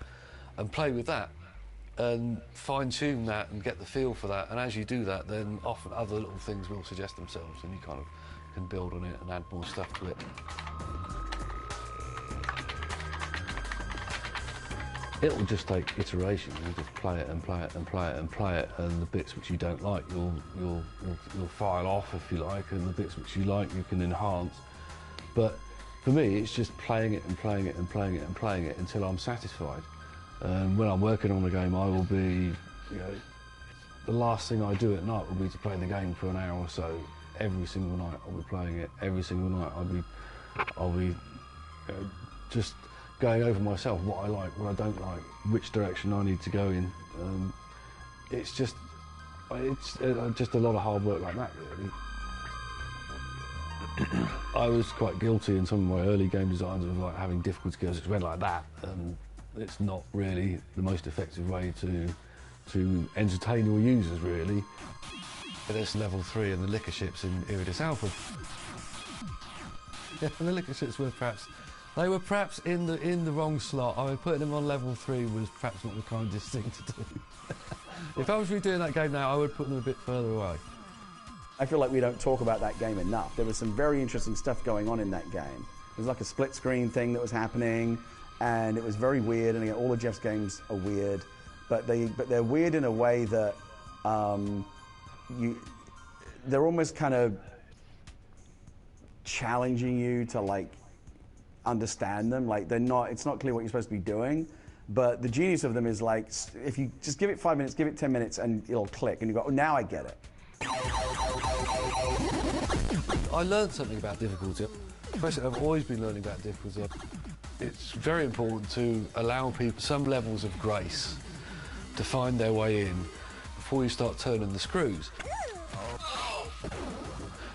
and play with that and fine-tune that and get the feel for that. And as you do that, then often other little things will suggest themselves and you kind of can build on it and add more stuff to it. It will just take iteration. You just play it and play it and play it and play it, and the bits which you don't like, you'll file off if you like, and the bits which you like, you can enhance. But for me, it's just playing it and playing it and playing it and playing it until I'm satisfied. And when I'm working on a game, I will be, the last thing I do at night will be to play the game for an hour or so. Every single night I'll be playing it. Every single night I'll be just going over myself, what I like, what I don't like, which direction I need to go in. It's just a lot of hard work like that, really. I was quite guilty in some of my early game designs of like having difficult skills. It went like that, and it's not really the most effective way to entertain your users, really. There's level 3 and the liquor ships in Iridis Alpha. Yeah, and the liquor ships were perhaps in the wrong slot. I mean, putting them on level 3 was perhaps not the kindest thing to do. If I was redoing that game now, I would put them a bit further away. I feel like we don't talk about that game enough. There was some very interesting stuff going on in that game. It was like a split screen thing that was happening, and it was very weird. And again, all of Jeff's games are weird, but they're weird in a way that they're almost kind of challenging you to like understand them. Like it's not clear what you're supposed to be doing, but the genius of them is like, if you just give it 5 minutes, give it 10 minutes, and it'll click, and you go, oh, now I get it. I learned something about difficulty. Firstly, I've always been learning about difficulty. It's very important to allow people some levels of grace to find their way in before you start turning the screws.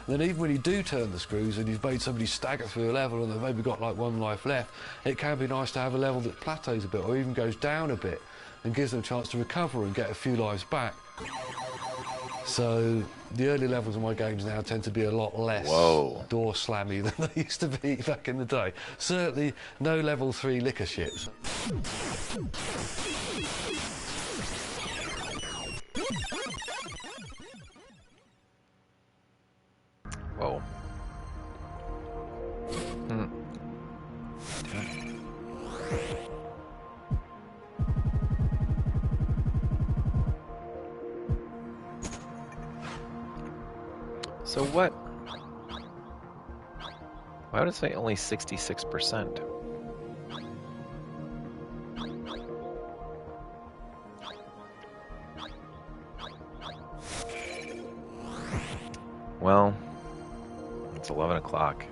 And then even when you do turn the screws and you've made somebody stagger through a level and they've maybe got like 1 life left, it can be nice to have a level that plateaus a bit or even goes down a bit and gives them a chance to recover and get a few lives back. So the early levels of my games now tend to be a lot less door slammy than they used to be back in the day. Certainly no level 3 liquor ships. Whoa. So what? Why would it say only 66%? Well, It's 11 o'clock.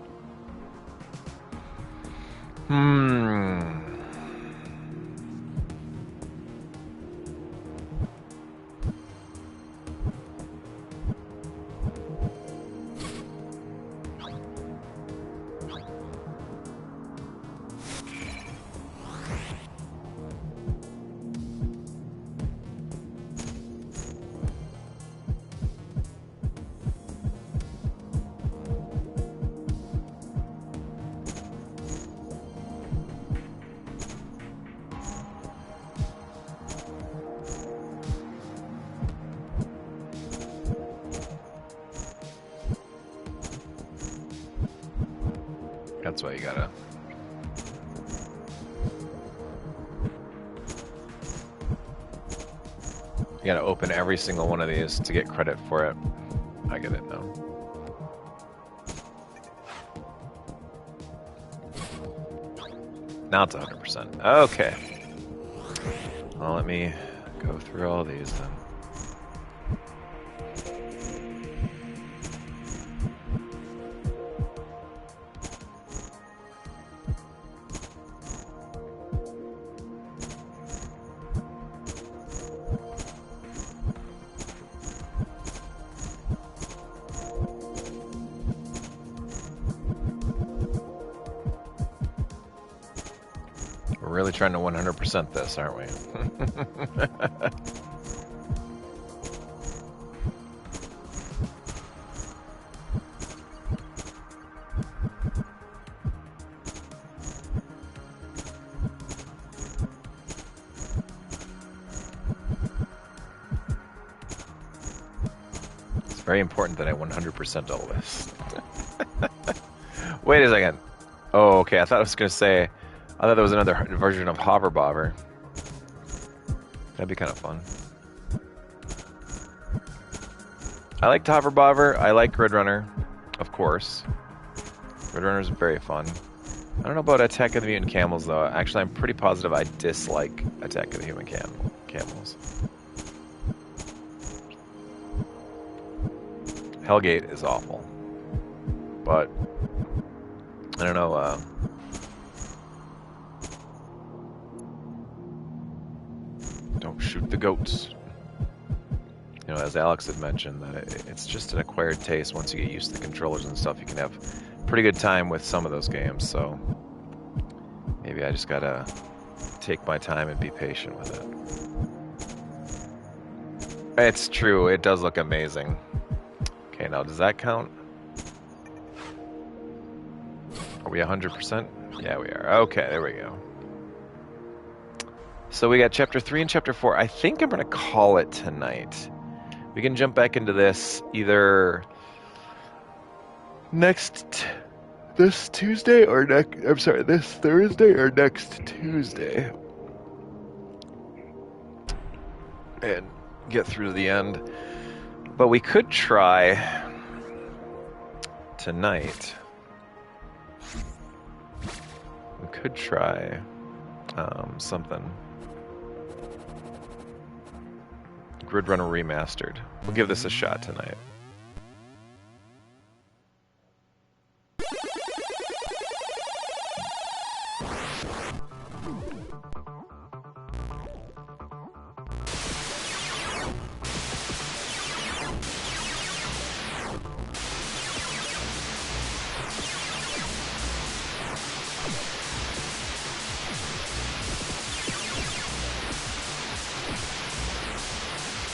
That's why you gotta. You gotta open every single one of these to get credit for it. I get it now. Now it's 100%. Okay. Well, let me go through all these then. We're really trying to 100% this, aren't we? It's very important that I 100% all this. Wait a second. Oh, okay. I thought I was going to say... I thought there was another version of Hover Bobber. That'd be kind of fun. I liked Hover Bobber. I like Grid Runner, of course. Grid Runner is very fun. I don't know about Attack of the Mutant Camels, though. Actually, I'm pretty positive I dislike Attack of the Human Camels. Hellgate is awful. But, I don't know, don't shoot the goats. You know, as Alex had mentioned, that it's just an acquired taste. Once you get used to the controllers and stuff, you can have pretty good time with some of those games. So maybe I just gotta take my time and be patient with it. It's true. It does look amazing. Okay, now does that count? Are we 100%? Yeah, we are. Okay, there we go. So we got Chapter 3 and Chapter 4. I think I'm going to call it tonight. We can jump back into this either this Tuesday or this Thursday or next Tuesday. And get through to the end. But we could try tonight. We could try something. Grid Runner Remastered. We'll give this a shot tonight.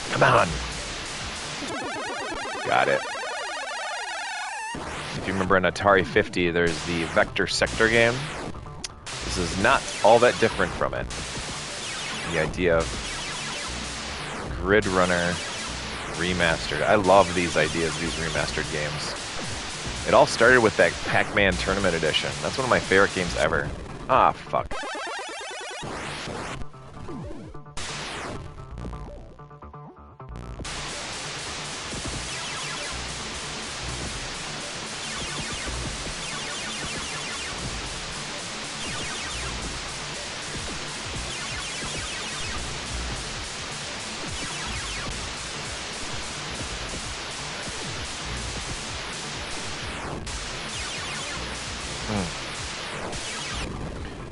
Come on. Got it. If you remember in Atari 50, there's the Vector Sector game. This is not all that different from it. The idea of Grid Runner Remastered. I love these ideas, these remastered games. It all started with that Pac-Man Tournament Edition. That's one of my favorite games ever. Ah, fuck.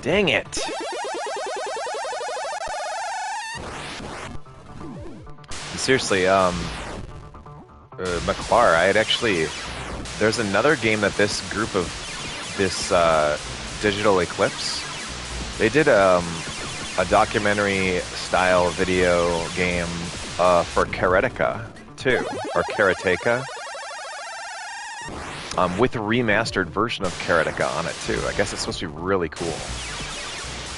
Dang it. Seriously, McClar, I had actually... There's another game that this group of... This Digital Eclipse, they did a documentary-style video game for Karateka, too. Or Karateka. With a remastered version of Karateka on it, too. I guess it's supposed to be really cool. It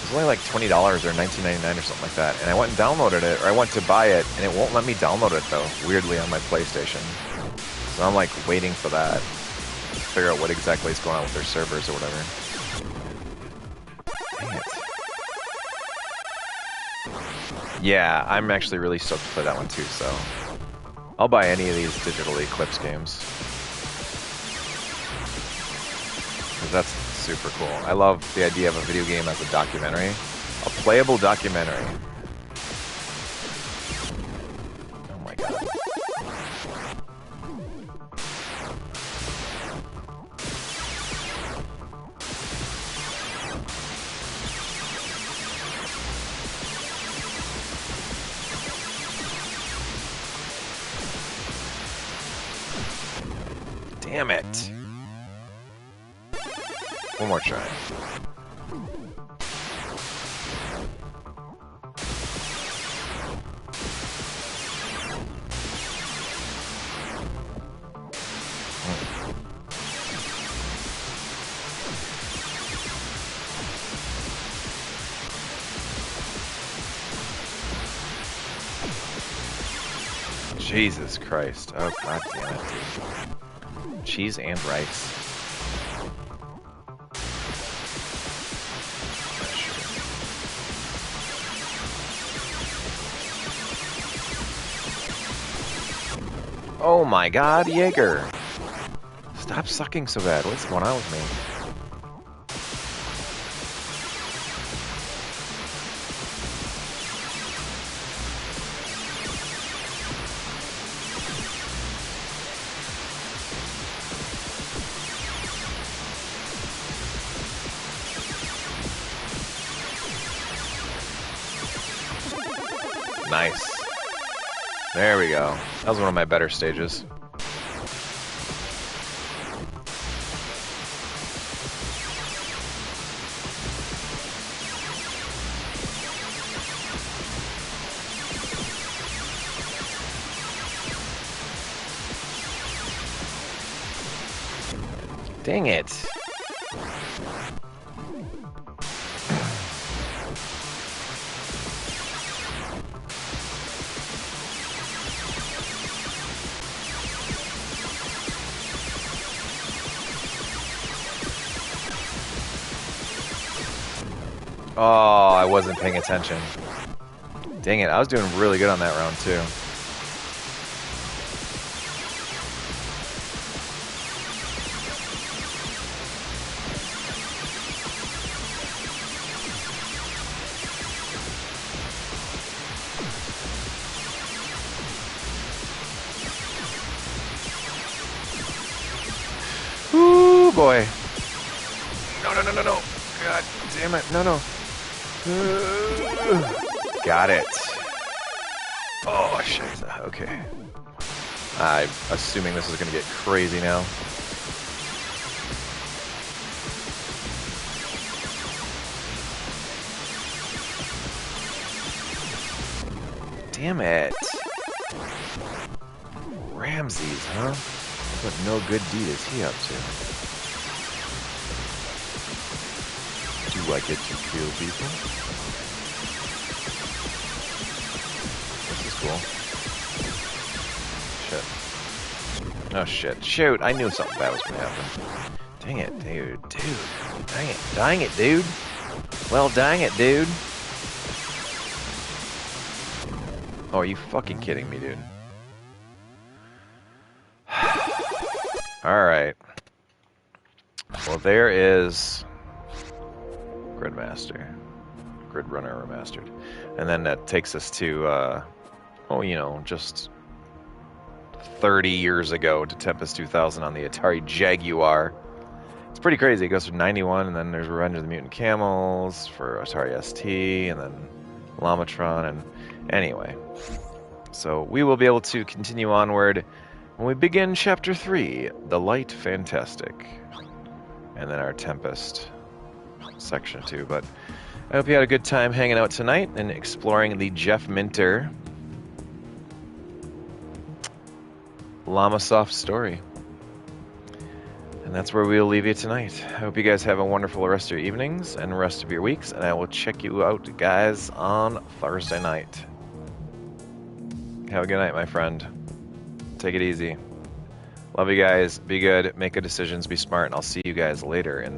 was only like $20 or $19.99 or something like that. And I went and downloaded it, or I went to buy it, and it won't let me download it, though, weirdly, on my PlayStation. So I'm, like, waiting for that. To figure out what exactly is going on with their servers or whatever. Dang it. Yeah, I'm actually really stoked to play that one, too, so... I'll buy any of these Digital Eclipse games. Because that's super cool. I love the idea of a video game as a documentary. A playable documentary. Oh my god. Damn it. One more try. Jesus Christ. Oh, god damn it, dude. Cheese and rice. Oh my god, Jaeger! Stop sucking so bad. What's going on with me? Nice. There we go. That was one of my better stages. Dang it. Oh, I wasn't paying attention. Dang it, I was doing really good on that round, too. Ooh, boy. No, no, no, no, no. God damn it. No, no. Got it. Oh, shit. Okay. I'm assuming this is going to get crazy now. Damn it. Ramses, huh? What no good deed is he up to? Do I get to kill people? This is cool. Shit. Oh shit. Shoot, I knew something bad was gonna happen. Dang it, dude. Dude. Dang it. Dang it, dude. Well, dang it, dude. Oh, are you fucking kidding me, dude? Alright. Well, there is Gridmaster. Gridrunner Remastered. And then that takes us to, oh, you know, just 30 years ago to Tempest 2000 on the Atari Jaguar. It's pretty crazy. It goes from 91, and then there's Revenge of the Mutant Camels for Atari ST, and then Llamatron, and anyway. So we will be able to continue onward when we begin Chapter 3, The Light Fantastic, and then our Tempest Section 2. But I hope you had a good time hanging out tonight and exploring the Jeff Minter Llamasoft story. And that's where we'll leave you tonight. I hope you guys have a wonderful rest of your evenings and rest of your weeks, and I will check you out, guys, on Thursday night. Have a good night, my friend. Take it easy. Love you guys. Be good. Make good decisions. Be smart. And I'll see you guys later in the